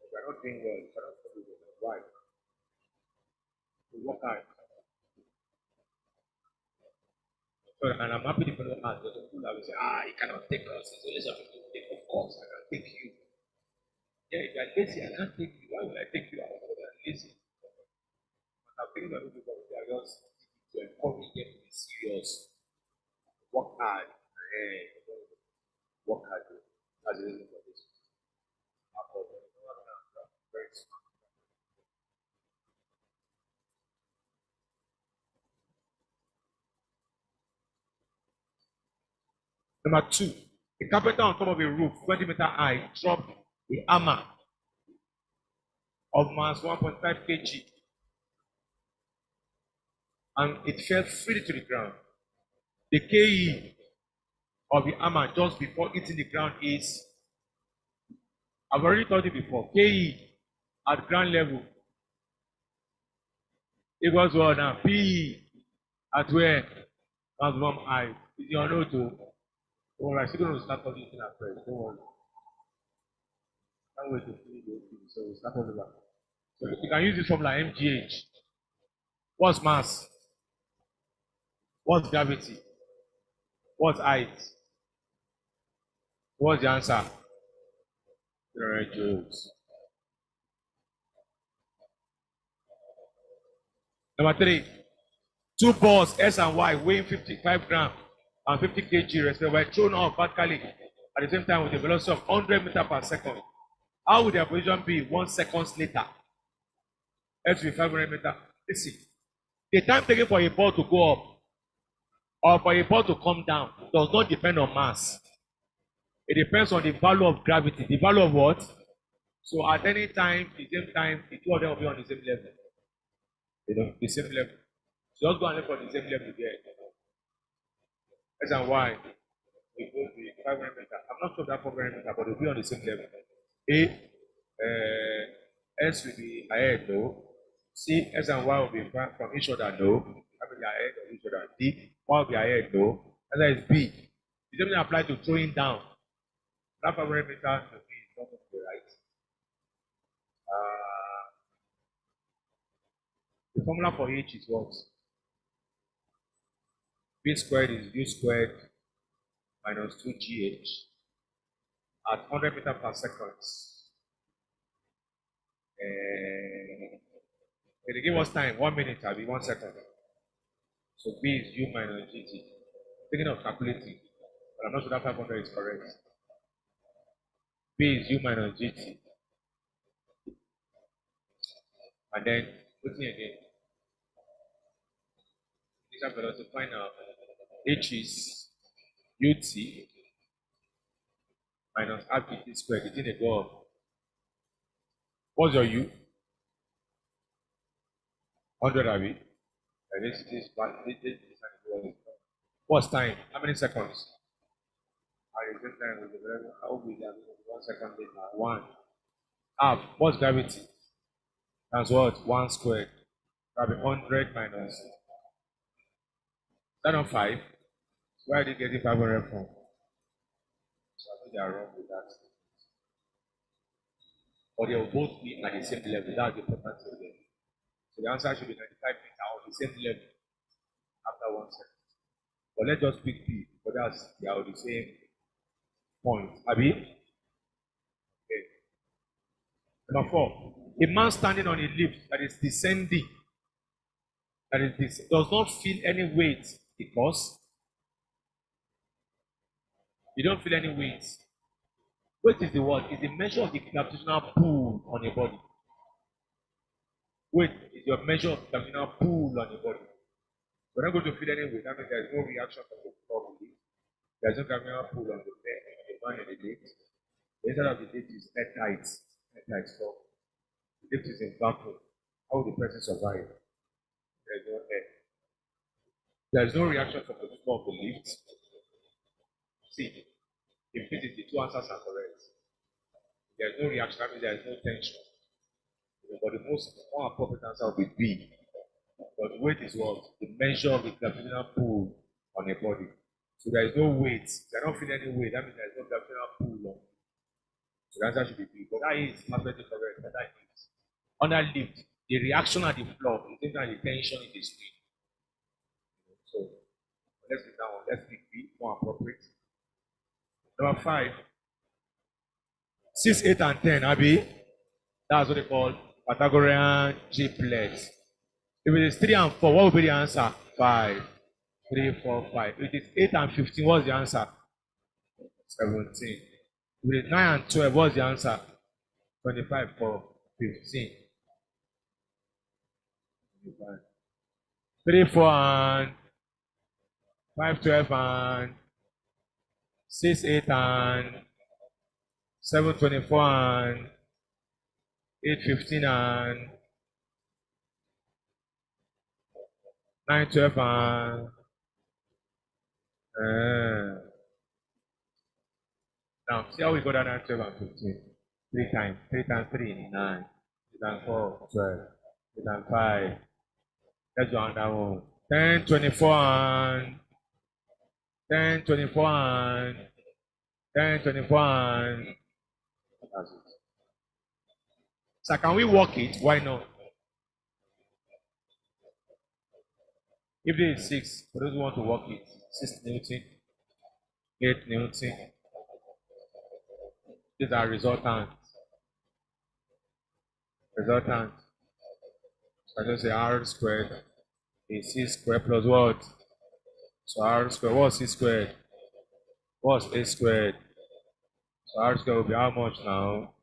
If you're not doing well, you cannot do well. Why? You work hard. So, and I'm happy to follow hard. There's some people that will say, you cannot take us. It's only some people take. Of course, I can take you. Yeah, if you're lazy, I can't take you. Why would I take you out? Because I'm lazy. But I'm thinking about people that are just to encourage them to be serious. Work hard. Work hard. That's the reason for this. Very smart. Number two, a carpenter on top of a roof, 20-meter high, dropped a hammer of mass 1.5 kg and it fell freely to the ground. The KE of the hammer just before hitting the ground is, I've already told you before, KE at ground level equals what now? PE at where? Maximum height. Is your note to? Well, I'm still going to start talking at first. Don't worry. Can't wait to finish the thing, so we'll start all over. So you can use this formula MGH. What's mass? What's gravity? What's height? What's the answer? 300 joules. Number three, two balls S and Y weighing 55 grams and 50 kg respectively were thrown off vertically at the same time with a velocity of 100 meters per second. How would their position be 1 second later? X with 500 meters. Listen, the time taken for a ball to go up or for a ball to come down does not depend on mass. It depends on the value of gravity. The value of what? So at any time, the same time, the two of them will be on the same level. The same level. So just go and look for the same level there. X and Y. We go to 500 meters. I'm not sure that 500 meters, but they'll be on the same level. S will be ahead, no. C, S and Y will be from each other, no. I will be ahead of each other. D, Y will be ahead, no. And that is B. The same thing applies to throwing down. That 500 meters to B is not going to be right. The formula for H is what? B squared is U squared minus 2GH at 100 meters per second. They give us time, 1 minute, I'll be 1 second. So B is U minus GT. Thinking of calculating, but I'm not sure that 500 is correct. B is U minus GT. And then, looking again. This is velocity find out. H is UT minus RPT squared. It's in a go up. What's your U? 100 RB. And this. What's time? How many seconds? same time with the very, how big are 1 second later? 1. Half. What's gravity? That's what? 1 squared. That'll be 100 minus. Is that not 5? Where are they getting 500 from? So I think they are wrong with that. Or they will both be at the same level. That's the important thing. So the answer should be 95 meters on the same level after 1 second. But let's just pick P, but that's they are the same point. Abi? Okay. Number 4. A man standing on a lift that is descending, that is this, does not feel any weight because you don't feel any weight. Weight is the what? Is the measure of the gravitational pull on your body. Weight is your measure of gravitational pull on your body. We're not going to feel any weight. That means there is no reaction from the floor of the lift. There is no gravitational pull on the bed, the man in the lift. The inside of the lift is airtight. Airtight. So the lift is in vacuum. How will the person survive? There is no air. There is no reaction from the floor of the lift. See, in physics, the two answers are correct. There is no reaction, that means there is no tension. But the most more appropriate answer will be B. But weight is what? The measure of the gravitational pull on a body. So there is no weight. They are not feeling any weight. That means there is no gravitational pull on. So the answer should be B. But that is perfectly correct. But that is under lift, the reaction at the floor is different than the tension in the screen. So let's pick that one. Let's pick B, more appropriate. Number 5. 6, 8, and 10, Abi. That's what they call Pythagorean triplets. If it is 3 and 4, what will be the answer? 5. 3, 4, 5. If it is 8 and 15, what's the answer? 17. If it is 9 and 12, what's the answer? 25 for 15. 3, 4, and 5, 12, and 6, 8, and 7, 24, and 8, 15, and 9, 12, and now see how we got that 9, 12, and 15. 3 times. 3 times 3, 9. 3 times 4, 12. 3 times 5. Let's go on that one. 10, 24, and 10, 24, and 10, 24, and that's it. So can we work it? Why not? If there is 6, for those who want to work it, 6 Newton, 8 Newton. These are resultants. Resultants. So I just say R squared is 6 squared plus what? So R squared, what's 6 squared? What's 8 squared? So R squared will be how much now?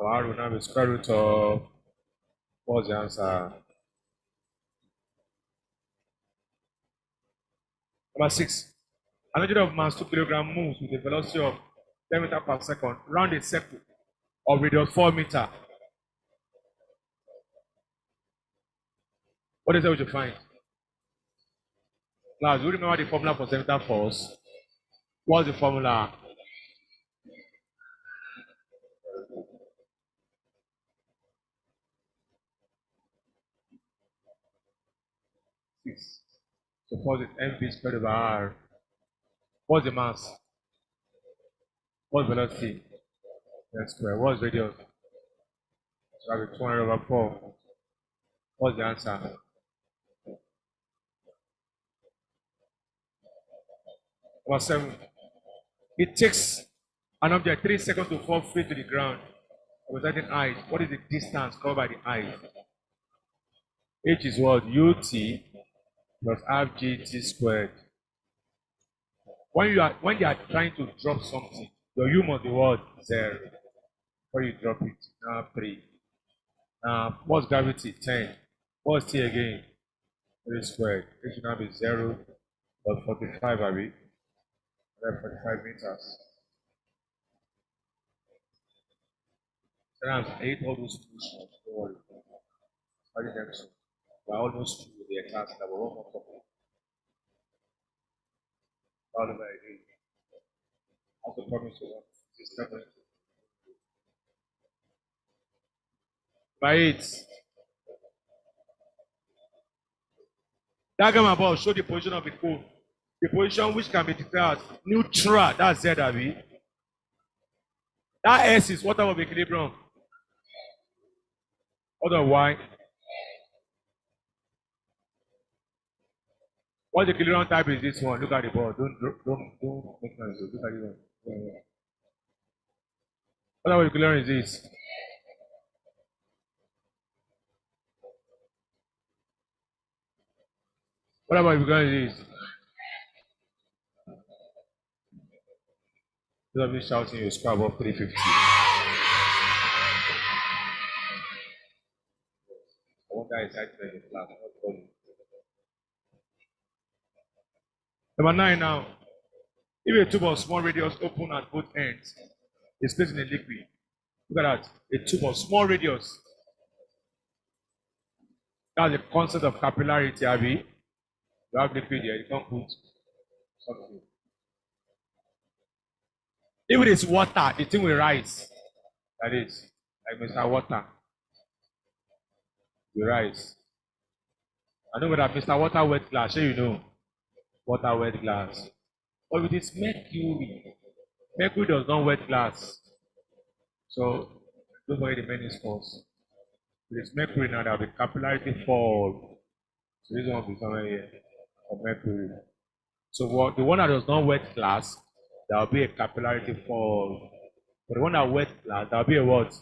Our R will now be square root of, what's the answer? Number 6. An object of mass 2 kg moves with a velocity of 10 meters per second round a circle of radius 4 meters. What is that we should find? Class, do you remember the formula for center force? What's the formula? Six. So force is mv squared over r. What's the mass? What's velocity? N square. What's radius? So that'll be 200 over 4. What's the answer? Number 7. It takes an object 3 seconds to fall free to the ground of a certain height. What is the distance covered by the height? H is what? Ut plus half gt squared. When they are trying to drop something, your u must be what? 0. Before you drop it. Now 3. What's gravity? 10. What's t again? 3 squared. It should now be 0 plus 45, Abi. 45 meters. So now I hate all those questions. Don't worry. Study them soon. We're almost through with the class that we're almost talking. All over again. promise to work. System. By it. Diagram above show the position of the cone. The position which can be declared as neutral. That's Z, Abby. That S is what type of equilibrium? Otherwise, what equilibrium type is this one? Look at the board. Don't make noise. Look at it. What type of equilibrium is this? What about equilibrium is this? Instead of me shouting, you score above 350. I wonder if I in the class. Number 9 now. If a tube of small radius open at both ends is placed in a liquid, look at that. A tube of small radius. That's the concept of capillarity, Abby. You have liquid here, you can't put something. If it is water, the thing will rise. That is, like Mr. Water, will rise. I know that Mr. Water wet glass, sure you know. Water wet glass. But with this mercury, mercury does not wet glass. So, don't worry the many scores. With this mercury now, there will be capillarity fall. So, this one will be somewhere here for mercury. So, what the one that does not wet glass, there will be a capillarity fall. For the one that wet glass, there will be a what?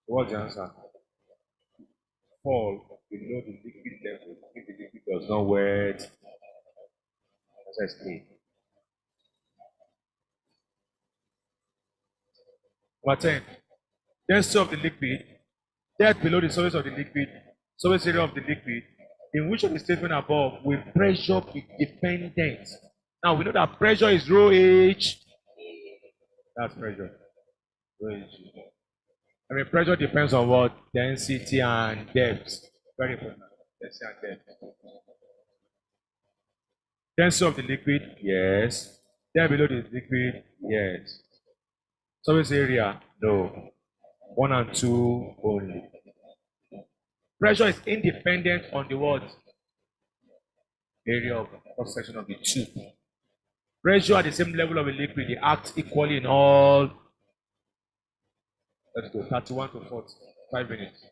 What's the answer? Fall below the liquid level if the liquid does not wet. As I say. Number 10. Density of the liquid, depth below the surface of the liquid, surface area of the liquid, in which of the statement above will pressure be dependent? Now we know that pressure is rho H. That's pressure. Rho H. I mean, pressure depends on what? Density and depth. Very important. Density and depth. Density of the liquid, yes. Depth below the liquid, yes. Surface area, no. 1 and 2 only. Pressure is independent on the what? Area of cross section of the tube. Pressure at the same level of a liquid, they act equally in all. Let's go. 31 to 40. 5 minutes.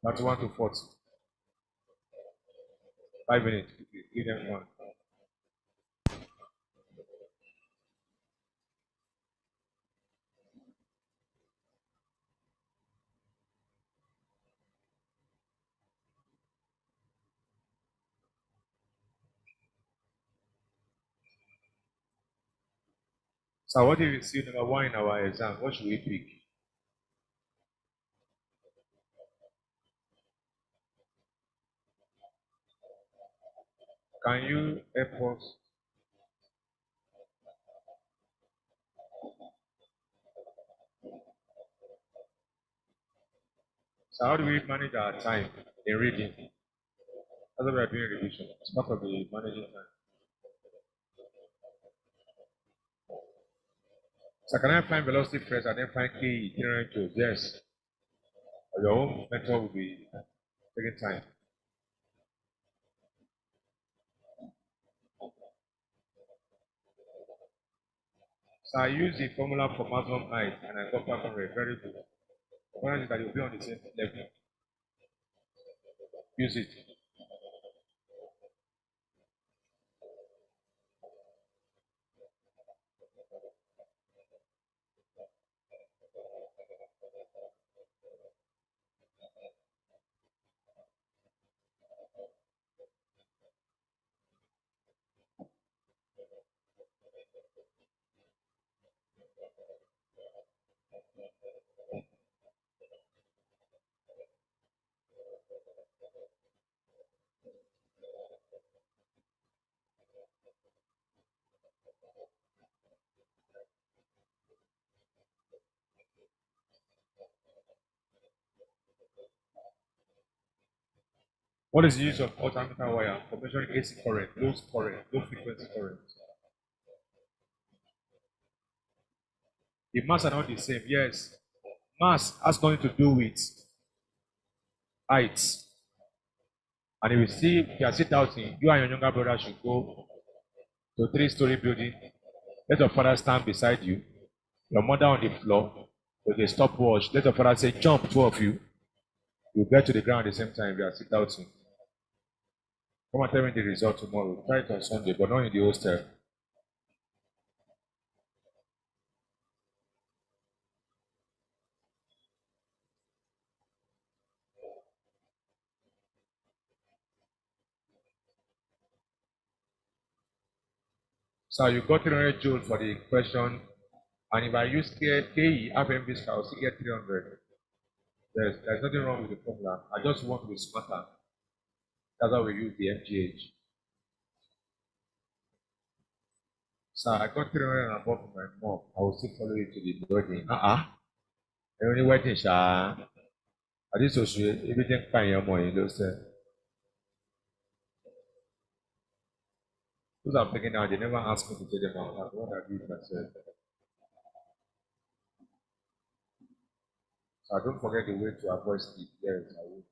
31 to 40. 5 minutes. Give them one. So what if you see number 1 in our exam? What should we pick? Can you help us? So how do we manage our time in reading? That's what we are doing revision. It's part of the managing time. So can I find velocity first and then find K general joules? Yes. Or your own method will be taking time. So I use the formula for maximum height and I got 500. Very good. One is that you'll be on the same level. Use it. What is the use of alternator wire for measuring AC current, low frequency current? The mass are not the same. Yes, mass has nothing to do with height. And if you are sit out in, you and your younger brother should go to a 3-story building. Let your father stand beside you, your mother on the floor with a stopwatch. Let your father say, jump, two of you. You get to the ground at the same time. You are sit out in. Come and tell me the result tomorrow. Try it on Sunday, but not in the hostel. So you got 300 joules for the question, and if I use KE, FMV, I'll still get 300. There's nothing wrong with the formula. I just want to be smarter. That's why we use the MGH. So I got 300 and above from my mom. I will still follow you to the wedding. The only wedding, Sha. I just so sure everything fine your money, those I'm taking out, they never ask me to tell them out. What I do it myself. So I don't forget the way to avoid sleep. Yes, I will.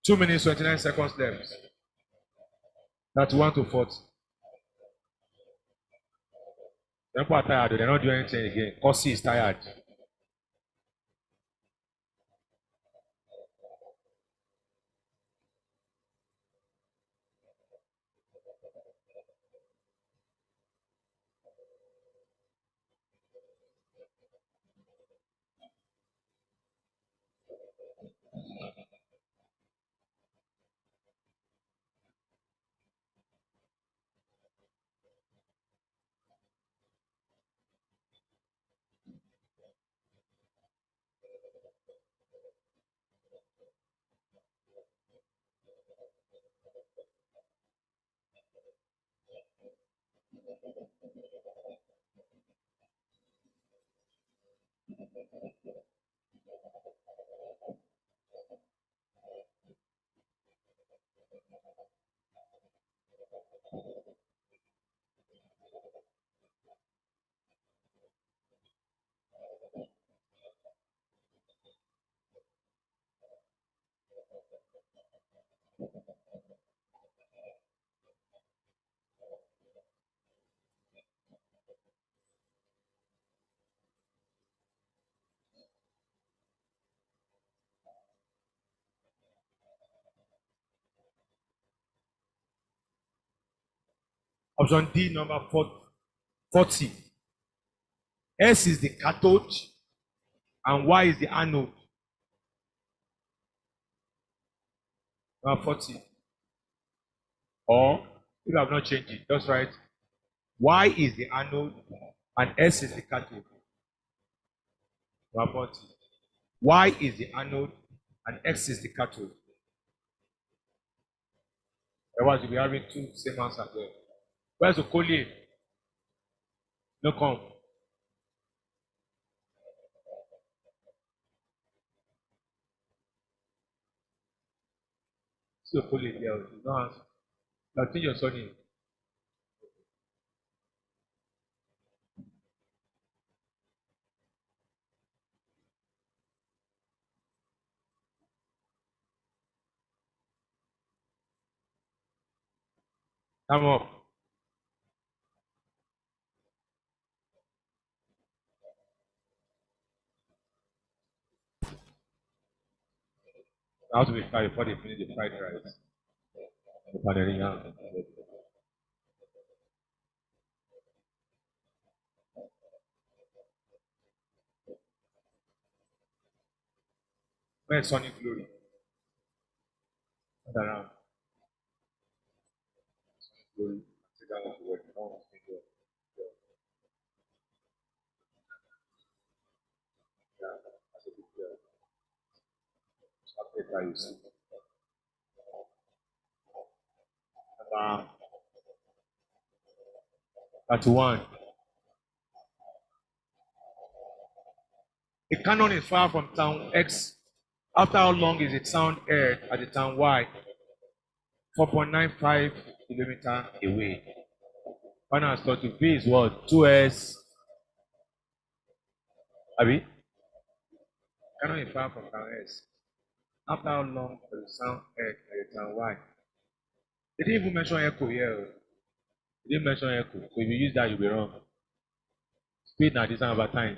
2 minutes, 29 seconds left. 31 to 40. People are tired, they're not doing anything again. Kosi is tired. Option D, number 40. S is the cathode and Y is the anode. Number 40. Or, if I have not changed it, just write Y is the anode and S is the cathode. Number 40. Y is the anode and X is the cathode. Otherwise, you'll be having two same answers there. Where's the collier? No come. See the collier there. No answer. Now change your surname. Come up. How to be fried before they finish the fried rice. The paneling out. Where's Sonic Glory? Not around. Glory. Sit down with the word. No one can do it. Yeah, that's a big deal. After you see. Number 31. A cannon is fired from town X. After how long is it sound heard at the town Y? 4.95 kilometers away. Final answer to B is what? 2S. Abi? Cannon is fired from town S. After how long is it sound heard at the town Y? They didn't even mention echo here. They didn't mention echo. So if you use that, you'll be wrong. Speed na distance over time.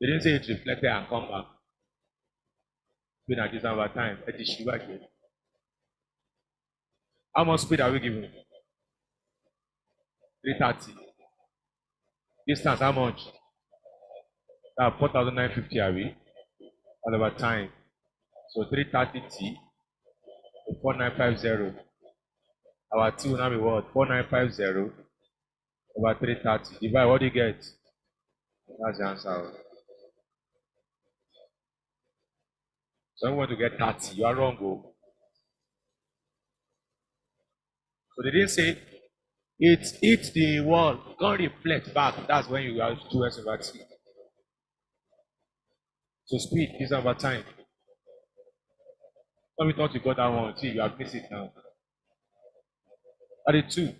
They didn't say it reflected and come back. Speed na distance over time. It is sugar here. How much speed are we giving? 330. Distance, how much? 4,950 are we? All over time. So 330T to 4950. Our T will now be what? 4950 over 330. Divide, what do you get? That's the answer. So you want to get 30. You are wrong, go. So they didn't say it hits the wall, can't reflect back. That's when you have 2s over t. So speed is over time. Some thought you got that one. See, you have missed it now. At the 2.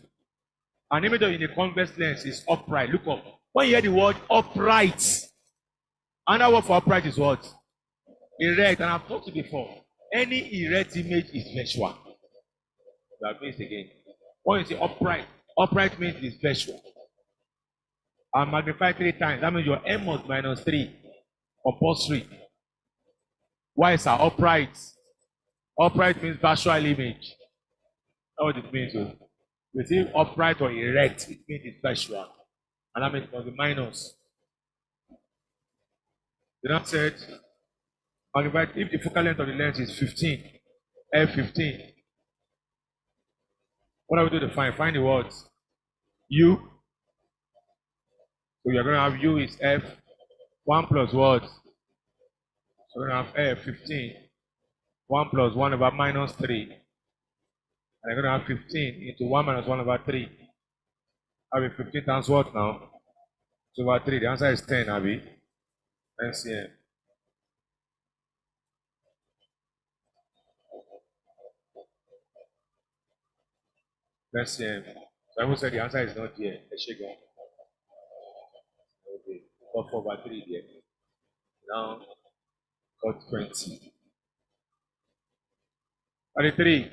An image in a convex lens is upright. Look up. When you hear the word upright, another word for upright is what? Erect. And I've talked to you before. Any erect image is visual. You have missed again. When you say upright means it's visual. And magnify 3 times. That means your M was minus 3. Compulsory. Why is our upright? Upright means visual image. That's what it means. So, we say upright or erect, it means it's visual. And that means it must be minus. The next said, magnify if the focal length of the lens is 15, F15. What are we doing to find? Find the words. U. So you're going to have U is F. 1 plus what? So we're going to have F15. 1 plus 1 over minus 3. And you're going to have 15 into 1 minus 1 over 3. Have 15 times what now? 2 over 3. The answer is 10, Abby. 10 cm. Let's see. So I will say the answer is not here. Let's check it. Okay. Got 4 over 3 there. Now, got 20. 33.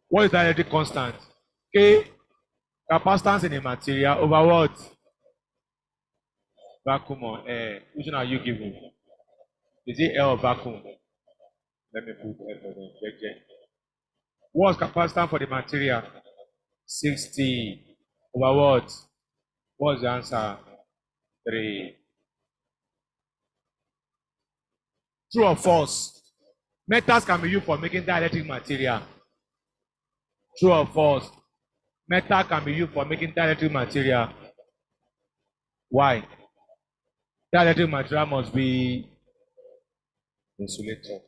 What is the electric constant? K. Capacitance in a material over what? Vacuum or air. Which one are you giving? Is it air or vacuum? Let me put air for them. What's capacitance for the material? 60 over what? What's the answer? 3. True or false? Metals can be used for making dielectric material. True or false? Metal can be used for making dielectric material. Why? Dielectric material must be insulator.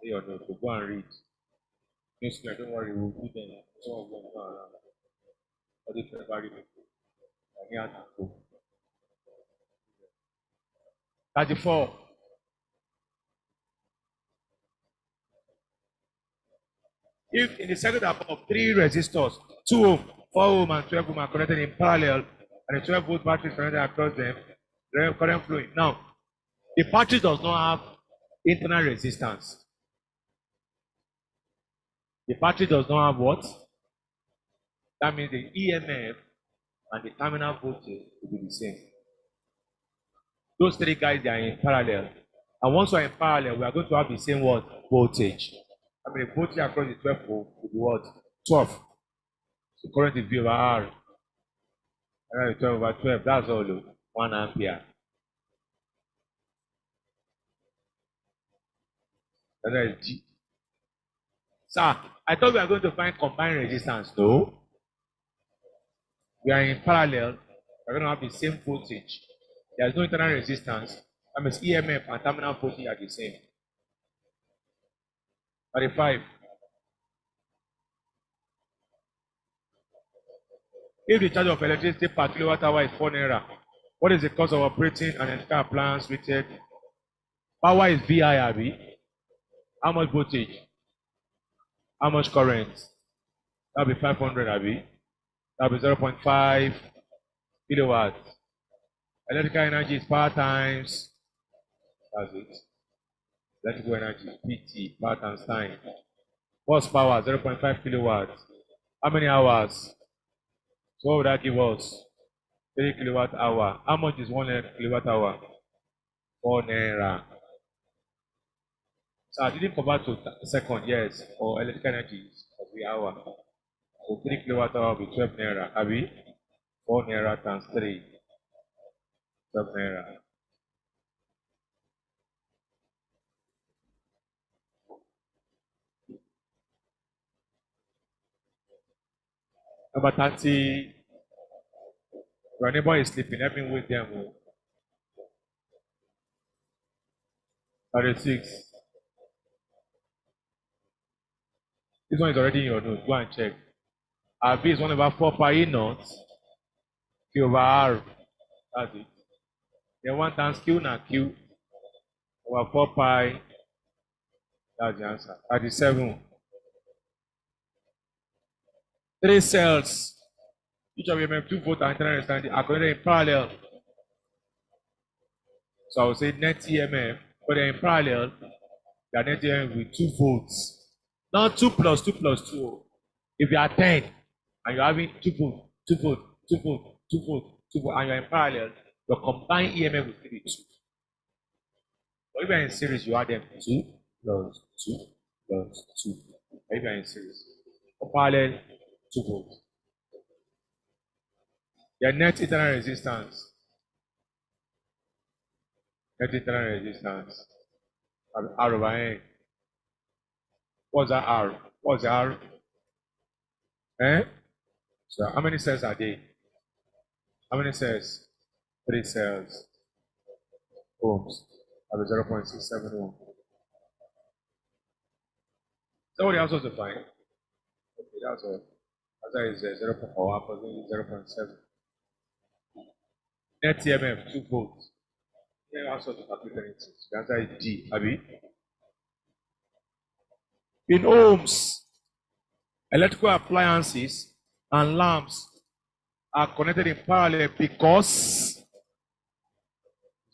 Hey, or no, so go and read. No, sir, don't worry, we'll do them. Some of them go around. All the February people. And here to go. 34. If in the circuit of 3 resistors, 2 ohm, 4 ohm, and 12 ohm are connected in parallel, and the 12 volt battery is connected across them, the current flowing. Now, the battery does not have internal resistance. The battery does not have what? That means the EMF and the terminal voltage will be the same. Those 3 guys, they are in parallel. And once we are in parallel, we are going to have the same what? Voltage. I mean, the voltage across the 12 volt will be what? 12. So current is V over R. And 12 over 12, that's all. 1 ampere. That is G. Sir, I thought we are going to find combined resistance. No. We are in parallel. We are going to have the same voltage. There is no internal resistance. That means EMF and terminal voltage are the same. 35. If the charge of electricity per kilowatt hour is 4 naira, what is the cost of operating an electrical appliance rated? Power is VI, Abi. How much voltage? How much current? That'll be 500, Abi. That'll be 0.5 kilowatts. Electrical energy is power times. That's it. Electrical energy, PT, power times time. Horsepower, 0.5 kilowatts. How many hours? So what would that give us? 3 kilowatt hour. How much is 1 kilowatt hour? 4 naira. So I didn't convert to second, yes, for electrical energy of the hour. So 3 kilowatt hour will be 12 naira. Abi? 4 naira times 3. 12 naira. Number 30. Your neighbor is sleeping. Let me wake them. 36. This one is already in your note. Go and check. RV is 1 over 4 pi E naught. Q over R. That's it. Then 1 times Q na Q over 4 pi. That's the answer. 37. 3 cells. Each of them have 2 volts and internal resistance are connected in parallel. So I will say net EMF, but they're in parallel. They are net EMF with 2 volts. Not 2 plus 2 plus 2. If you are 10 and you're having 2 volts, 2 volts, 2 volts, 2 volts, 2 volts, and you're in parallel, your combined EMF will be 2. But if you're in series, you add them 2 plus 2 plus 2. But if you're in series, for parallel, 2 volts. Your net internal resistance. Net internal resistance. R over N. What's that R? What's the R? Eh? So how many cells are there? How many cells? 3 cells. Ohms. That is 0.67 ohm. So what are you supposed to find? Okay, that's all. Answer is 0.7. Net EMF 2 volts. You have to calculate anything. The answer is D. Abi? In ohms, electrical appliances and lamps are connected in parallel because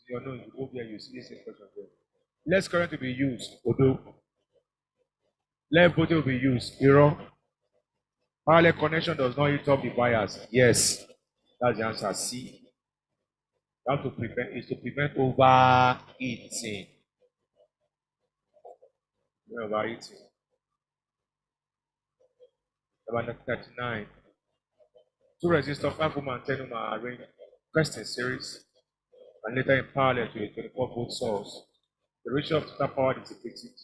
you know you go there, you see this expression there. Less current will be used, although less voltage will be used. Error. Parallel connection does not heat up the wires. Yes, that's the answer. C. You have to prevent overheating. Overheating. Number 39. 2 resistors, 5 ohm and 10 ohm are arranged first in series and later in parallel to a 24-volt source. The ratio of total power dissipated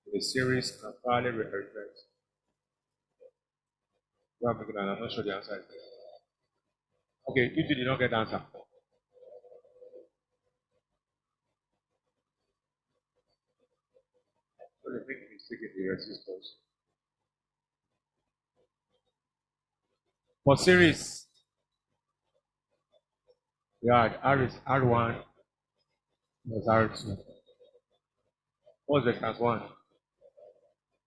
in the series and parallel rearrangements. I'm not sure the answer is there. Okay, you did not get the answer. So the big mistake in the resistors. For series, yeah, R is R1 plus R2. What's the class 1?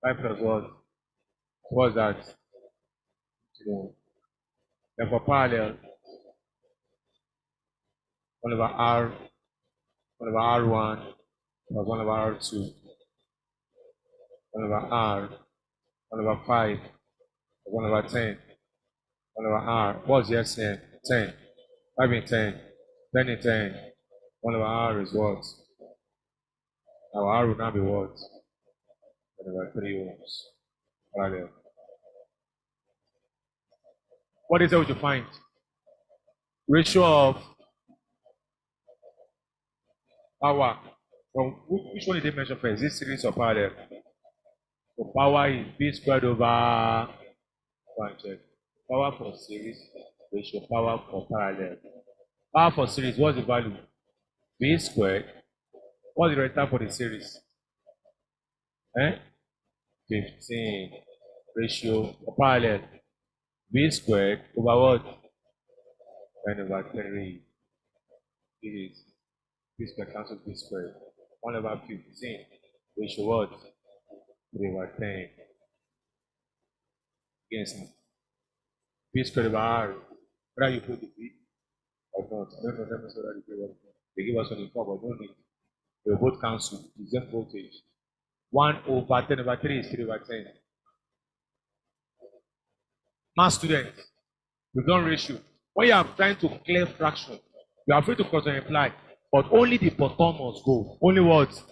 5 plus 1. What's that? Then for parallel, 1 over R, 1 over R1 plus 1 over R2, 1 over R, 1 over 5, 1 over 10, 1 over R. What's the SN? 10. 5 in 10, 10 in 10. 1 over R is what? Our R will now be what? 1 over 3 ohms. Parallel. What is it to find? Ratio of power. From which one did they measure first? This series or parallel? So power is B squared over 1 check. Power for series, ratio power for parallel. Power for series, what's the value? B squared. What's the resistance for the series? 15. Ratio for parallel. B squared over what? 10/3 is p squared cancel p squared. 1/15 ratio what? 3/10 against p squared over r. Whether you put the p or not, I don't know. Let me see whether they give us on the form, but no need. They will both cancel the same voltage. 1/10/3 is 3/10. Math students, we've done ratio. When you are trying to clear fraction, you are free to cross and imply, but only the bottom must go. Only what?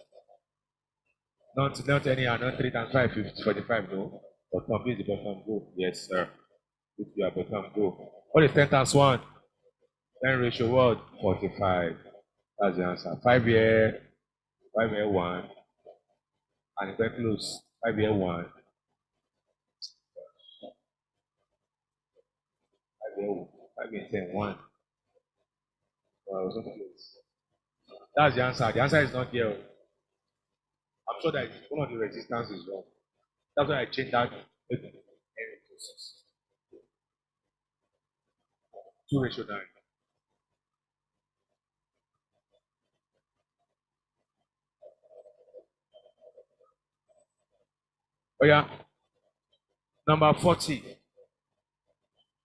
Not any, not 3 times 5, 50, 45, no. Bottom, this is the bottom go. Yes, sir. If you are bottom go. What is 10 times 1? 10 ratio what? 45. That's the answer. 5 year 1. And very close. 5 year 1. 5 year 5 year 10, 1. Well, so close. That's the answer. The answer is not here. I'm sure that one of the resistance is wrong. That's why I changed that. 2 ratio 9. Oh yeah. Number 40.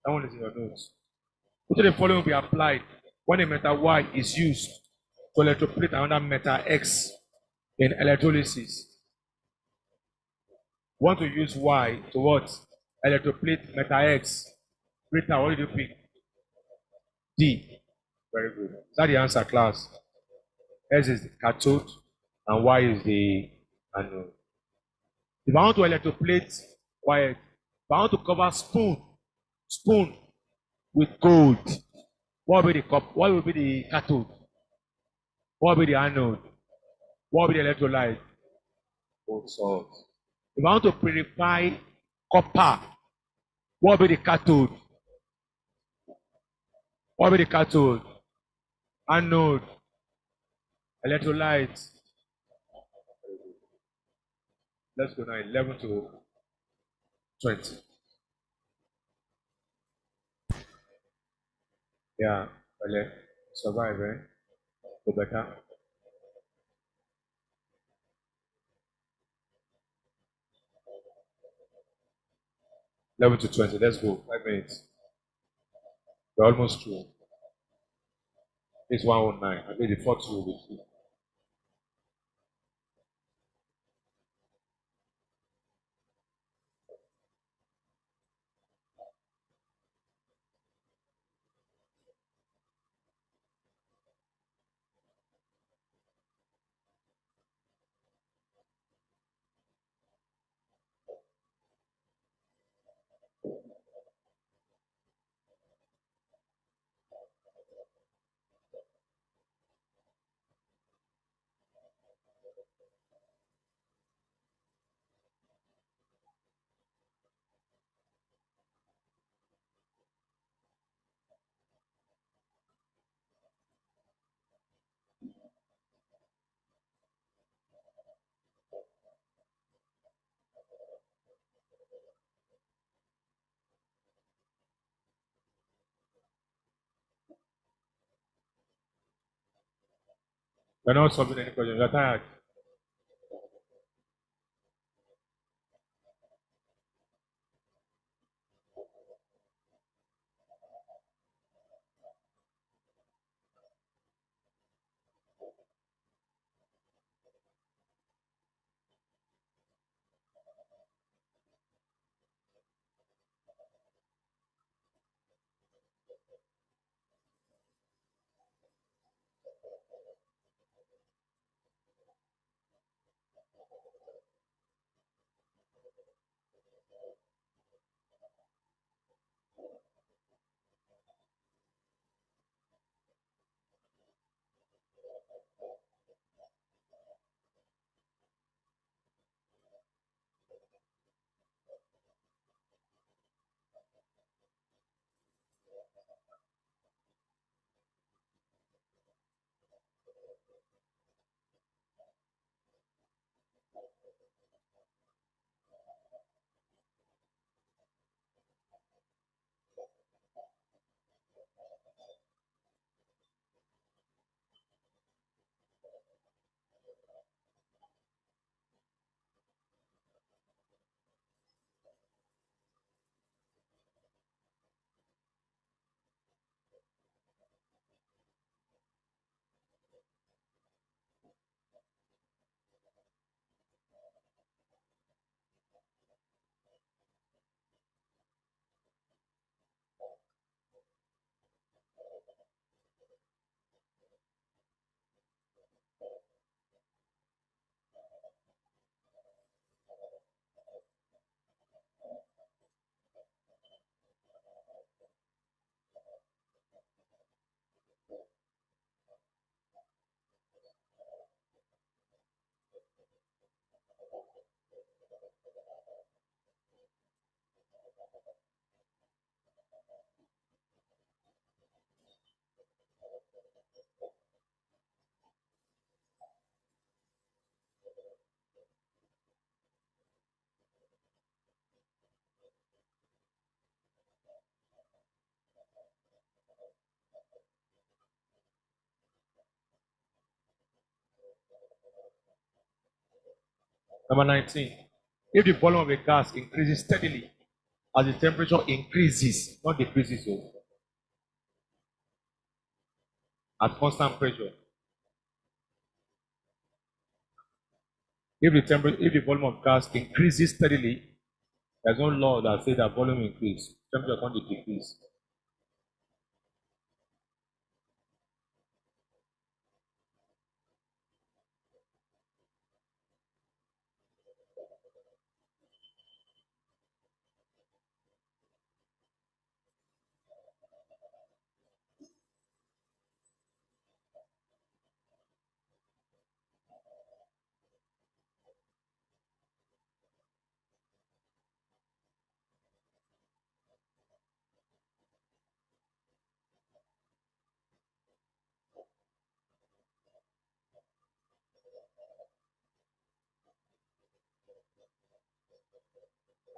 That one is in your notes. Which of the following will be applied when a metal Y is used to electroplate another metal X in electrolysis? Want to use Y to what? Electroplate metal X. Rita, what did you pick? D. Very good. Is that the answer, class? S is the cathode and Y is the anode. If I want to electroplate Y, if I want to cover spoon with gold, what will be the cup? What will be the cathode? What will be the anode? What will be the electrolyte? Both salts. If I want to purify copper, what will be the cathode? What will be the cathode? Anode, electrolyte. Let's go now, 11 to 20. Yeah, well, survive, eh? Go better. 11 to 20, let's go. 5 minutes. We're almost through. It's 109. I think the fourth will be through. We're not solving any question. We're tired. Number 19. If the volume of a gas increases steadily as the temperature increases, not decreases, so at constant pressure. If the volume of gas increases steadily, there's no law that says that volume increase, temperature can't decrease.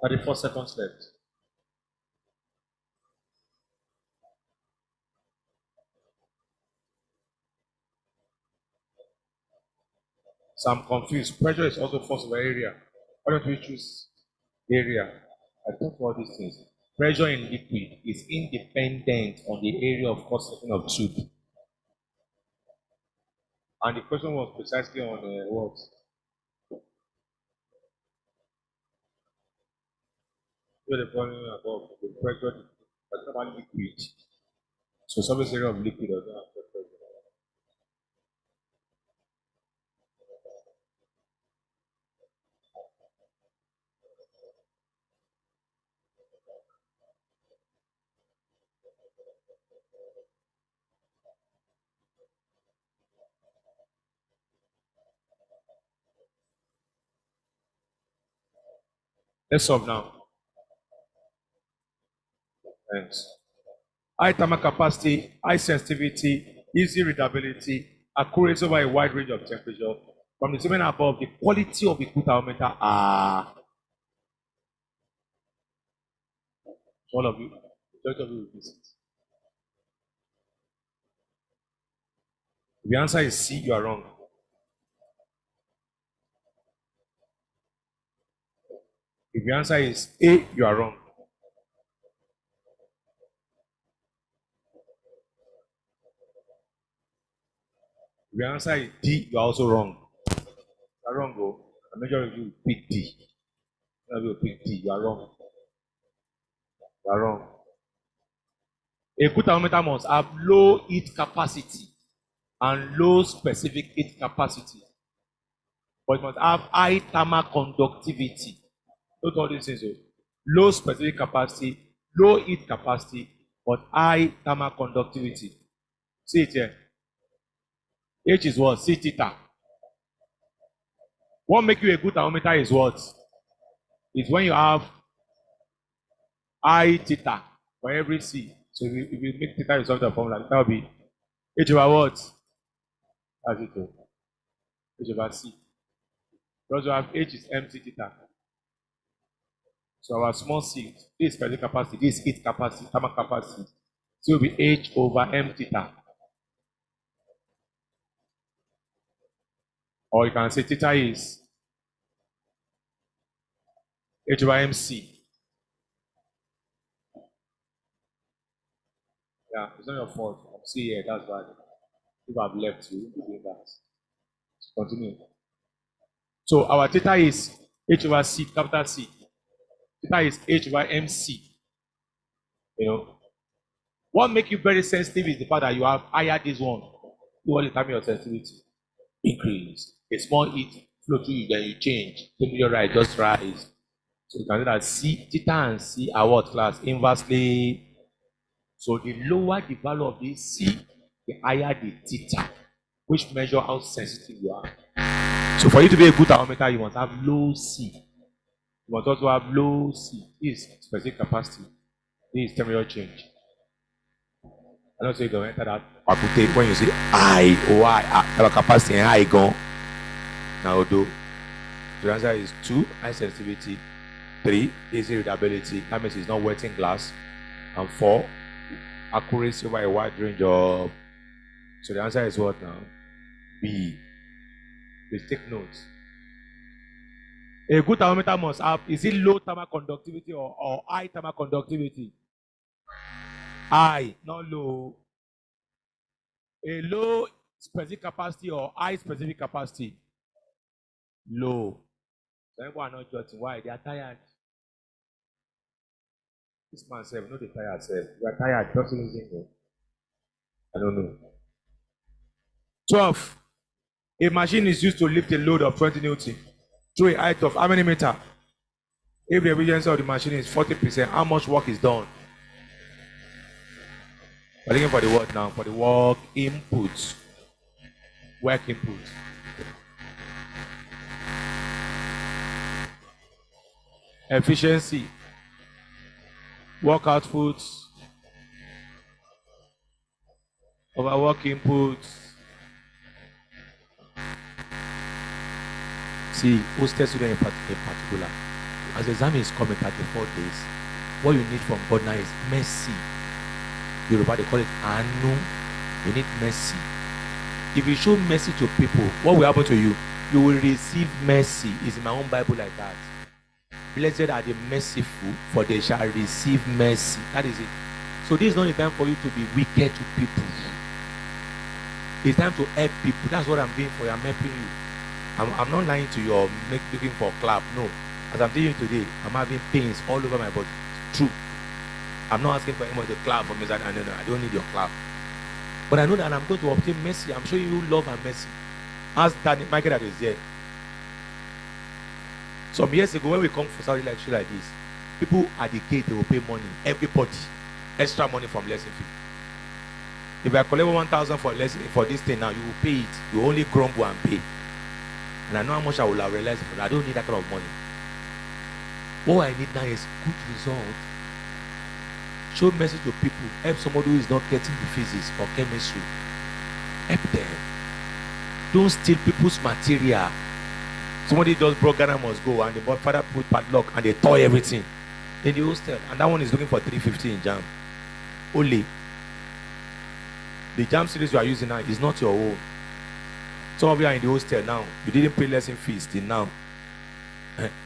At the 4 seconds left. So I'm confused. Pressure is also force over area. Why don't we choose area? I don't know all these things. Pressure in liquid is independent on the area of cross section of tube. And the question was precisely on what? Where the volume above the pressure, but not about liquid. So surface area of liquid does not have pressure. Let's solve now. Thanks. High thermal capacity, high sensitivity, easy readability, accuracy over a wide range of temperature. From the statement above, the quality of the good thermometer are all of you. Majority of you will visit. If the answer is C, you are wrong. If the answer is A, you are wrong. If the answer is D, you are also wrong. You are wrong, bro. The majority of you will pick D. Some of you will pick D. You are wrong. You are wrong. A good thermometer must have low heat capacity and low specific heat capacity, but it must have high thermal conductivity. Note all these things. So, low specific capacity, low heat capacity, but high thermal conductivity. See it here. H is what? C theta. What makes you a good thermometer is what? Is when you have I theta for every C. So if you make theta result of formula, that will be H over what? That's it. H over C. We also have H is MC theta. So our small c, this specific capacity, this heat capacity, thermal capacity. So it will be H over M theta. Or you can say theta is H over MC. Yeah, it's not your fault. I'm seeing here, that's bad. If I've left you, you'll be doing that. So continue. So our theta is H over C, capital C. Theta is H over MC. You know, what makes you very sensitive is the fact that you have higher this one. You want to tell me your sensitivity increase. A small heat flow through you, then you change. Temperature rise, just rise. So you can see that C, theta and C are what class? Inversely. So the lower the value of this C, the higher the theta, which measure how sensitive you are. So for you to be a good thermometer, you must have low C. You must also have low C. This is specific capacity. This is temperature change. I don't say you don't enter that faculty when you say I, why, have capacity and I go. Now do. The answer is 2, high sensitivity. 3, easy readability. That means it's not wetting glass. And 4, accuracy over a wide range of. So the answer is what now? B. Please take notes. A good thermometer must have, is it low thermal conductivity or high thermal conductivity? High, not low. A low specific capacity or high specific capacity? Low. So everyone are not judging. Why? They are tired. This man said, no, they tired. Said, we are tired. Just losing you. I don't know. 12. A machine is used to lift a load of 20 Newton through a height of how many meters? If the efficiency of the machine is 40%, how much work is done? We're looking for the word now, for the work input. Work input. Efficiency. Work output. Over work input. See, hosted student in particular, as the exam is coming 34 days, what you need from God now is mercy. Yoruba, they call it anu. You need mercy. If you show mercy to people, what will happen to you? You will receive mercy. It's in my own Bible like that. Blessed are the merciful, for they shall receive mercy. That is it. So this is not a time for you to be wicked to people. It's time to help people. That's what I'm doing for you. I'm helping you. I'm not lying to you or looking for a clap. No. As I'm telling you today, I'm having pains all over my body. True. I'm not asking for anyone to clap for me. I don't need your clap. But I know that I'm going to obtain mercy. I'm showing you love and mercy. Ask Danny Michael that is here. Some years ago, when we come for Saudi lecture like this, people at the gate, they will pay money. Everybody. Extra money from lesson fee. If I collect 1,000 for lesson for this thing now, you will pay it. You only grumble and pay. And I know how much I will have realized, but I don't need that kind of money. What I need now is good result. Show mercy to people. Help somebody who is not getting the physics or chemistry. Help them. Don't steal people's material. Somebody just broke Ghana must go, and the father put padlock and they tore everything in the hostel. And that one is looking for 350 in Jamb. Only. The Jamb series you are using now is not your own. Some of you are in the hostel now. You didn't pay lesson fees till now.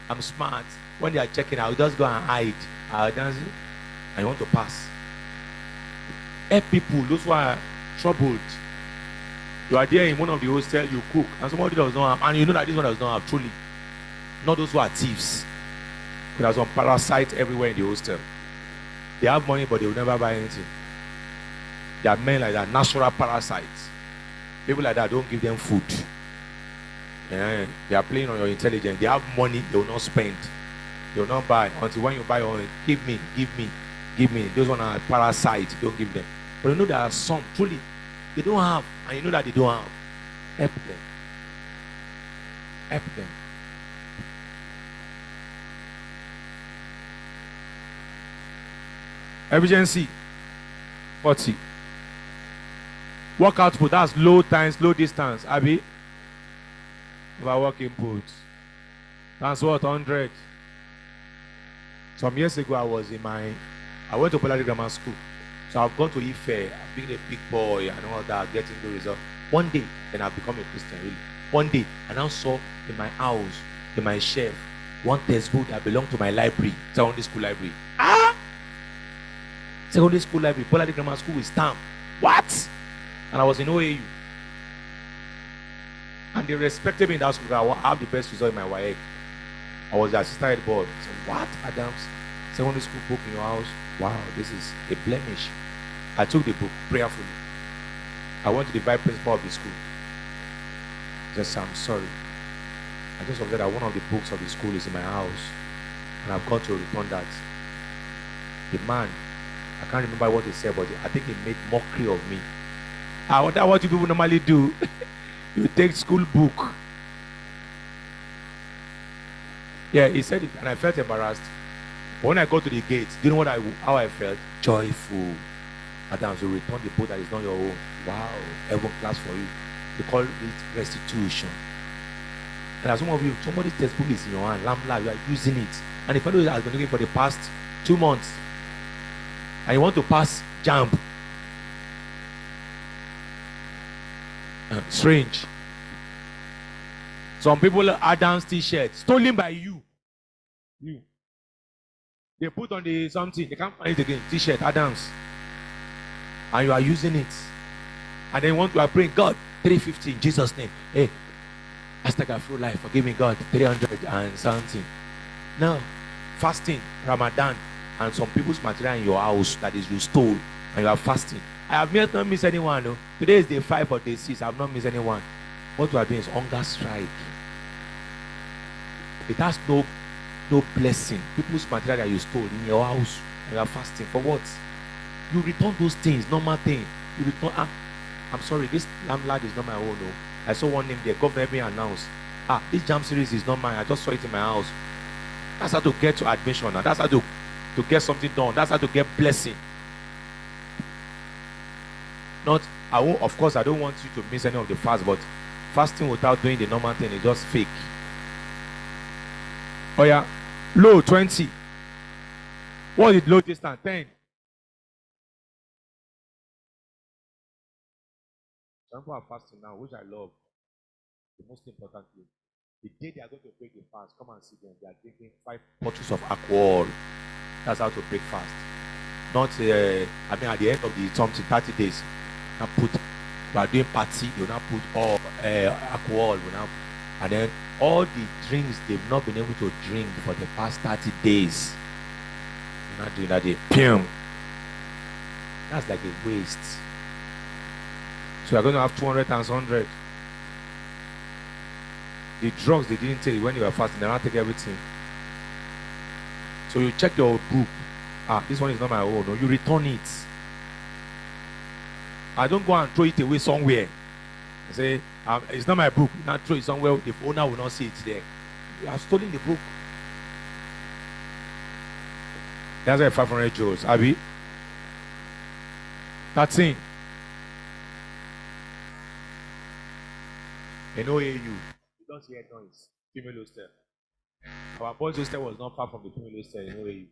I'm smart. When they are checking, I'll just go and hide. I'll dance. I want to pass. Help people, those who are troubled. You are there in one of the hostels, you cook, and somebody does not have, and you know that this one does not have, truly. Not those who are thieves. There's some parasites everywhere in the hostel. They have money, but they will never buy anything. There are men like that, natural parasites. People like that, don't give them food. Yeah, they are playing on your intelligence. They have money, they will not spend. They will not buy until when you buy on, give me. Those one are parasites, don't give them. But you know there are some, truly, they don't have, and you know that they don't have. Help them. Help them. Efficiency 40. Work output, that's low times low distance. Abi, over work input. That's what 100. Some years ago, I went to Polari Grammar School. So I've gone to Ife, I've been a big boy and all that, getting the result. One day, then I've become a Christian, really. One day, I now saw in my house, in my shelf, one textbook that belonged to my library, secondary school library. Secondary school library, Polari Grammar School with stamp. What? And I was in OAU. And they respected me in that school. I have the best result in my Waec. I was the assistant head board. I said, what, Adams? Secondary school book in your house? Wow, this is a blemish. I took the book prayerfully. I went to the vice principal of the school. I said, I'm sorry. I just observed that one of the books of the school is in my house. And I've got to return that. The man, I can't remember what he said, but I think he made mockery of me. I wonder what you people normally do. You take school book. Yeah, he said it, and I felt embarrassed. But when I got to the gate, do you know how I felt? Joyful. Adams, you return the book that is not your own. Wow, heaven class for you. They call it restitution. And as some of you, somebody's textbook is in your hand, you are using it. And the fellow has been looking for the past 2 months. And you want to pass Jamb. Strange. Some people Adam's t-shirt stolen by you. You. They put on the something, they can't find it again. T-shirt, Adams. And you are using it. And then want to pray, God, 350 in Jesus' name. Hey, hashtag a full life, forgive me, God, 300 and something. No. Fasting, Ramadan, and some people's material in your house that is you stole, and you are fasting. I have not missed anyone. No? Today is day 5 or day 6. I have not missed anyone. What we are doing is hunger strike. It has no blessing. People's material that you stole in your house, and you are fasting for what? You return those things, normal thing. You return. I'm sorry, this landlord is not my own. No. I saw one name there. Government announced. This Jamb series is not mine. I just saw it in my house. That's how to get to admission. That's how to get something done. That's how to get blessing. Not, of course, I don't want you to miss any of the fast, but fasting without doing the normal thing is just fake. Oh yeah, low 20. What is low distance? 10. Some people are fasting now, which I love. The most important thing. The day they are going to break the fast, come and see them. They are drinking 5 bottles of alcohol. That's how to break fast. Not, at the end of the something 30 days, now we are doing party. You now put all alcohol. And then all the drinks they've not been able to drink for the past 30 days. You're not doing that day. Pim. That's like a waste. So you're going to have 200 times 100. The drugs they didn't take when you were fasting, they don't take everything. So you check your book. This one is not my own. No, you return it. I don't go and throw it away somewhere. I say, it's not my book. You not throw it somewhere. The owner will not see it there. You have stolen the book. That's why 500 joules. Abi? 13. In OAU. You don't hear noise. Female hostel. Our boys' hostel was not far from the female hostel in OAU.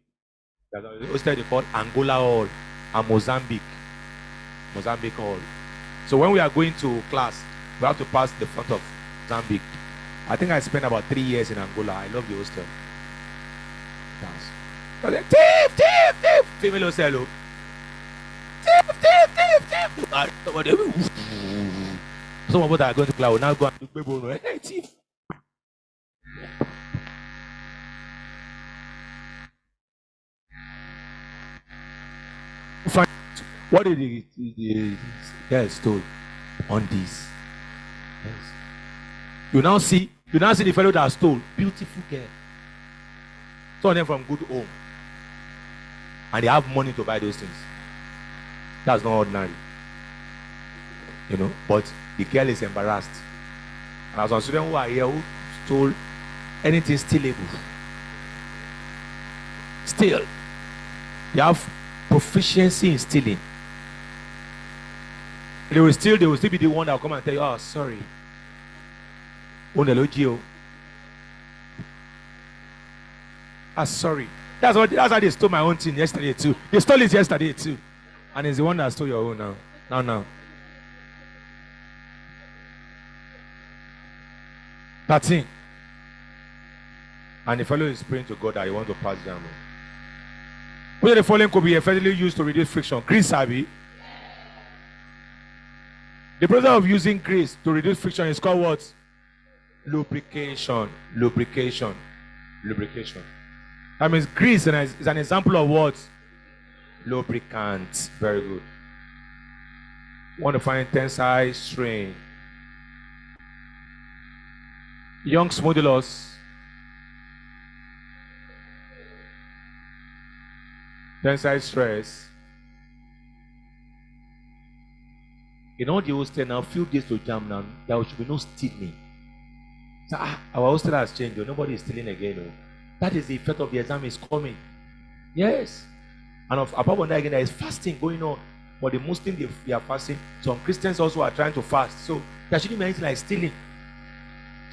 There's a hostel they call Angola Hall and Mozambique Hall. So when we are going to class, we have to pass the front of Mozambique. I think I spent about 3 years in Angola. I love the hostel. Like, thief! Female hostel. Thief! Some of us that are going to class will now go and do baby. Hey, thief! What did the girl stole on this? Yes. You now see the fellow that stole. Beautiful girl. Some of them from good home. And they have money to buy those things. That's not ordinary. But the girl is embarrassed. And as some students who are here who stole anything stealable. Still, they have proficiency in stealing. They will still be the one that will come and tell you, sorry. Sorry. That's how they stole my own thing yesterday too. They stole it yesterday too. And it's the one that stole your own now. Now. 13. And the fellow is praying to God that he wants to pass Jamb. Which of the following could be effectively used to reduce friction? Grease, Sabi. The process of using grease to reduce friction is called what? Lubrication. That means grease is an example of what? Lubricant. Very good. Want to find tensile strain. Young's modulus. Tensile stress. In all the hostel now, few days to Jamb now, there should be no stealing. So, our hostel has changed. Nobody is stealing again. That is the effect of the exam is coming. Yes. And apart from that again, there is fasting going on. But the Muslims, they are fasting. Some Christians also are trying to fast. So there shouldn't be anything like stealing.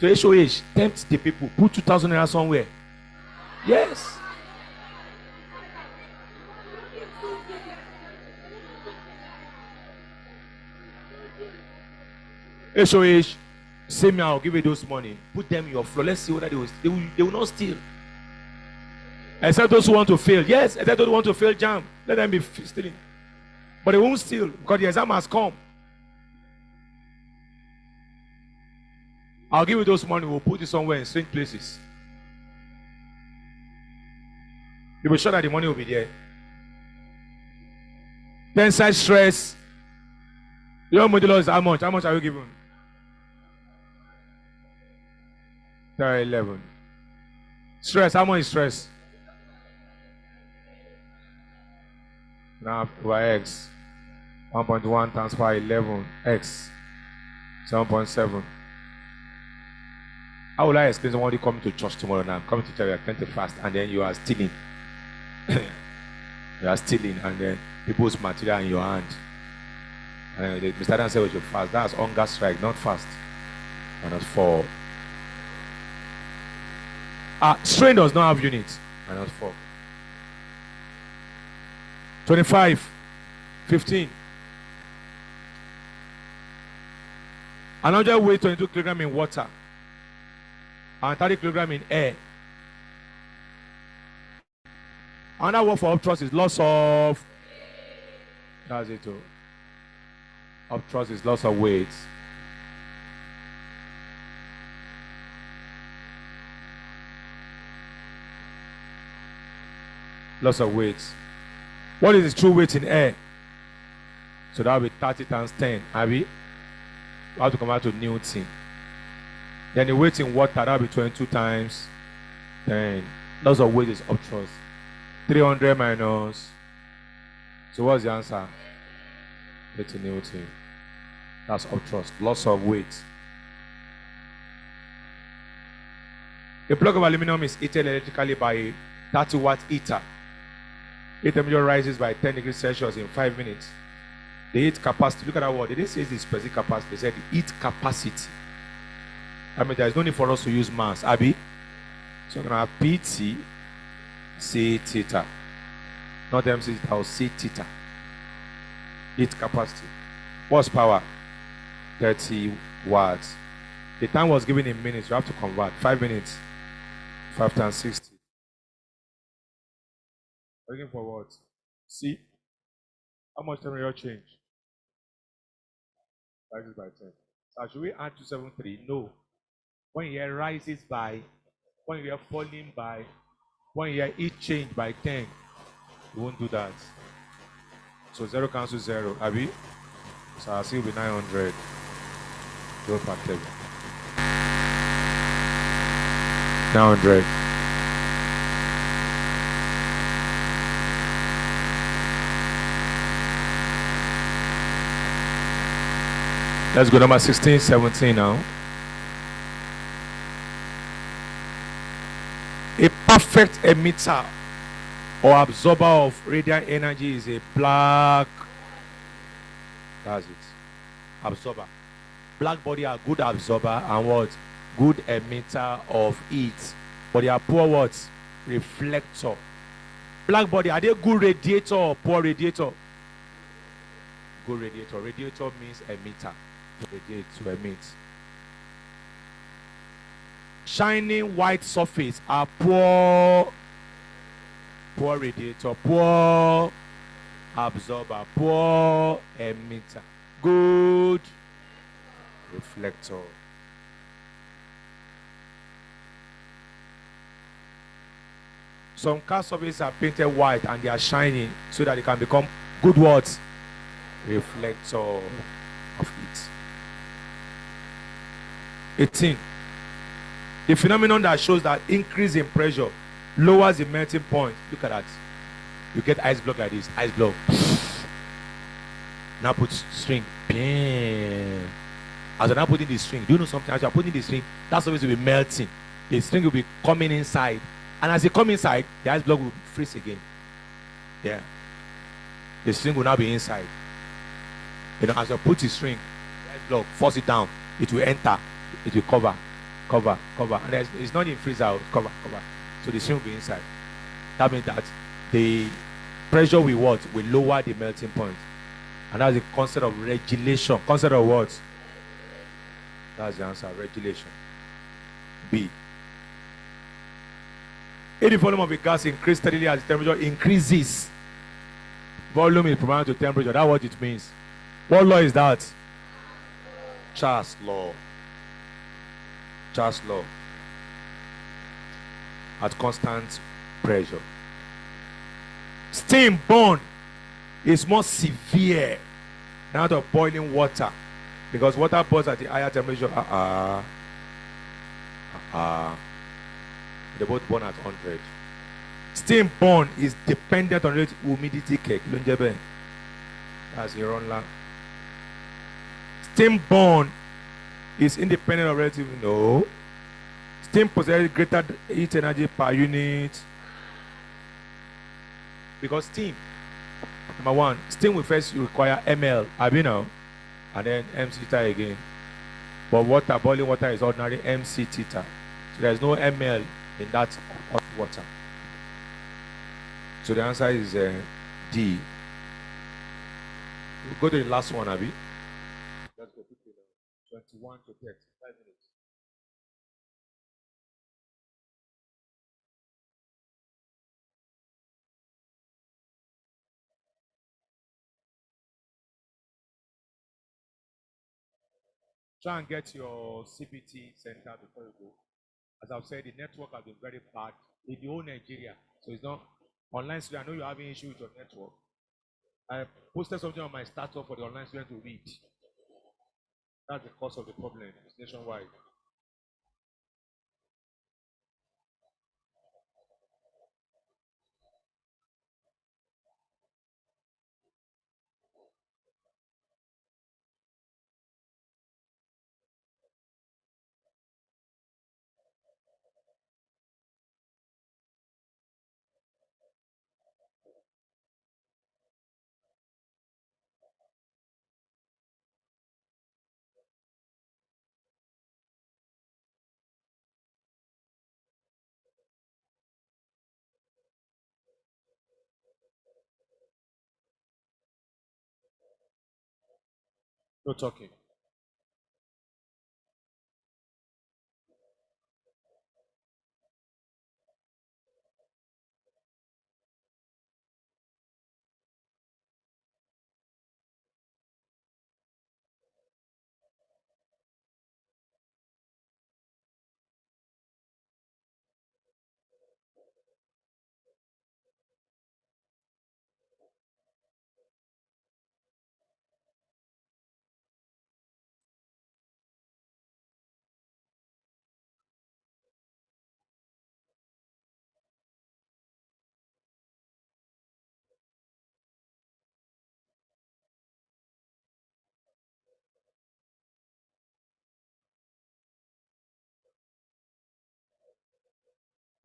So HOH, tempt the people. Put 2,000 naira somewhere. Yes. HOH, Say me, I'll give you those money. Put them in your floor. Let's see whether they will not steal. Except those who want to fail. Yes, except those who want to fail Jamb. Let them be stealing. But they won't steal because the exam has come. I'll give you those money. We'll put it somewhere in strange places. You'll be sure that the money will be there. Tensile stress. Your modular is how much? How much are you giving? 11. Stress. How much is stress? Now over x. 1.1 times by 11 x. 7.7. How will I explain someone who coming to church tomorrow now? I'm coming to church, you're going to fast, and then you are stealing. You are stealing, and then people's material in your hand. And Mr. Dan said we should fast. That's hunger strike, not fast. Minus 4. Strain does not have units. Minus 4. 25. 15. Another weight 22 kg in water. And 30 kg in air. Another word for upthrust is loss of. That's it. Upthrust is loss of weight. Loss of weight. What is the true weight in air? So that will be 30 times 10. Abby, we have to come out to Newton. Then the weight in water, that will be 22 times 10. Loss of weight is upthrust. 300 minus. So what's the answer? 80 Newton. That's upthrust. Loss of weight. A block of aluminum is heated electrically by a 30-watt heater. Heat temperature rises by 10 degrees Celsius in 5 minutes. The heat capacity, look at that word. They didn't say the specific capacity, they said the heat capacity. I mean, there is no need for us to use mass, Abby. So we're going to have PT, C theta. Not MC theta, or C theta. Heat capacity. What's power? 30 watts. The time was given in minutes. You have to convert. 5 minutes. 5 times 60. Looking for what? See? How much temperature change? Rises by 10. So should we add 273? No. When you hear rises by, when you hear falling by, when you hear it change by 10, you won't do that. So 0 cancels 0. Abi? So I'll see will be 900. 0 per table. 900. Let's go number 16, 17 now. A perfect emitter or absorber of radiant energy is a black. That's it. Absorber. Black body are good absorber and what? Good emitter of heat. But they are poor what? Reflector. Black body, are they good radiator or poor radiator? Good radiator. Radiator means emitter. To radiate, to emit. Shining white surface are poor radiator, poor absorber, poor emitter, good reflector. Some car surfaces are painted white and they are shining so that they can become good what? Reflector of heat. 18. The phenomenon that shows that increase in pressure lowers the melting point. Look at that. You get ice block like this. Ice block. Now put string. Bam. As you're now putting the string, do you know something? As you're putting the string, that surface will be melting. The string will be coming inside. And as it comes inside, the ice block will freeze again. Yeah. The string will now be inside. You know, as you put the string, the ice block, force it down, it will enter. It will cover. And it's not in freezer out, cover. So the string will be inside. That means that the pressure will what? Will lower the melting point. And that's the concept of regulation. Concept of what? That's the answer. Regulation. B. If the volume of a gas increases steadily as the temperature increases, volume is proportional to temperature. That's what it means. What law is that? Charles law. Charles law. At constant pressure. Steam burn is more severe than that of boiling water, because water boils at the higher temperature. They both burn at 100. Steam burn is dependent on relative humidity. That's Ironla. Steam burn is independent of relative. No. Steam possesses greater heat energy per unit, because steam, number one, steam will first require ml, and then mc theta again. But water, boiling water, is ordinary mc theta. So there is no ml in that hot water. So the answer is D. We'll go to the last one, Abi. Let's go quickly now. 21 to 30, 5 minutes. Try and get your CBT center before you go. As I've said, the network has been very bad in the whole Nigeria. So it's not online student. I know you're having issue with your network. I posted something on my startup for the online student to read. That's the cause of the problem. It's nationwide. No talking.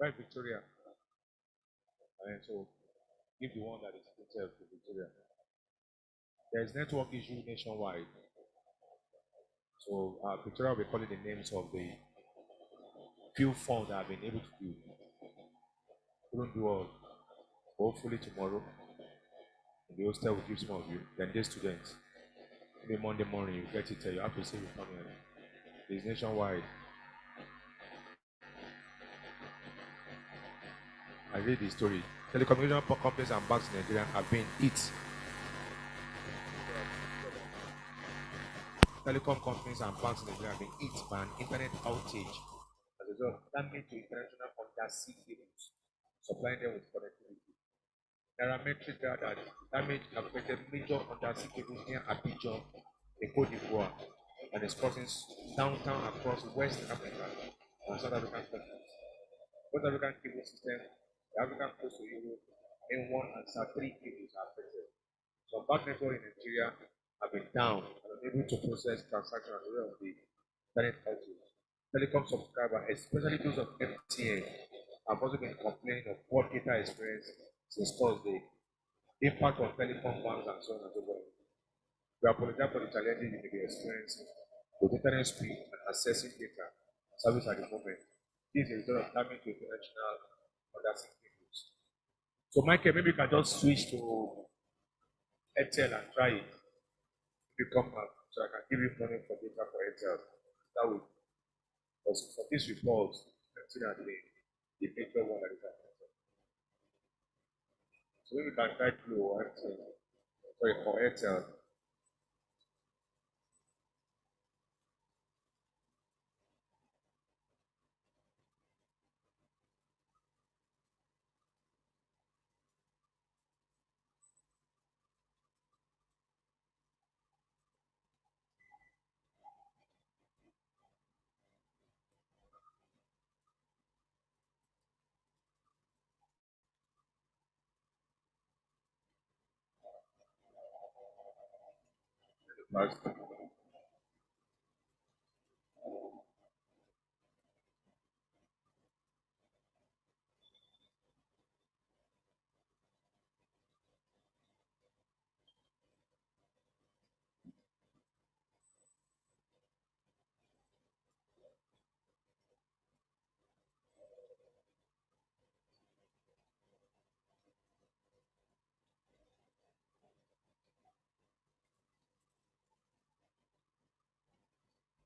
Right, Victoria. And so give the one that is itself to Victoria. There's network issue nationwide. So Victoria will be calling the names of the few forms that have been able to do. Couldn't do all. Hopefully tomorrow, the hostel will give some of you. Then the students, maybe Monday morning, you get it. You have to say you come here. It's nationwide. I read the story. Telecommunication companies and banks in Nigeria have been hit. Telecom companies and banks in Nigeria have been hit by an internet outage as a result of damage to international undersea cables, supplying them with connectivity. Nairametrics data that damage affected major undersea cables near Abidjan in Cote d'Ivoire and is causing downtown across West Africa and South African countries. West African cable system, the African coast of Europe, N1 and SAT3 cables are affected. Some bank network in Nigeria have been down and unable to process transactions as a result of the internet outage. Telecom subscribers, especially those of MTN, have also been complaining of poor data experience since Thursday, impact on telecom banks and so on and so forth. We apologize for the challenges you may be experiencing with internet speed and accessing data service at the moment. This is a result of damage to international undersea cables. So, Michael, maybe you can just switch to Airtel and try it. You come back so I can give you money for data for Airtel. That would, because for this report, consider the major one that is happening. So we can try flow and sorry for Excel. That's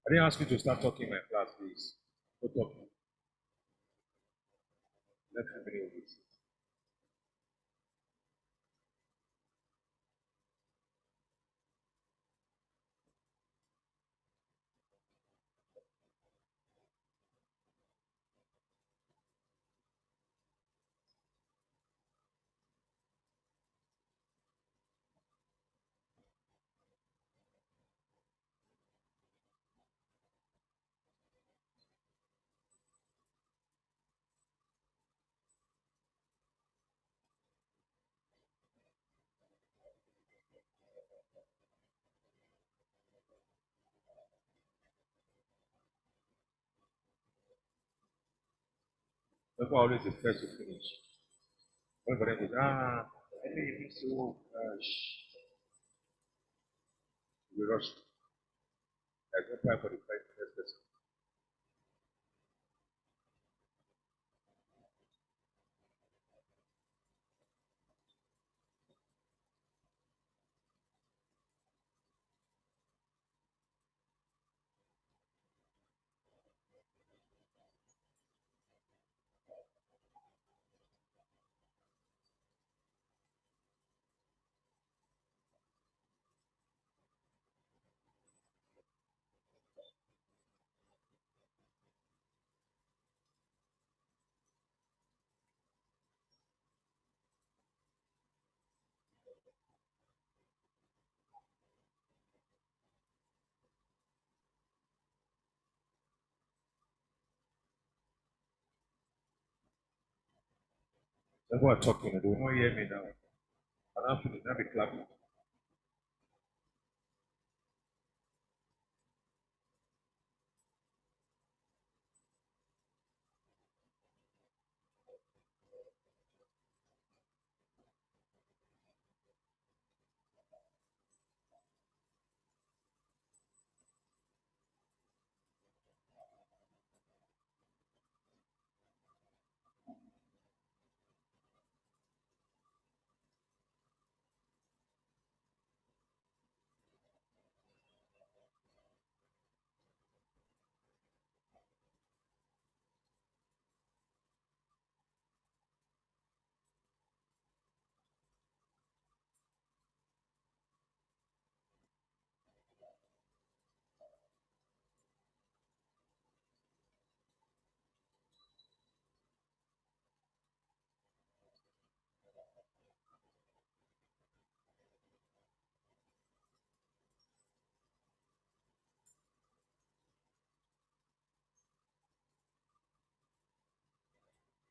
I didn't ask you to start talking in my class, please. Go talk. Let me know this. People are always the first to finish. When for them is, I think it means so, we rush. There's no time for the first person. People are talking, they will not hear me now. And I'm feeling, I'll be clapping.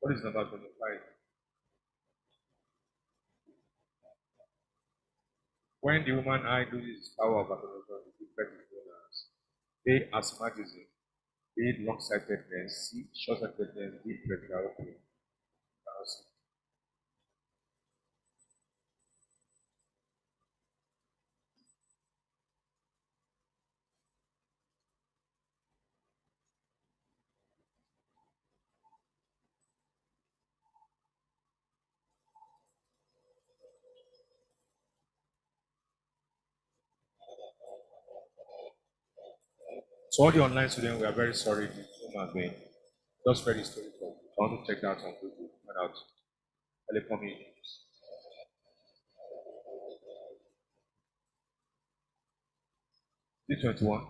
What is number 25? When the human eye loses power of absorption, the effect is known as A. Astigmatism, B. Long-sightedness, C. Short-sightedness, D. Presbyopia. So all the online students, we are very sorry this room has been just very historical. I want to check that on Google, find out telecom. D21.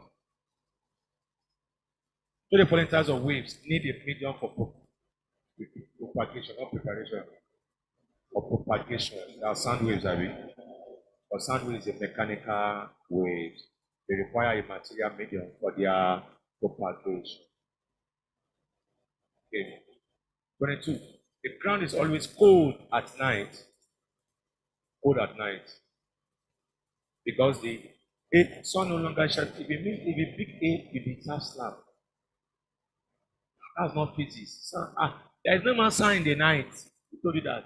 So the following types of waves need a medium for propagation, not preparation, or propagation. There are sound waves, I mean. But sound waves is a mechanical wave. They require a material medium for their propagation. Okay. 22. The ground is always cold at night. Cold at night. Because the sun no longer shines. If a big A, if it has slab, that's not physics. There is no more sun in the night. Who told you that?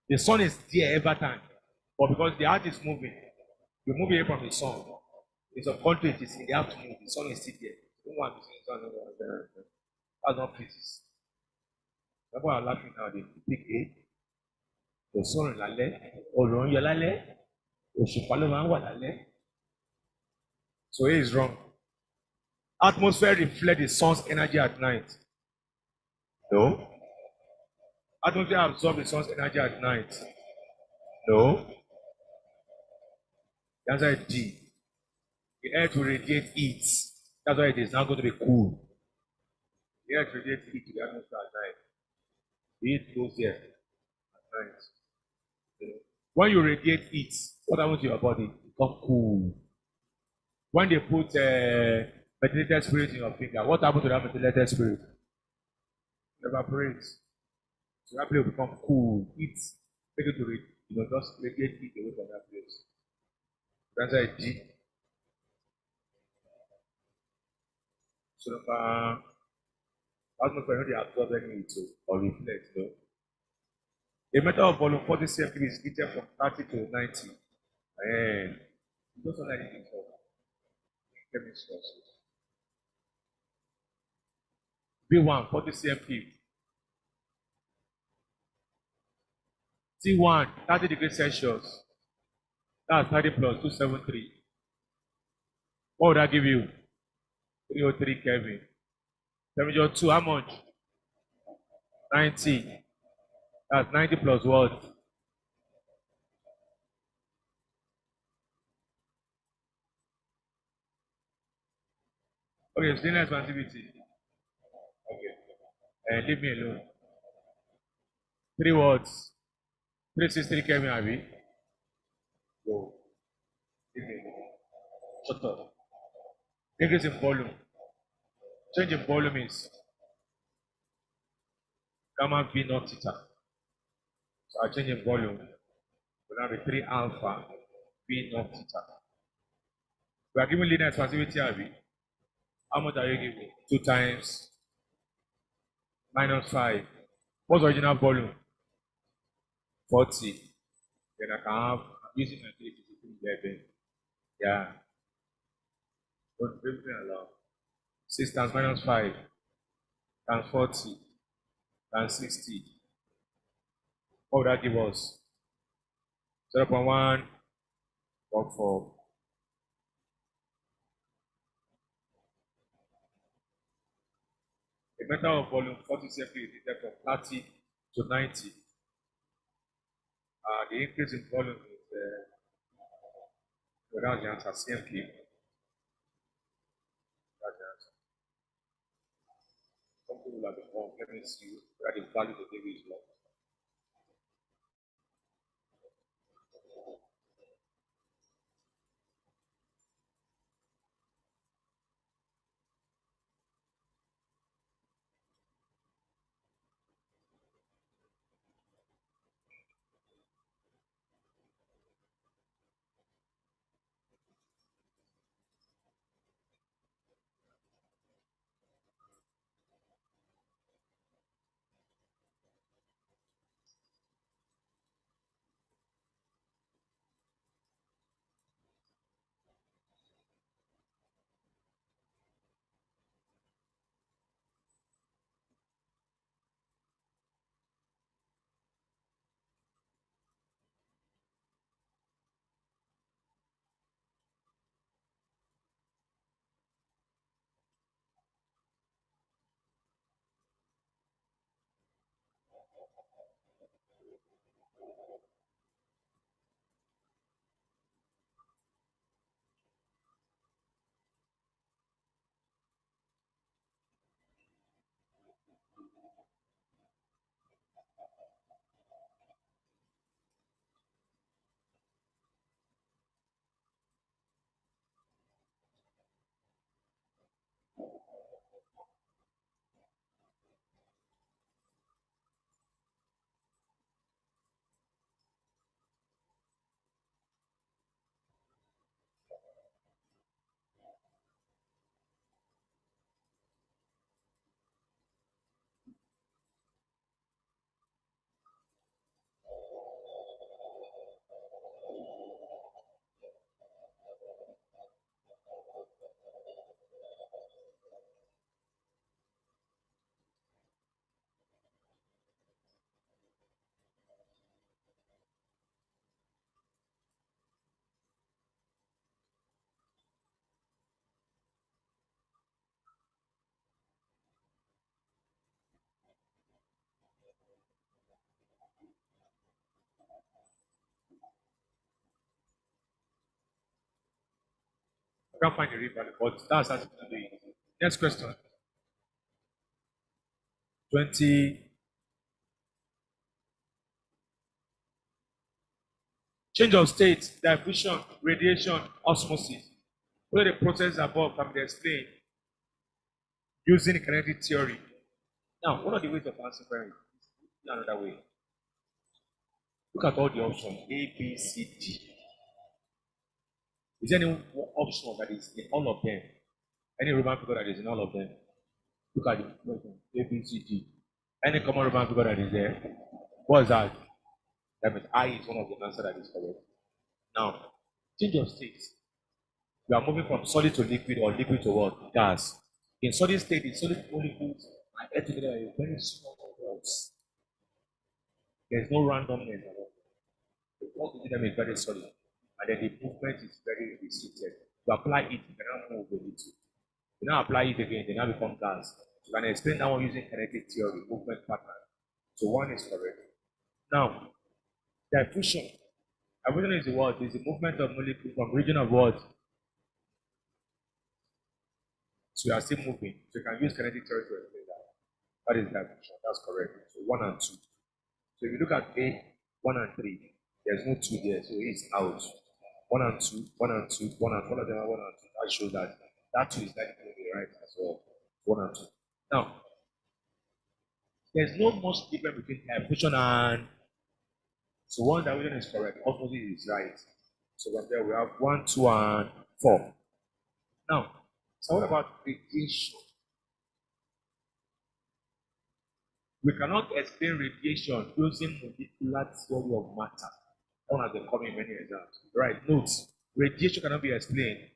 The sun is there every time. But because the earth is moving, you move away from the sun. It's a country, it is in the afternoon, the sun is still there. You don't want to see the sun. That's not physics. People are laughing now, they pick A. The sun is lálẹ́, òòrùn yọ lálẹ́, òṣùpá ló máa ń wà lálẹ́. So A is wrong. Atmosphere reflects the sun's energy at night. No. Atmosphere absorbs the sun's energy at night. No. The answer is D. The earth will radiate heat. That's why it is now going to be cool. The earth radiates heat to the atmosphere at night. The heat goes there at night. When you radiate heat, what happens to your body? It becomes cool. When they put methylated spirit in your finger, what happens to that methylated spirit? It evaporates. So that place will become cool. Heat, make it to just radiate heat away from that place. The answer is G. So atmosphere not dey absorb any heat or reflect. No. A metal of volume 40 cm is heated from 30 to 90. And those are like it for chemistry. B1 40 cm. T1 30 degrees Celsius. That's 30 plus 273. What would that give you? 303 Kelvin. Temperature 2, how much? 90. That's 90 plus what? Okay, stainless passivity. Okay. And leave me alone. 3 watts. 363 Kelvin, Abby. Go. Leave me alone. Shut up. Increase in volume. Change in volume is gamma V naught theta. So I change in volume. Will now be 3 alpha V naught theta. We are giving linear expansivity, Abby. How much are you giving? 2 times minus 5. What's the original volume? 40. Then I can have, I'm using my 353 Yeah. Don't bring me along. 6 times minus 5 times 40 times 60. What would that give us? 0.1 4. A metal of volume 40 cm is heated from 30 to 90. The increase in volume is without the answer, CMP. That's the answer. Something will have been wrong. Let me see where the value of the is wrong. I can't find the real value, but that's how to do it. Next question. 20. Change of state, diffusion, radiation, osmosis. Whether the process above can be explained using kinetic theory. Now, what are the ways of answering it? Another way. Look at all the options A, B, C, D. Is there any option that is in all of them? Any Roman figure that is in all of them? Look at the option A, B, C, D. Any common Roman figure that is there? What is that? That means I is one of the answers that is correct. Now, change of state. We are moving from solid to liquid or liquid to what? Gas. In solid state, the solid molecules are held together in very small amounts. There is no randomness at all. The bond between them is very solid, and then the movement is very restricted. To apply it, you cannot move with it. You now apply it again, they now become gas. You can explain that one using kinetic theory, movement pattern. So one is correct. Now, diffusion. Diffusion is the what? Is the movement of molecule from region of what? So you are still moving. So you can use kinetic theory to explain that. That is diffusion. That's correct. So 1 and 2. So if you look at A, 1 and 3, there's no 2 there, so it's out. 1 and 2, 1 and 2, 1 and all of them are 1 and 2. That shows that that 2 is likely to be right as well. 1 and 2. Now, there's no much difference between diffusion and so one diffusion is correct, osmosis is right. So from there we have 1, 2, and 4. Now, so what about radiation? We cannot explain radiation using molecular theory of matter. One has been coming in many exams. Right, notes. Radiation cannot be explained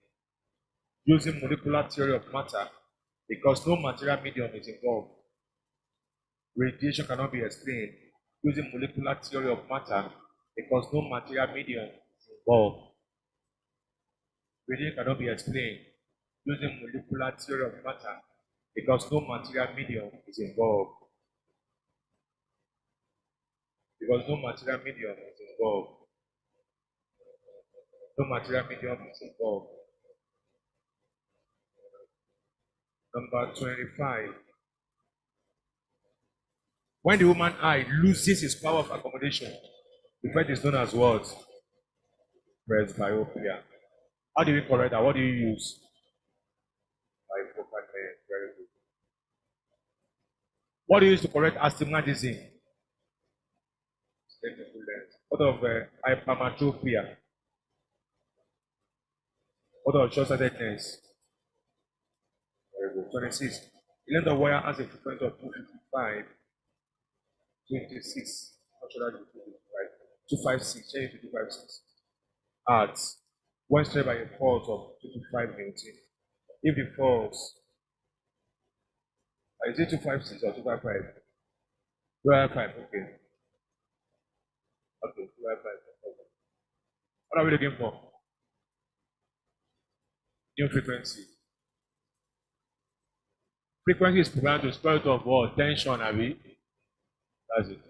using molecular theory of matter because no material medium is involved. Radiation cannot be explained using molecular theory of matter because no material medium is involved. Radiation cannot be explained using molecular theory of matter because no material medium is involved. Because no material medium is involved. No material medium is involved. Number 25. When the human eye loses its power of accommodation, the effect is known as what? Presbyopia. How do we correct that? What do you use? Very good. What do you use to correct astigmatism? What of hypermetropia? What of short-sightedness? Very good. 26. The length of wire has a frequency of 255, 26. How should I do 256? Change it to 256. Hertz. When spread by a force of 225 Newton. If the force is it 256 or 255? 255, okay. Okay, 255. Okay. What are we looking for? New frequency. Frequency is provided to square root of what? Tension, Abi. That's it.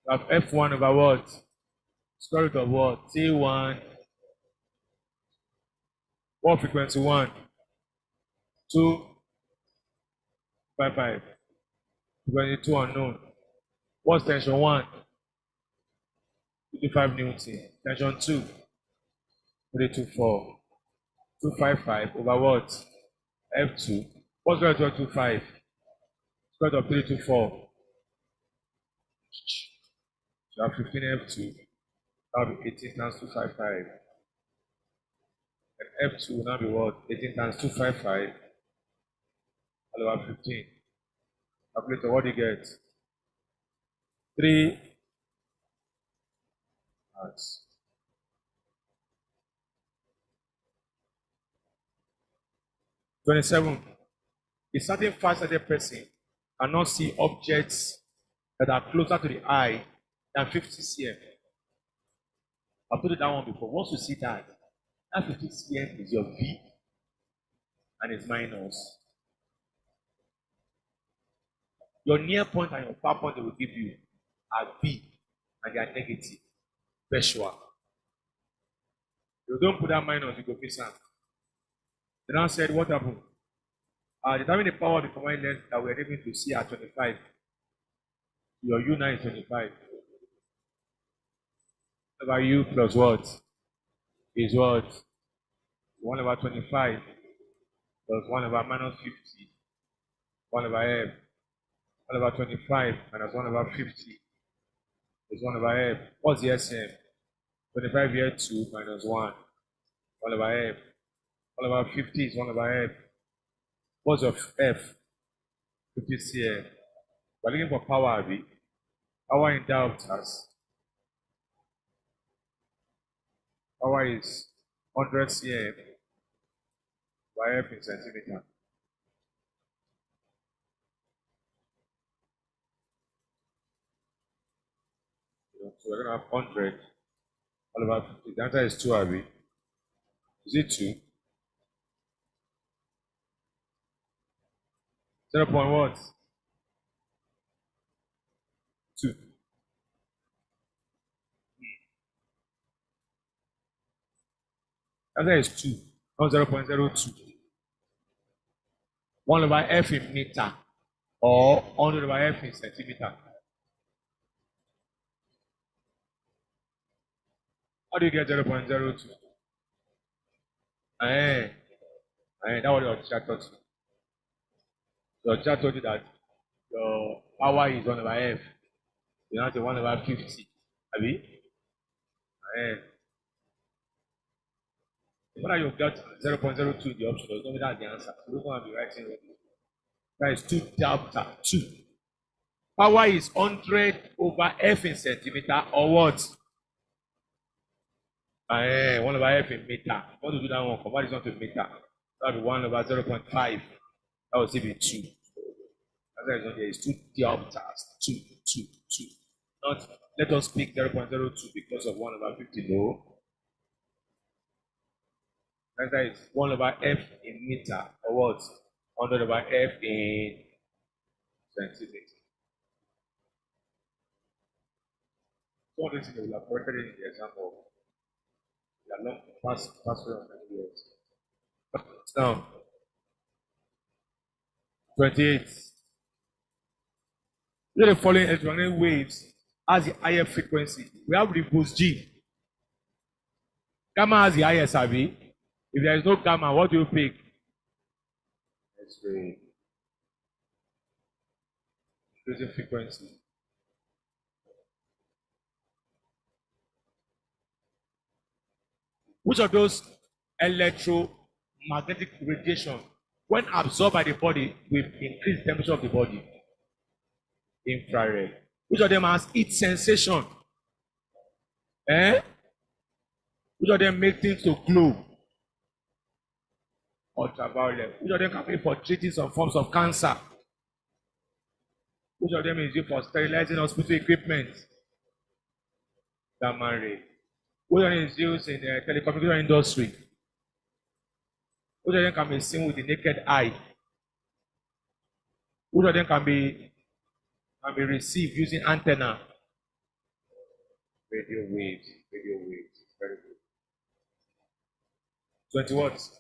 We have F1 over what? Square root of what? T1. What frequency 1? 255. Frequency 2 unknown. What's tension 1? 55 Newton. Tension 2. 324. 255 over what? F2. What's square root of 25? Square root of 324. So you have 15 F2. That will be 18 times 255. And F2 will now be what? 18 times 255. All over 15. Calculator, what do you get? 3 hertz. 27. A certain far-sighted person cannot see objects that are closer to the eye than 50 cm. I've told you that one before. Once you see that 50 cm is your V and it's minus. Your near point and your far point they will give you. are V and they are negative. Pershua. You don't put that minus, you go miss out. They now said, what happened? Determine the power of the combined length that we are able to see at 25. Your U9 is 25. Over U plus what? Is what? 1 over 25 plus 1 over minus 50. 1 over F. 1 over 25 minus 1 over 50 is 1 over F. What's the SCM? 25 here 2 minus 1. 1 over F. 1 over 50 is 1 over F. What's of F? 50 cm. We're looking for power, V. Power in deltas. Power is 100 cm by F in centimeter. So we're going to have 100 all over 50. The answer is 2, Abi. Is it 2? 0. What? 2. The answer is 2, not 0.02. 1 over F in meter or 100 over F in centimeter. How do you get 0.02? That was your teacher taught you. Your teacher told you that your power is 1 over F. You have to 1 over 50. Abi? Whether you got 0.02 in the option, does not mean that's the answer. So we're going to be writing it. That is 2 delta 2. Power is 100 over F in centimeter or what? 1 over F in meter. I want to do that one. Convert this one to meter. That will be 1 over 0.5. That will still be 2. That's why it's 2 deltas. 2, 2, 2. Not let us pick 0.02 because of 1 over 50. No. That's why it's 1 over F in meter or what? 100 over F in centimeter. So all these things we have corrected in the example. We are not past on years. Now, 28. Look at the following electromagnetic waves has the higher frequency. We have repulse G. Gamma has the highest, Abi. If there is no gamma, what do you pick? X-ray. Increasing frequency. Which of those electromagnetic radiation, when absorbed by the body, will increase the temperature of the body? Infrared. Which of them has heat sensation? Which of them make things to glow? Ultraviolet. Which of them can be for treating some forms of cancer? Which of them is used for sterilizing hospital equipment? Gamma ray. Which of them is used in the telecommunication industry? Which of them can be seen with the naked eye? Which of them can be received using antenna? Radio waves. Radio waves. Very good. 20 watts.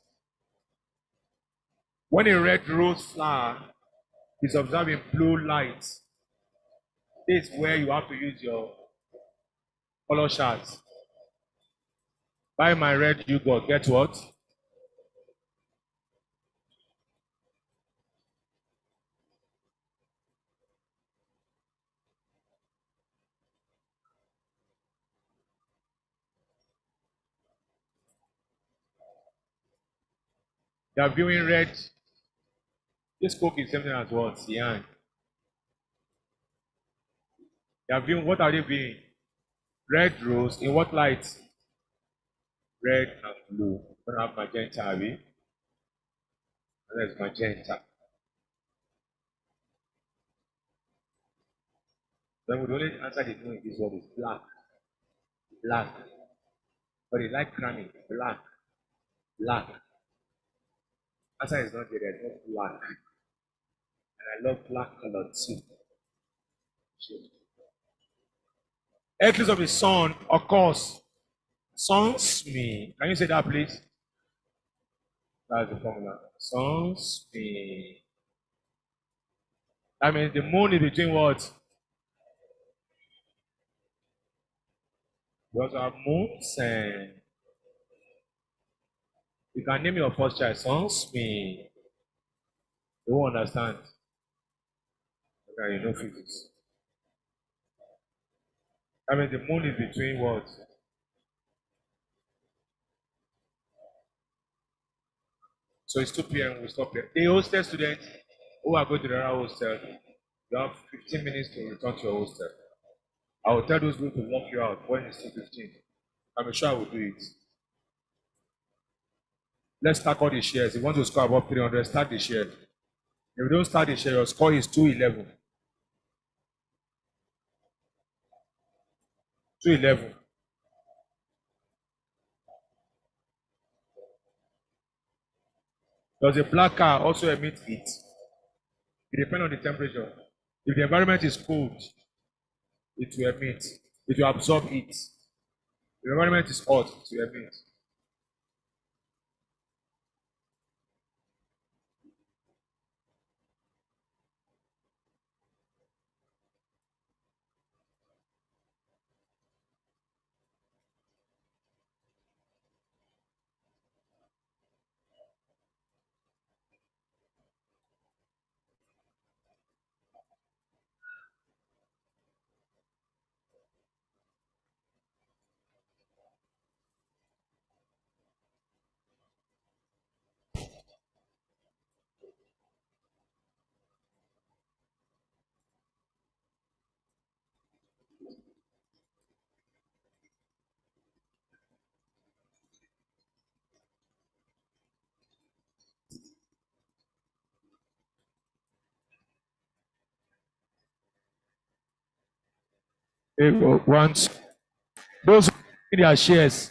When a red rose flower is observing blue light, this is where you have to use your color charts. Buy my red yogurt, get what? They are viewing red. This Coke is something as what? Cyan. They are viewing, what are they viewing? Red rose in what light? Red and blue. We're going to have magenta, Abi. And there's magenta. Then the only answer they know in this word is black. Black. But they like cramming. Black. Black. Answer is not there. There's no black. And I love black color too. eclipse of the sun occurs. Sunspin. Can you say that, please? That's the formula. Sunspin. That means the moon is between what? You also have moons and you can name your first child Sunspin. You won't understand. Okay, you know physics. I mean, the moon is between what? So it's 2 p.m. We stop here. The hostel students who are going to the other hostel, you have 15 minutes to return to your hostel. I will tell those people to lock you out when it's 2:15. I'm sure I will do it. Let's stack all the shares. If you want to score above 300, start the share. If you don't start the share, your score is 211. 211. Does a black car also emit heat? It depends on the temperature. If the environment is cold, it will emit. It will absorb heat. If the environment is hot, it will emit. Once those who in their shares,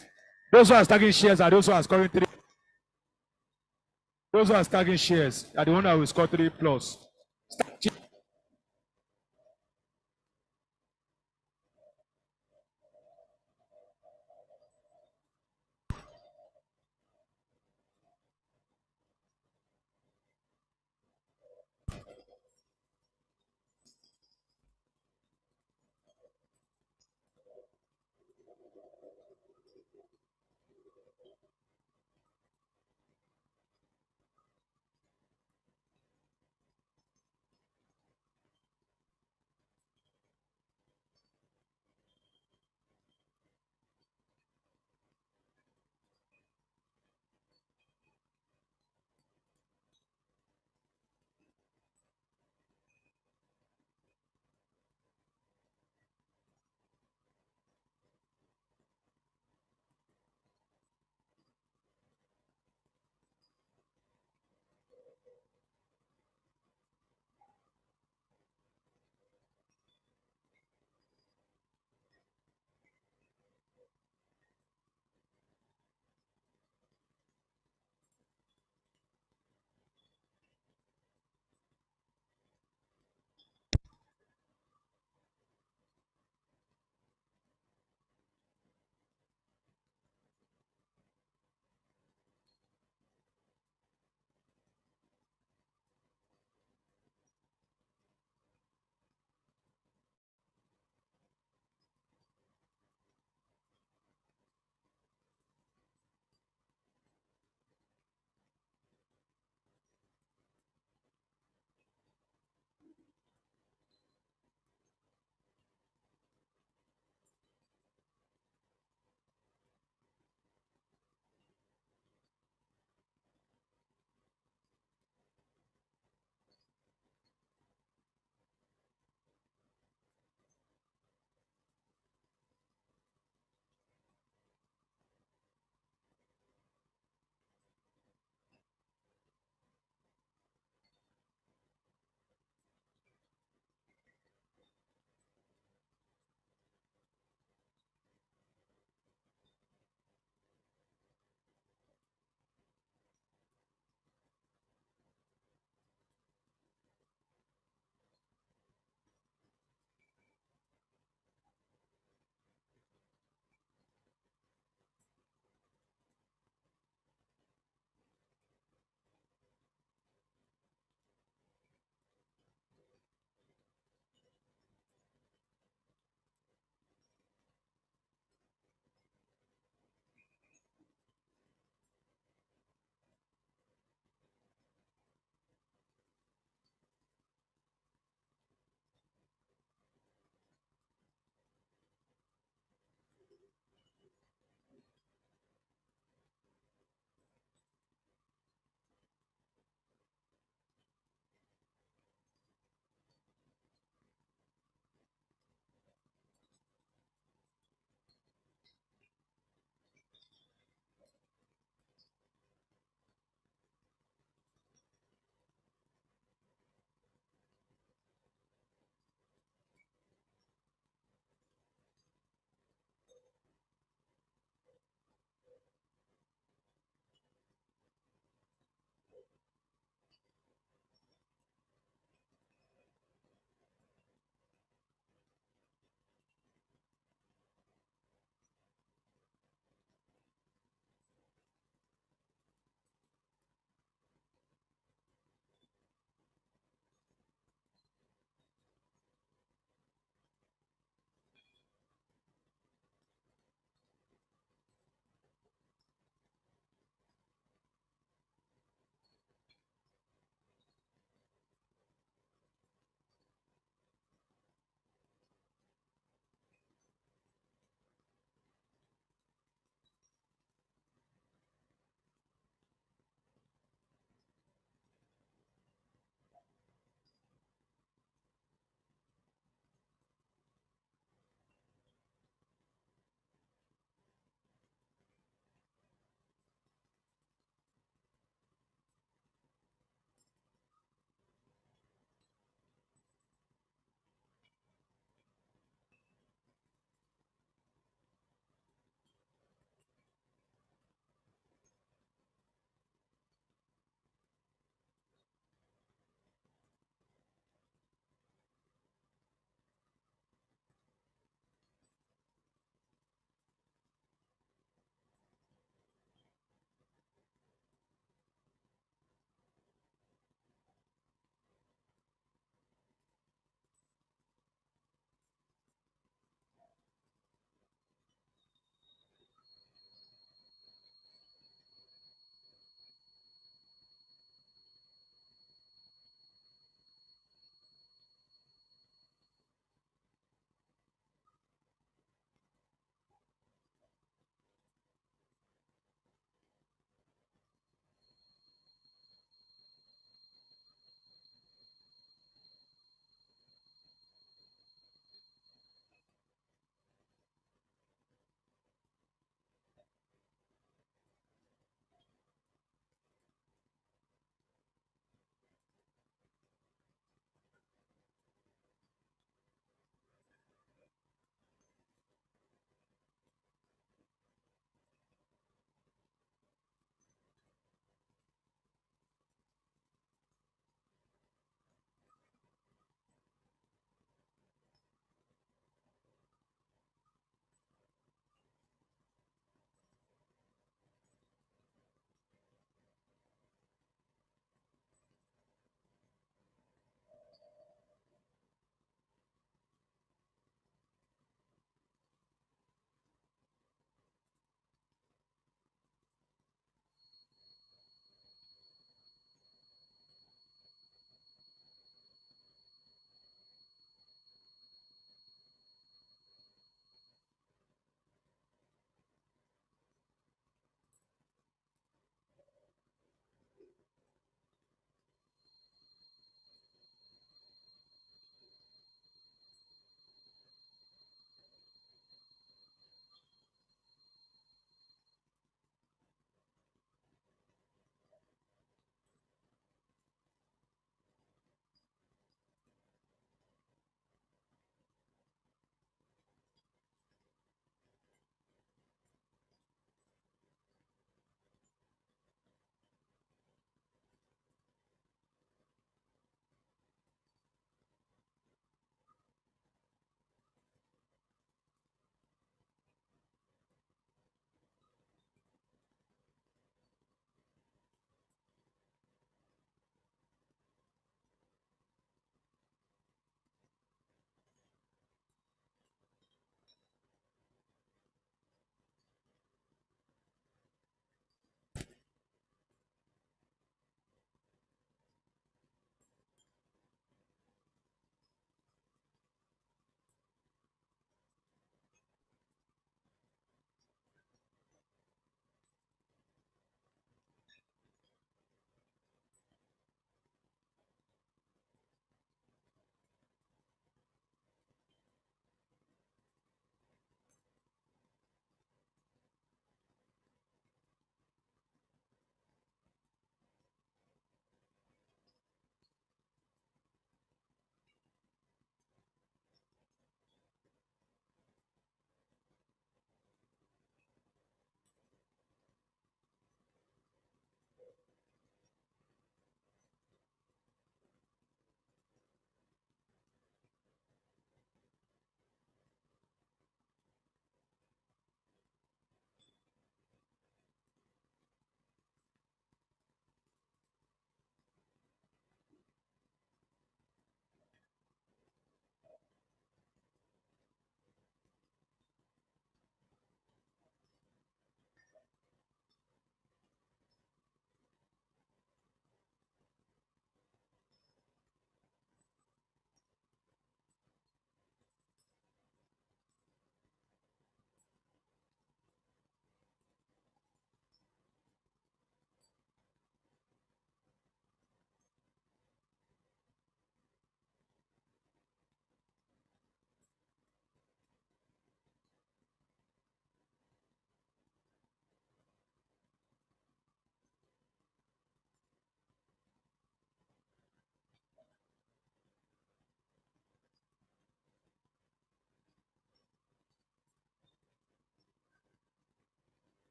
those who are stacking shares are those who are scoring 3. Those who are stacking shares are the one that will score 3 plus.